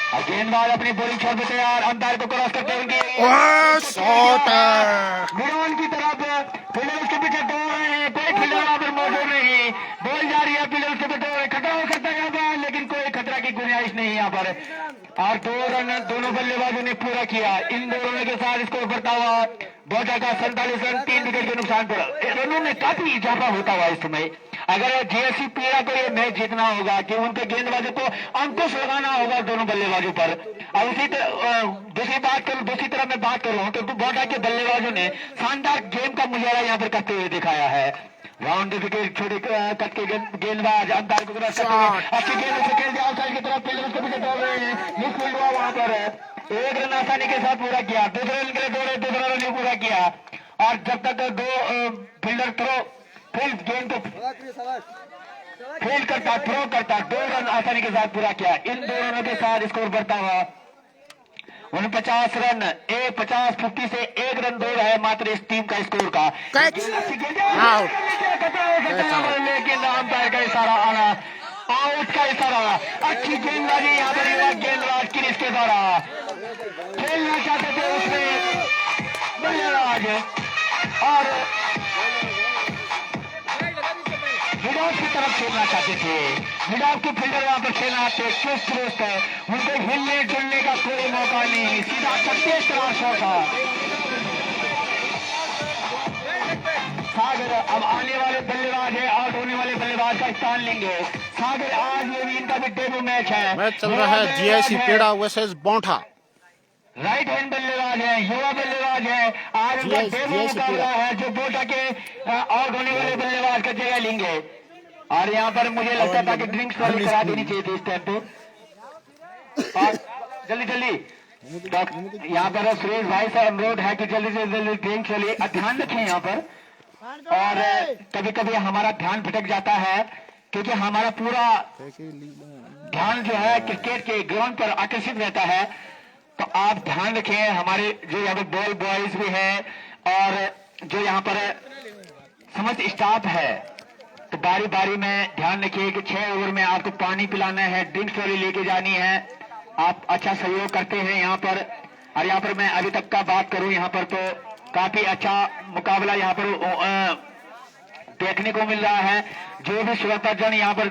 और गेंदबाज अपनी बॉलिंग छोड़ देते हैं, अंपायर को क्रॉस करते हुए मैदान की तरफ फील्डर उसके पीछे दौड़ रहे हैं, कोई फील्डर वहां पर मौजूद नहीं। बॉल जा रही है, फील्डर उसके पीछे खतरा हो सकता है यहाँ पर, लेकिन कोई खतरा की गुंजाइश नहीं यहाँ पर। और 2 रन दोनों बल्लेबाजों ने पूरा किया। इन 2 रनों के साथ स्कोर बढ़ता हुआ बोटा का 47 रन 3 विकेट के नुकसान पर। रनों में काफी इजाफा होता हुआ इस समय। अगर जीएससी पीड़ा को ये मैच जीतना होगा कि उनके गेंदबाजों को अंकुश लगाना होगा दोनों बल्लेबाजों पर। और उसी दूसरी तरफ मैं बात करूं तो बोटा के बल्लेबाजों ने शानदार गेम का मुजाहरा यहाँ पर करते हुए दिखाया है। राउंड विकेट छोटे कट के गेंदबाज अंपायर को अच्छी गेंद से खेल दिया आउटसाइड की तरफ, फील्डर उसके पीछे दौड़ रहे हैं। मिस फील्ड हुआ वहां पर, 1 रन आसानी के साथ पूरा किया। दूसरे रन के लिए दौड़े, दूसरा रन पूरा किया। और जब तक 2 फील्डर फील्ड गेंद को फील्ड करता, थ्रो करता, 2 रन आसानी के साथ पूरा किया। इन 2 रनों के साथ स्कोर बढ़ता हुआ 49 रन 50 से 1 रन दूर है मात्र इस टीम का स्कोर का। लेकिन अंपायर का इशारा आना, आउट का इशारा। अच्छी गेंदबाजी यहाँ पर युवा गेंदबाज क्रिस के द्वारा खेलना चाहते थे उसमें बल्लेबाज और मिड ऑफ की तरफ खेलना चाहते थे। मिड ऑफ के फील्डर वहां पर खेलना आते चुस्त दुरुस्त है, उनको हिलने जुलने का कोई मौका नहीं, सीधा 36 रन शॉट था। सागर अब आने वाले बल्लेबाज है, आउट होने वाले बल्लेबाज का स्थान लेंगे। सागर आज ये भी इनका भी डेब्यू मैच है। मैच चल रहा है जीआईसी पेड़ा वर्सेस बोंठा। राइट हैंड बल्लेबाज है, युवा बल्लेबाज है। आज उनका डेब्यू मुकाबला है जो बोटा के आउट होने वाले बल्लेबाज का जगह लेंगे। और यहाँ पर मुझे लगता था कि ड्रिंक्स वाली करा देनी चाहिए थी इस टाइम पे। और जल्दी यहाँ पर सुरेश भाई से अनुरोध है कि जल्दी से जल्दी ड्रिंक्स वाली ध्यान रखें यहाँ पर। और कभी कभी हमारा ध्यान भटक जाता है क्योंकि हमारा पूरा ध्यान जो है क्रिकेट के ग्राउंड पर आकर्षित रहता है। तो आप ध्यान रखें, हमारे जो यहाँ पर बॉल बॉयज भी हैं और जो यहाँ पर समस्त स्टाफ है, तो बारी बारी में ध्यान रखिए कि 6 ओवर में आपको पानी पिलाना है, ड्रिंक्स वाली लेके जानी है। आप अच्छा सहयोग करते हैं यहाँ पर। और यहाँ पर मैं अभी तक का बात करूं यहाँ पर तो काफी अच्छा मुकाबला यहाँ पर देखने को मिल रहा है। जो भी श्रोताजन यहाँ पर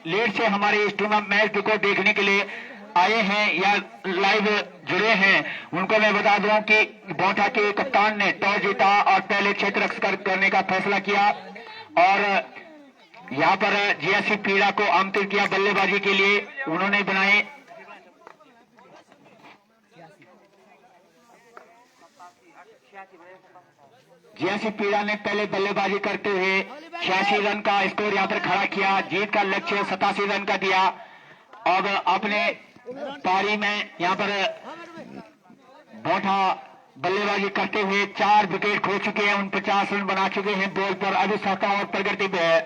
लेट से हमारे इस टूर्नामेंट मैच को देखने के लिए आए हैं या लाइव जुड़े हैं, उनको मैं बता दूं कि बोटा के कप्तान ने टॉस जीता और पहले क्षेत्र रक्षक करने का फैसला किया और यहाँ पर जीएससी पीड़ा को आमंत्रित किया बल्लेबाजी के लिए। उन्होंने बनाए जीएससी पीड़ा ने पहले बल्लेबाजी करते हुए 86 रन का स्कोर यहाँ पर खड़ा किया। जीत का लक्ष्य 87 रन का दिया। अब अपने पारी में यहाँ पर बोटा बल्लेबाजी करते हुए 4 विकेट खो चुके हैं, 49 रन बना चुके हैं बॉल पर। अभी 7 ओवर प्रगति पे है,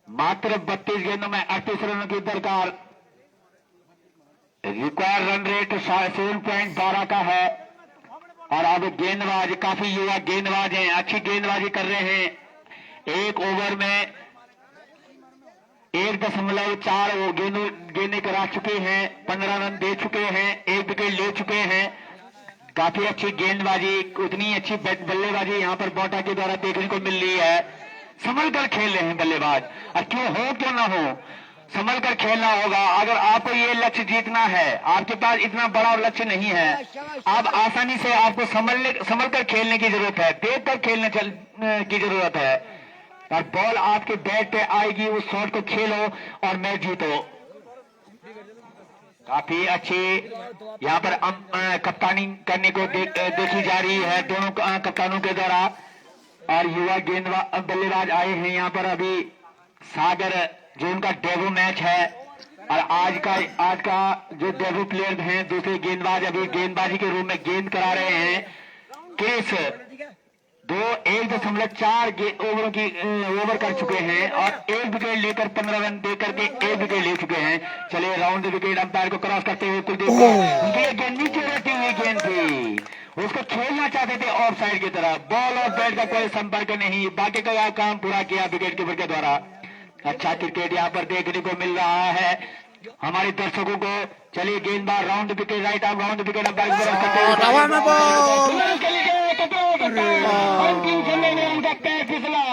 मात्र 32 गेंदों में 38 रनों की दरकार। रिक्वायर्ड रन रेट 7.12 का है और अब गेंदबाज काफी युवा गेंदबाज हैं, अच्छी गेंदबाजी कर रहे हैं। 1 ओवर में 1.4 गेंदें करा चुके हैं, 15 रन दे चुके हैं, 1 विकेट ले चुके हैं। काफी अच्छी गेंदबाजी, उतनी अच्छी बल्लेबाजी यहाँ पर बोटा के द्वारा देखने को मिल रही है। संभल कर खेल रहे हैं बल्लेबाज, और क्यों ना हो, संभल कर खेलना होगा। अगर आपको ये लक्ष्य जीतना है, आपके पास इतना बड़ा लक्ष्य नहीं है, आप आसानी से आपको संभल कर खेलने की जरूरत है, देख कर खेलने की जरूरत है। और बॉल आपके बैट पे आएगी, उस शॉट को खेलो और मैच जीतो। काफी अच्छी यहाँ पर कप्तानी करने को देखी जा रही है दोनों कप्तानों के द्वारा। और युवा गेंदबाज बल्लेबाज आए हैं यहाँ पर अभी सागर, जो उनका डेब्यू मैच है। और आज का जो डेब्यू प्लेयर हैं, दूसरे गेंदबाज अभी गेंदबाजी के रूप में गेंद करा रहे हैं। क्रिस 1.4 ओवर कर चुके हैं और 1 विकेट लेकर 15 रन देकर के 1 विकेट ले चुके हैं। चलिए राउंड द विकेट अंपायर को क्रॉस करते हुए कुलदीप, उनकी गेंद नीचे रहती हुई गेंद थी, उसको छोड़ना चाहते थे ऑफ साइड की तरफ। बॉल और बैट का कोई संपर्क नहीं, बाकी का काम पूरा किया विकेट कीपर के द्वारा। अच्छा क्रिकेट यहाँ पर देखने को मिल रहा है हमारे दर्शकों को। चलिए गेंदबाज round wicket right arm round wicket umpire उनका पैर फिसला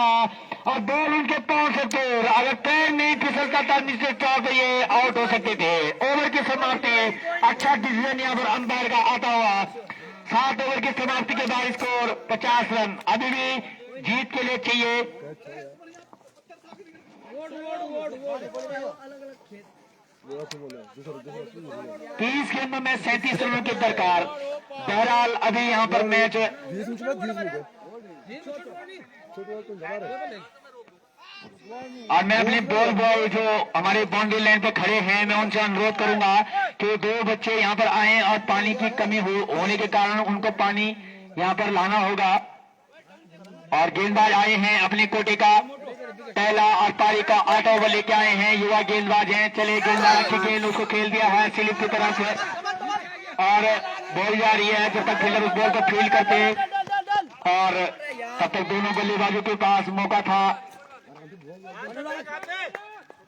और बॉल उनके पांव से दूर। अगर पैर नहीं फिसलता था नीचे तो ये आउट हो सकते थे। ओवर की समाप्ति, अच्छा डिसीजन यहाँ पर अंपायर का आता हुआ। 7 ओवर की समाप्ति के बाद स्कोर 50 रन अभी भी जीत के लिए चाहिए। 30 गेंदों में 37 रनों की दरकार। बहरहाल अभी यहाँ पर मैच और मैं अपने बॉल बॉय जो हमारे बाउंड्री लाइन पे खड़े हैं, मैं उनसे अनुरोध करूंगा कि 2 बच्चे यहाँ पर आए और पानी की कमी होने के कारण उनको पानी यहाँ पर लाना होगा। और गेंदबाज आए हैं अपने कोटे का पहला और पारी का 8 ओवर लेके आए हैं, युवा गेंदबाज हैं। चले गेंदबाज की गेंद उसको खेल दिया है स्लिप की तरफ से और बॉल जा रही है। जब तक फील्डर उस बॉल को फील्ड करते और तब तक दोनों बल्लेबाजों के पास मौका था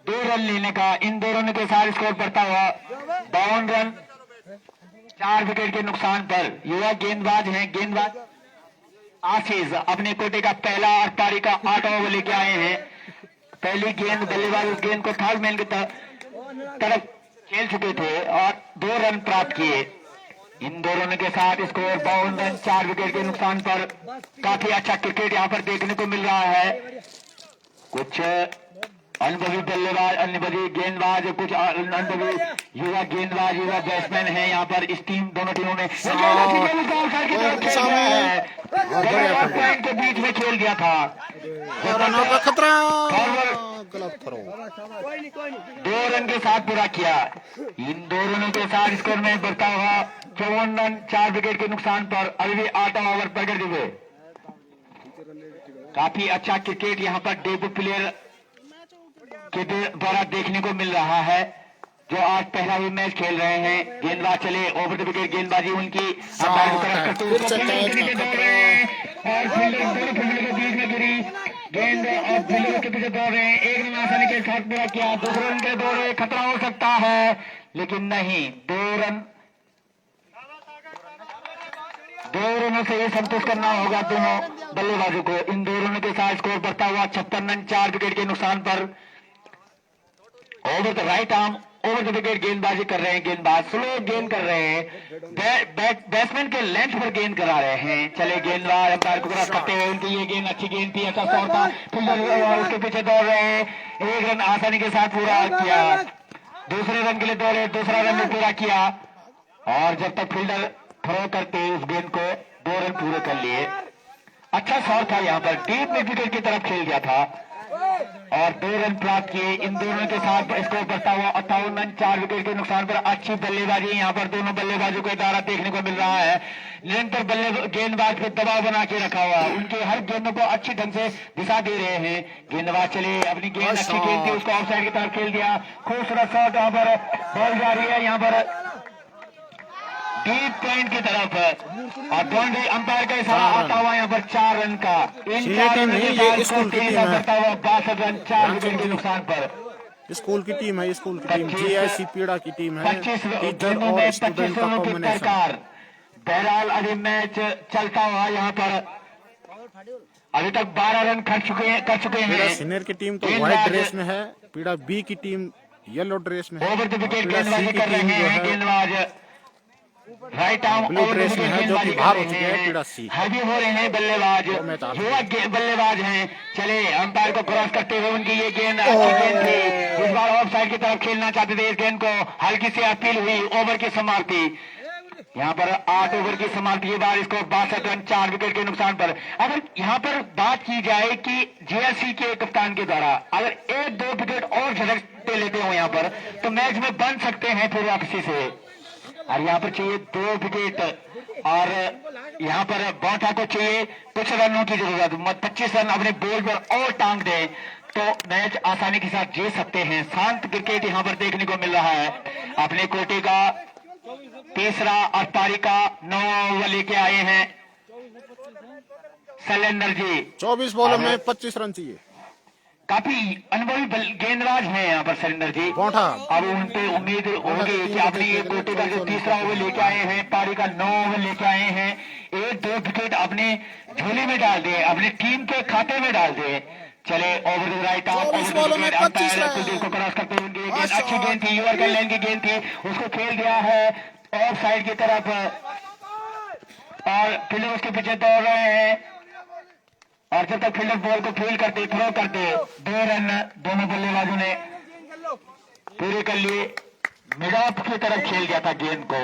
2 रन लेने का। इन 2 रनों के साथ स्कोर बढ़ता हुआ 52 रन 4 विकेट के नुकसान पर। युवा गेंदबाज हैं, गेंदबाज आशीष अपने कोटे का पहला और पारी का 8 ओवर लेके आए हैं। पहली गेंद बल्लेबाज उस गेंद को थर्ड मैन की तरफ खेल चुके थे और 2 रन प्राप्त किए। इन 2 रनों के साथ स्कोर 52 रन 4 विकेट के नुकसान पर। काफी अच्छा क्रिकेट यहाँ पर देखने को मिल रहा है। कुछ अनुभवी बल्लेबाज, अनुभवी गेंदबाज, कुछ अनुभवी युवा गेंदबाज, युवा बैट्समैन हैं यहाँ पर इस दोनों टीमों में। पॉइंट के बीच में खेल दिया था, खतरा 2 रन के साथ पूरा किया। इन 2 रनों के साथ स्कोर में बढ़ता हुआ 54 रन 4 विकेट के नुकसान पर। अभी भी 8 ओवर प्रगति हुए। काफी अच्छा क्रिकेट यहाँ पर डेब्यू प्लेयर के द्वारा देखने को मिल रहा है, जो आज पहला ही मैच खेल रहे हैं। गेंदबाज चले ओवर द विकेट, गेंदबाजी उनकी अंपायर को क्रॉस करते हुए दौड़ रहे हैं और फील्डर दोनों फील्डर के बीच में गिरी गेंद और फील्डर के पीछे दौड़ रहे हैं। एक रन आसानी के साथ पूरा किया, दूसरे रन के दौरे खतरा हो सकता है, लेकिन नहीं, दो रनों से ये संतुष्ट करना होगा दोनों बल्लेबाजों को। इन दो रनों के साथ स्कोर बढ़ता हुआ 56 रन 4 विकेट के नुकसान पर। Over the right arm over the wicket गेंदबाजी कर रहे हैं, गेंदबाज स्लो गेंद कर रहे हैं, बैट्समैन के लेंथ पर गेंद करा रहे हैं। चले गेंदबाज अंपायर को क्रॉस करते हुए, उनकी ये गेंद अच्छी गेंद थी, अच्छा शॉट था, फील्डर उसके पीछे दौड़ रहे हैं। एक रन आसानी के साथ पूरा किया, दूसरे रन के लिए दौड़े, दूसरा रन में पूरा किया और जब तक फील्डर थ्रो करते उस गेंद को 2 रन पूरे कर लिए। अच्छा शॉट था, यहाँ पर डीप मिड विकेट की तरफ खेल गया था और 2 रन प्राप्त किए। इन दोनों के साथ स्कोर बढ़ता हुआ 58 रन 4 विकेट के नुकसान पर। अच्छी बल्लेबाजी यहाँ पर दोनों बल्लेबाजों को द्वारा देखने को मिल रहा है। निरंतर गेंदबाज पे दबाव बना के रखा हुआ, उनके हर गेंदों को अच्छी ढंग से दिशा दे रहे हैं। गेंदबाज चले, अपनी गेंद अच्छी गेंद थी, उसको ऑफ साइड की तरफ खेल दिया। खूबसूरत शॉट यहाँ पर बॉल जा रही है, यहाँ पर डीप पॉइंट की तरफ और बाउंड्री अंपायर का इशारा आता हुआ यहाँ पर 4 रन का। इन 4 रन के साथ करता हुआ 62 रन 4 विकेट के नुकसान पर। स्कूल की टीम है, स्कूल की टीम जीआईसी पीड़ा की टीम है। 25 रनों की सरकार। बहरहाल अभी मैच चलता हुआ यहाँ पर अभी तक 12 रन कर चुके हैं। सीनियर की टीम तो व्हाइट ड्रेस में है, पीड़ा बी की टीम येलो ड्रेस में है। ओवर द विकेट गेंदबाजी कर रहे हैं, गेंदबाज राइट आर्म ब्लू ड्रेस में है, जो कि बाहर हो चुके हैं। पीड़ा सी हैवी हो रहे हैं बल्लेबाज, युवा बल्लेबाज हैं। चले अंपायर को क्रॉस करते हुए, उनकी ये गेंद अच्छी गेंद थी, इस बार ऑफ साइड की तरफ खेलना चाहते थे। इस गेंद को हल्की सी अपील हुई, ओवर की समाप्ति। यहाँ पर 8 ओवर की समाप्ति के बाद इसको 62 रन 4 विकेट के नुकसान पर। अगर यहाँ पर बात की जाए कि जीएससी के कप्तान के द्वारा अगर 1-2 विकेट और झलकते लेते हो यहाँ पर, तो मैच में बन सकते हैं फिर वापसी से। और यहाँ पर चाहिए 2 विकेट और यहाँ पर बौठा को चाहिए कुछ रनों की जरूरत। 25 रन अपने बोल पर और टांग दे तो मैच आसानी के साथ जीत सकते हैं। शांत क्रिकेट यहाँ पर देखने को मिल रहा है। अपने कोटे का तीसरा और पारी का 9 ओवर लेके आए हैं शैलेंद्र जी। 24 बॉलों में 25 रन चाहिए। काफी अनुभवी गेंदबाज हैं यहाँ पर शैलेंद्र जी। अब उन पे उम्मीद होगी कि अपने ये कोटे का जो तीसरा ओवर लेके आए हैं, पारी का 9 ओवर लेके आए हैं, 1-2 विकेट अपने झोले में डाल दिए, अपनी टीम के खाते में डाल दिए। चले over the right arm Kuldeep को क्रॉस करते हुए गेंद अच्छी गेंद थी, यूआर लाइन की गेंद थी, उसको खेल दिया है ऑफ साइड की तरफ और फील्डर उसके पीछे दौड़ रहे हैं। और जब तक फील्डर बॉल को फील्ड करते थ्रो करते 2 रन दोनों बल्लेबाजों ने पूरे कर लिए। मिड ऑफ की तरफ खेल गया था गेंद को,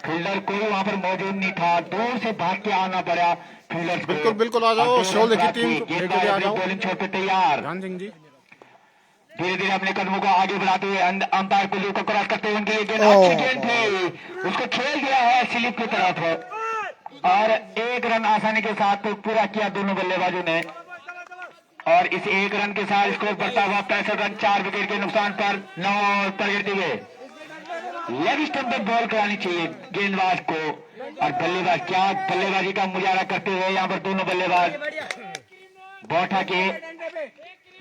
फील्डर कोई वहां पर मौजूद नहीं था, दूर से भाग के आना पड़ा फील्डर को। बिल्कुल बिल्कुल आ जाओ, शोले की टीम बॉलिंग छोड़ पे तैयार। सिंह जी धीरे धीरे अपने कदमों को आगे बढ़ाते हुए अंपायर कुलदीप को क्रॉस करते हुए उनकी गेंद अच्छी गेंद थी, उसको खेल दिया है स्लिप की तरफ और 1 रन आसानी के साथ तो पूरा किया दोनों बल्लेबाजों ने। और इस 1 रन के साथ स्कोर बढ़ता हुआ 65 रन 4 विकेट के नुकसान पर 9 ओवर पर गिरते हुए लेग स्टंप पर बॉल करानी चाहिए गेंदबाज को। और बल्लेबाज क्या बल्लेबाजी का मुजाहरा करते हुए यहाँ पर दोनों बल्लेबाज बौठा के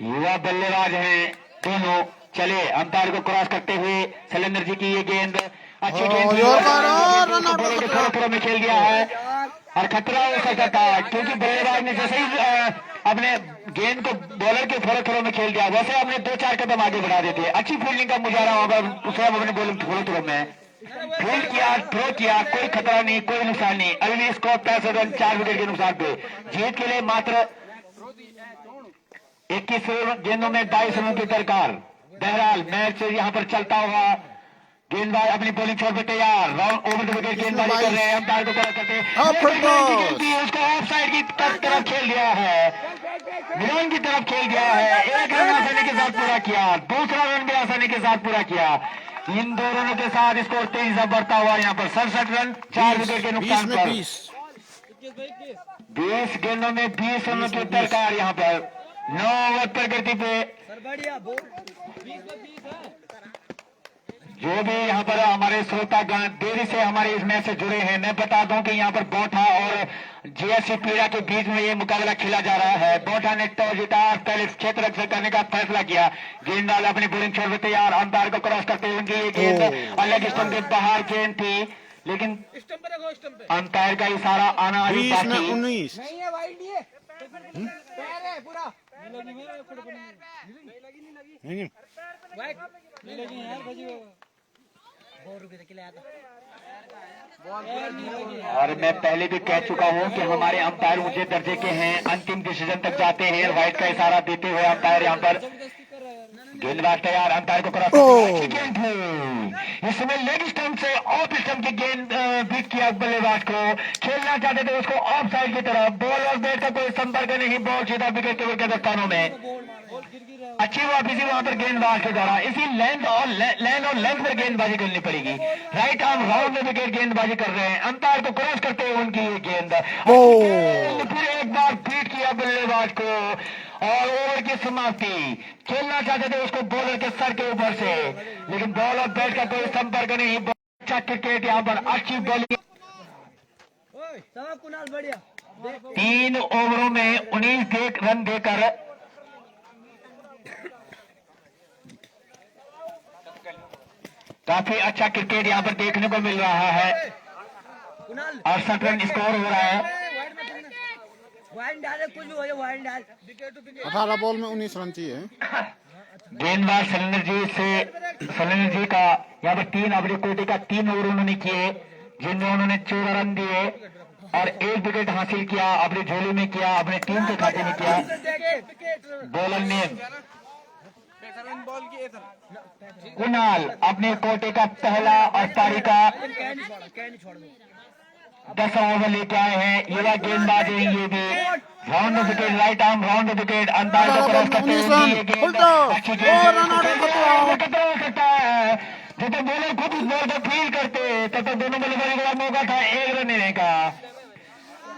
युवा बल्लेबाज हैं दोनों। चले अंपायर को क्रॉस करते हुए शैलेंद्र जी की ये गेंद अच्छी गेंद में खेल गया है और खतरा हो सकता था, क्योंकि बल्लेबाज ने जैसे ही अपने गेंद को बॉलर के थ्रो में खेल दिया, वैसे अपने 2-4 कदम आगे बढ़ा देते। अच्छी फील्डिंग का मुजाहरा होगा अपने बॉलिंग थ्रो में फील्ड किया, थ्रो किया, कोई खतरा नहीं, कोई नुकसान नहीं। अभी भी स्कोर 65 रन 4 विकेट के नुकसान पे। जीत के लिए मात्र 21 गेंदों में 22 रनों की दरकार। बहरहाल मैच यहाँ पर चलता हुआ, गेंदबाज अपनी बॉलिंग छोड़ पे तैयार, राउंड ओवर द विकेट गेंदबाजी कर रहे हैं, अंपायर को क्रॉस करते हैं, उसको ऑफ साइड की तरफ खेल दिया है, मिडॉन की तरफ खेल दिया है। 1 रन आसानी के साथ पूरा किया, दूसरा रन भी आसानी के साथ पूरा किया। इन 2 रनों के साथ स्कोर तेजी से बढ़ता हुआ यहाँ पर 67 रन 4 विकेट के नुकसान पर। 20 गेंदों में 20 रनों की दरकार यहाँ पर 9 ओवर प्रगति पे। जो भी यहाँ पर हमारे श्रोतागण देरी से हमारे इस मैच से जुड़े हैं, मैं बता दूं कि यहाँ पर बोठा और जीएससी पीड़ा के बीच में ये मुकाबला खेला जा रहा है। बोठा ने टॉस जीता और पहले क्षेत्र रक्षक करने का फैसला किया। गेंदबाज अपनी बॉलिंग छोड़ पे तैयार, अंपायर को क्रॉस करते हुए उनकी ये गेंद अलग स्टंप के बाहर गेंद थी, लेकिन अंपायर का इशारा आना अभी 20 में बाकी। 19। नहीं, और मैं पहले भी कह चुका हूं कि हमारे अंपायर ऊंचे दर्जे के हैं, अंतिम डिसीजन तक जाते हैं। व्हाइट का इशारा देते हुए अंपायर यहाँ पर गेंदबाज तैयार, अंपायर को क्रॉस गेंद है। इसमें लेग स्टंप से ऑफ स्टंप की गेंद बीट किया बल्लेबाज को। खेलना चाहते थे उसको ऑफ साइड की तरफ, बॉल और बैट का कोई संपर्क नहीं, बॉल सीधा विकेट कीपर के दस्तानों में। अच्छी वापसी वहां पर गेंदबाज के द्वारा। इसी लेंथ और लेंथ पर गेंदबाजी करनी पड़ेगी। राइट आर्म राउंड विकेट गेंदबाजी कर रहे हैं, अंपायर को क्रॉस करते हुए उनकी ये गेंद फिर एक बार बीट किया बल्लेबाज को और ओवर की समाप्ति। खेलना चाहते थे उसको बॉलर के सर के ऊपर से, लेकिन बॉल और बैट का कोई संपर्क नहीं। अच्छा क्रिकेट यहाँ पर, अच्छी बॉलिंग। 3 ओवरों में 19 रन देकर काफी अच्छा क्रिकेट यहाँ पर देखने को मिल रहा है। 68 रन स्कोर हो रहा है। 18 बॉल में 19 रन चाहिए। गेंदबाज सलेंद्र जी का यहाँ पर 3 अवधि कोटि का 3 ओवर उन्होंने किए, जिनमें उन्होंने 14 रन दिए और 1 विकेट हासिल किया, अपनी झोली में किया, अपने टीम के खाते में किया। बॉलर ने कुणाल अपने कोटे का पहला और पारी का 10 ओवर लेके आए हैं। युवा गेंदबाज हैं ये भी। Round wicket, right arm round wicket, umpire को क्रॉस करते हुए ये गेंद अच्छी गेंद खतरा हो सकता है। जब तक बॉलर खुद इस बॉल को फील करते तब तक दोनों बल्लेबाजों का मौका था 1 रन लेने का।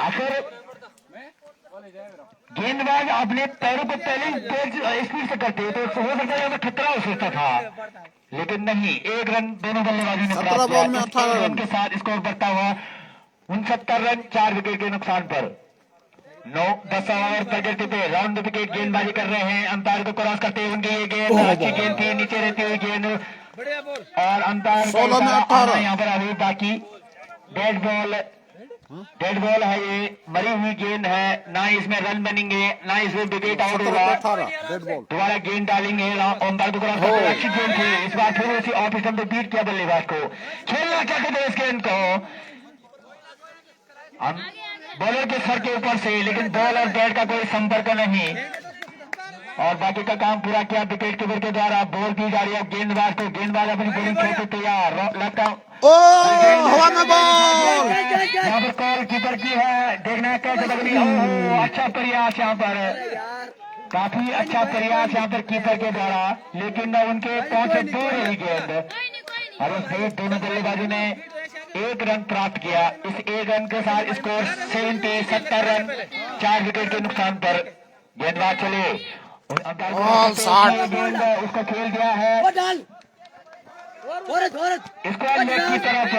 आखिर गेंदबाज अपने पैरों को पहले तेज स्पीड से करते तो हो सकता है खतरा हो सकता था, लेकिन नहीं, 1 रन दोनों बल्लेबाजों ने प्राप्त किया। 18 रन के साथ स्कोर बढ़ता हुआ 69 रन 4 विकेट के नुकसान पर। 9-10 ओवर प्रगति पे राउंड विकेट गेंदबाजी कर रहे हैं, अंपायर को क्रॉस करते हुए उनकी ये गेंद अच्छी गेंद थी, नीचे रहती हुई गेंद और अंपायर 16 में 18 यहाँ पर अभी बाकी। डेड बॉल है, ये मरी हुई गेंद है, ना इसमें रन बनेंगे ना इसमें विकेट आउट होगा। 18 डेड बॉल। दोबारा गेंद डालेंगे, अंपायर को क्रॉस करते अच्छी गेंद थी, इस बार फिर उसी ऑफ स्टंप पे बीट किया बल्लेबाज को। खेलना चाहते थे इस गेंद को बॉलर के सर के ऊपर से, लेकिन बॉल और बैट का कोई संपर्क नहीं और बाकी का काम पूरा किया विकेट कीपर के द्वारा। बॉल दी जा रही है गेंदबाज को, गेंदबाज अपनी बॉलिंग खेलते तैयार। लगता हवा में बॉल, यहाँ पर कॉल कीपर की है, देखना कैसे लगनी। अच्छा प्रयास यहाँ पर, काफी अच्छा प्रयास यहाँ पर कीपर के द्वारा, लेकिन उनके पहुंचे दूर रही गेंद और उस बीच दोनों बल्लेबाजों ने 1 रन प्राप्त किया। इस 1 रन के साथ स्कोर 70 रन 4 विकेट के नुकसान पर। गेंदबाज चले, गेंद उसको खेल दिया है स्क्वायर लेग की तरफ,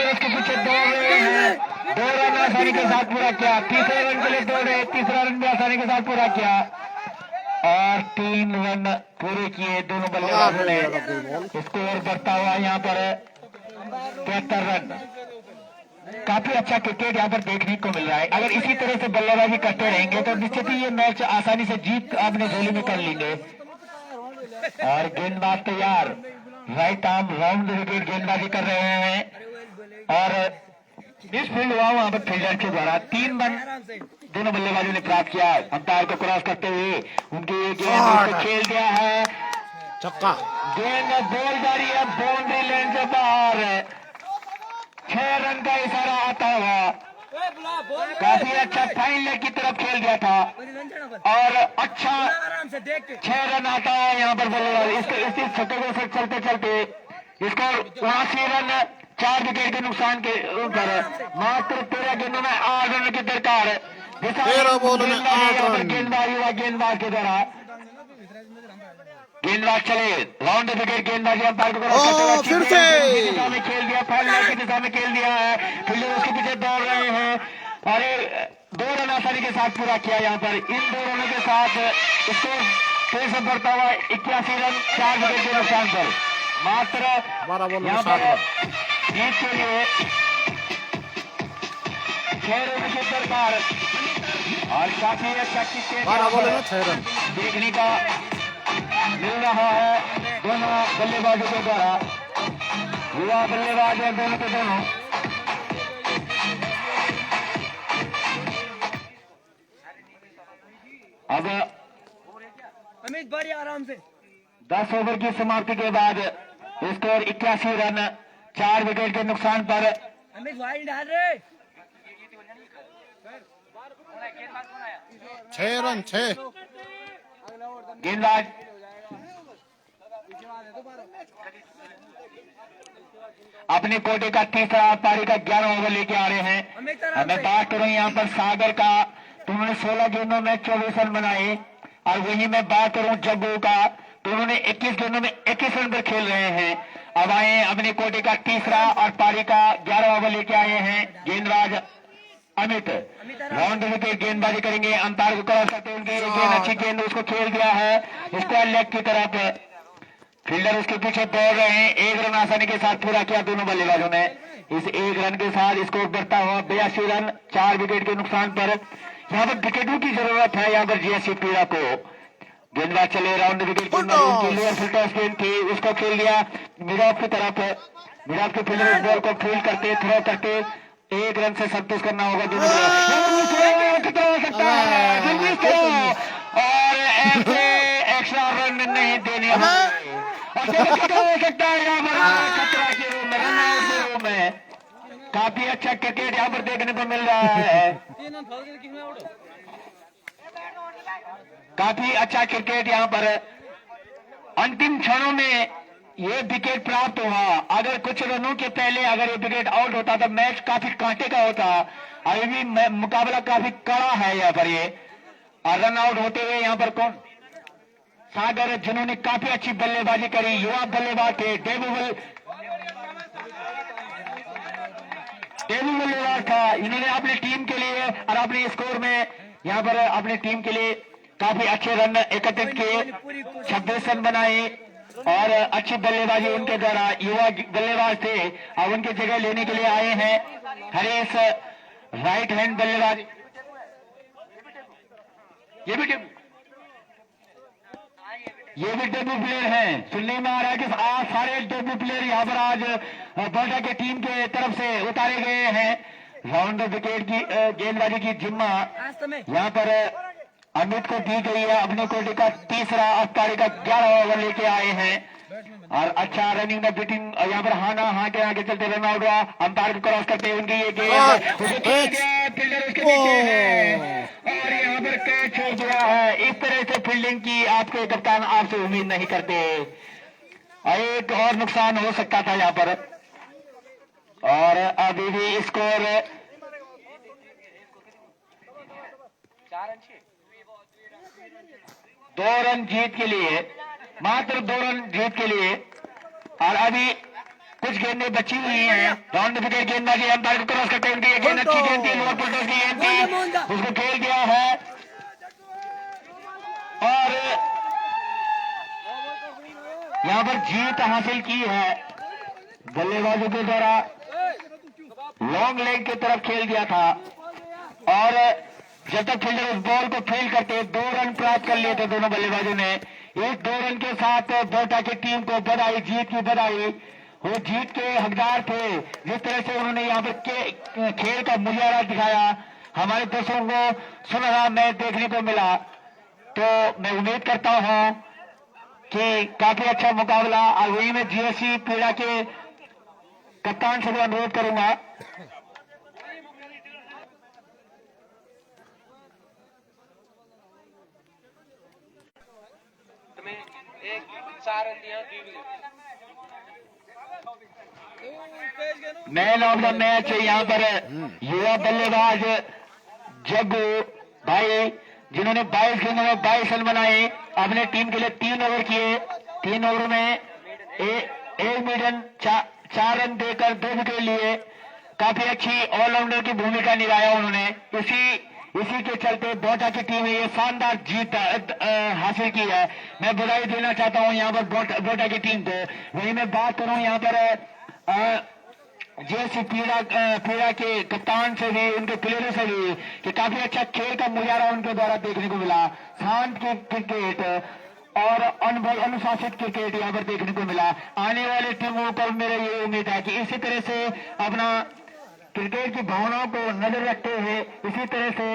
उसके पीछे दौड़ रहे हैं। 2 रन आसानी के साथ पूरा किया, तीसरे रन के लिए दौड़ रहे, तीसरा रन भी आसानी के साथ पूरा किया और 3 रन पूरे किए दोनों बल्लेबाजों ने। स्कोर बढ़ता हुआ यहाँ पर 73 रन। काफी अच्छा क्रिकेट यहाँ पर देखने को मिल रहा है। अगर इसी तरह से बल्लेबाजी करते रहेंगे तो निश्चित ही ये मैच आसानी से जीत अपने झोली में कर लेंगे। और गेंदबाज तैयार, राइट आर्म राउंड विकेट गेंदबाजी कर रहे हैं और इस फील्ड हुआ वहां पर फील्डर के द्वारा 3 रन दोनों बल्लेबाजों ने प्राप्त किया। अंपायर को क्रॉस करते हुए उनकी ये गेंद खेल दिया है, छक्का। गेंद बॉल जा रही है बाउंड्री लाइन से बाहर। 6 रन का इशारा आता हुआ, काफी अच्छा फाइन लेग की तरफ खेल दिया था और अच्छा 6 रन आता है यहाँ पर बल्लेबाज। इस छक्के को चलते चलते इसको 79 रन 4 विकेट के नुकसान के ऊपर मात्र 13 गेंदों में 8 रन की दरकार। 13 बॉल में 8 रन। गेंदबाज के द्वारा गेंदबाज चले राउंड विकेट। गेंदबाजी अंपायर को फिर से दिशा में खेल दिया, फॉरवर्ड की दिशा में खेल दिया है। फील्डर उसके पीछे दौड़ रहे हैं और 2 रन आसानी के साथ पूरा किया। यहाँ पर इन 2 रनों के साथ स्कोर तेज से बढ़ता हुआ 81 रन 4 विकेट के नुकसान पर। मात्र 12 बॉल में यहाँ 7 पर रन। जीत के लिए 6 रन की दरकार और काफी अच्छा 12 बॉल में 6 रन देखने का मिल रहा है दोनों बल्लेबाजों के द्वारा। युवा बल्लेबाज है दोनों के दोनों। अब अमित बड़ी आराम से 10 ओवर की समाप्ति के बाद स्कोर 81 रन 4 विकेट के नुकसान पर। अमित वाइड डाल रहे 6 रन 6। गेंदबाज अपने कोटे का तीसरा पारी का 11 ओवर लेके आ रहे हैं। मैं बात करूं यहाँ पर सागर का, तो उन्होंने 16 गेंदों में 24 रन बनाए। और वहीं मैं बात करूं जग्गू का, तो उन्होंने 21 गेंदों में 21 रन पर खेल रहे हैं। अब आए अपने कोटे का तीसरा और पारी का 11 ओवर लेके आए हैं गेंदबाज अमित। राउंड विकेट गेंदबाजी करेंगे, अंपायर को क्रॉस करते हुए उनकी गेंद अच्छी गेंद उसको खेल दिया है स्क्वायर लेग की तरफ। फील्डर उसके पीछे दौड़ रहे हैं। 1 रन आसानी के साथ पूरा किया दोनों बल्लेबाजों ने। इस 1 रन के साथ स्कोर बढ़ता हुआ 82 रन 4 विकेट के नुकसान पर। यहाँ पर विकेटों की जरूरत है यहाँ पर जीएससी पीड़ा को। गेंदबाज चले राउंड विकेट गेंद थी उसको खेल दिया मिड ऑफ की तरफ। मिड ऑफ के फील्डर उस बॉल को फील्ड करते थ्रो करते 1 रन से संतुष्ट करना होगा दोनों को। और ऐसे एक्स्ट्रा रन नहीं देने हो सकता है यहाँ पर खतरा के रूम में, रन आउट के रूम में। काफी अच्छा क्रिकेट यहाँ पर देखने को मिल रहा है। काफी अच्छा क्रिकेट यहाँ पर अंतिम क्षणों में ये विकेट प्राप्त हुआ। अगर कुछ रनों के पहले अगर ये विकेट आउट होता तो मैच काफी कांटे का होता। अभी भी मुकाबला काफी कड़ा है यहाँ पर ये। और रन आउट होते हुए यहाँ पर कौन? सागर, जिन्होंने काफी अच्छी बल्लेबाजी करी, युवा बल्लेबाज थे, डेब्यू बल्लेबाज था। इन्होंने अपनी टीम के लिए और अपने स्कोर में यहाँ पर अपनी टीम के लिए काफी अच्छे रन एकत्रित किए, 26 रन बनाए और अच्छी बल्लेबाजी उनके द्वारा। युवा बल्लेबाज थे, अब उनकी जगह लेने के लिए आए हैं हरीश, राइट हैंड बल्लेबाज। ये भी डेब्यू प्लेयर हैं। सुनने में आ रहा है कि आज सारे डेब्यू प्लेयर यहाँ पर आज बल्टा के टीम के तरफ से उतारे गए हैं। राउंड विकेट की गेंदबाजी की जिम्मा यहाँ पर अमित को दी गई है। अपने कोटे का तीसरा और पारी का 11 ओवर लेके आए हैं और अच्छा रनिंग में बिटिंग यहाँ पर हाना हाँ के आगे चलते रन आउट हुआ। अंपायर को क्रॉस करते उनकी ये गेंद फील्डर उसके पीछे है और यहाँ पर कैच हो गया है। इस तरह से फील्डिंग की आपके कप्तान आपसे उम्मीद नहीं करते। एक और नुकसान हो सकता था यहाँ पर। और अभी भी स्कोर 2 रन जीत के लिए, मात्र 2 रन जीत के लिए। और अभी कुछ गेंदें बची हुई हैं। राउंड विकेट गेंदबाजी अंपायर को क्रॉस करते उनकी ये गेंद अच्छी गेंद थी, लोअर पुलटोस की गेंद थी, उसको खेल गया है। और यहाँ पर जीत हासिल की है बल्लेबाजों के द्वारा। लॉन्ग लेग की तरफ खेल दिया था और जब तक फील्डर उस बॉल को फील्ड करते 2 रन प्राप्त कर लिए थे दोनों बल्लेबाजों ने। इस 2 रन के साथ बोटा की टीम को बधाई, जीत की बधाई। वो जीत के हकदार थे। जिस तरह से उन्होंने यहाँ पर खेल का मुजाहरा दिखाया, हमारे दर्शकों को सुनहरा मैच देखने को मिला। तो मैं उम्मीद करता हूँ कि काफी अच्छा मुकाबला। और वही मैं जीएससी पीड़ा के कप्तान से भी अनुरोध करूंगा एक 4 रन दिया मैन ऑफ द मैच यहाँ पर युवा बल्लेबाज जग्गू भाई, जिन्होंने 22 गेंदों में 22 रन बनाए, अपने टीम के लिए 3 ओवर किए। 3 ओवर में एक मीडियम 4 रन देकर 2 विकेट लिए। काफी अच्छी ऑलराउंडर की भूमिका निभाया उन्होंने। इसी के चलते बोटा की टीम ने ये शानदार जीत हासिल की है। मैं बधाई देना चाहता हूं यहाँ पर बोटा की टीम को। वही मैं बात करूं यहाँ पर जेसी पीड़ा के कप्तान से भी, उनके प्लेयरों से भी, कि काफी अच्छा खेल का मुजाहरा उनके द्वारा देखने को मिला। शांत क्रिकेट और अनुशासित क्रिकेट यहाँ पर देखने को मिला। आने वाली टीमों पर मेरा ये उम्मीद है कि इसी तरह से अपना क्रिकेट की भावनाओं को नजर रखते हुए इसी तरह से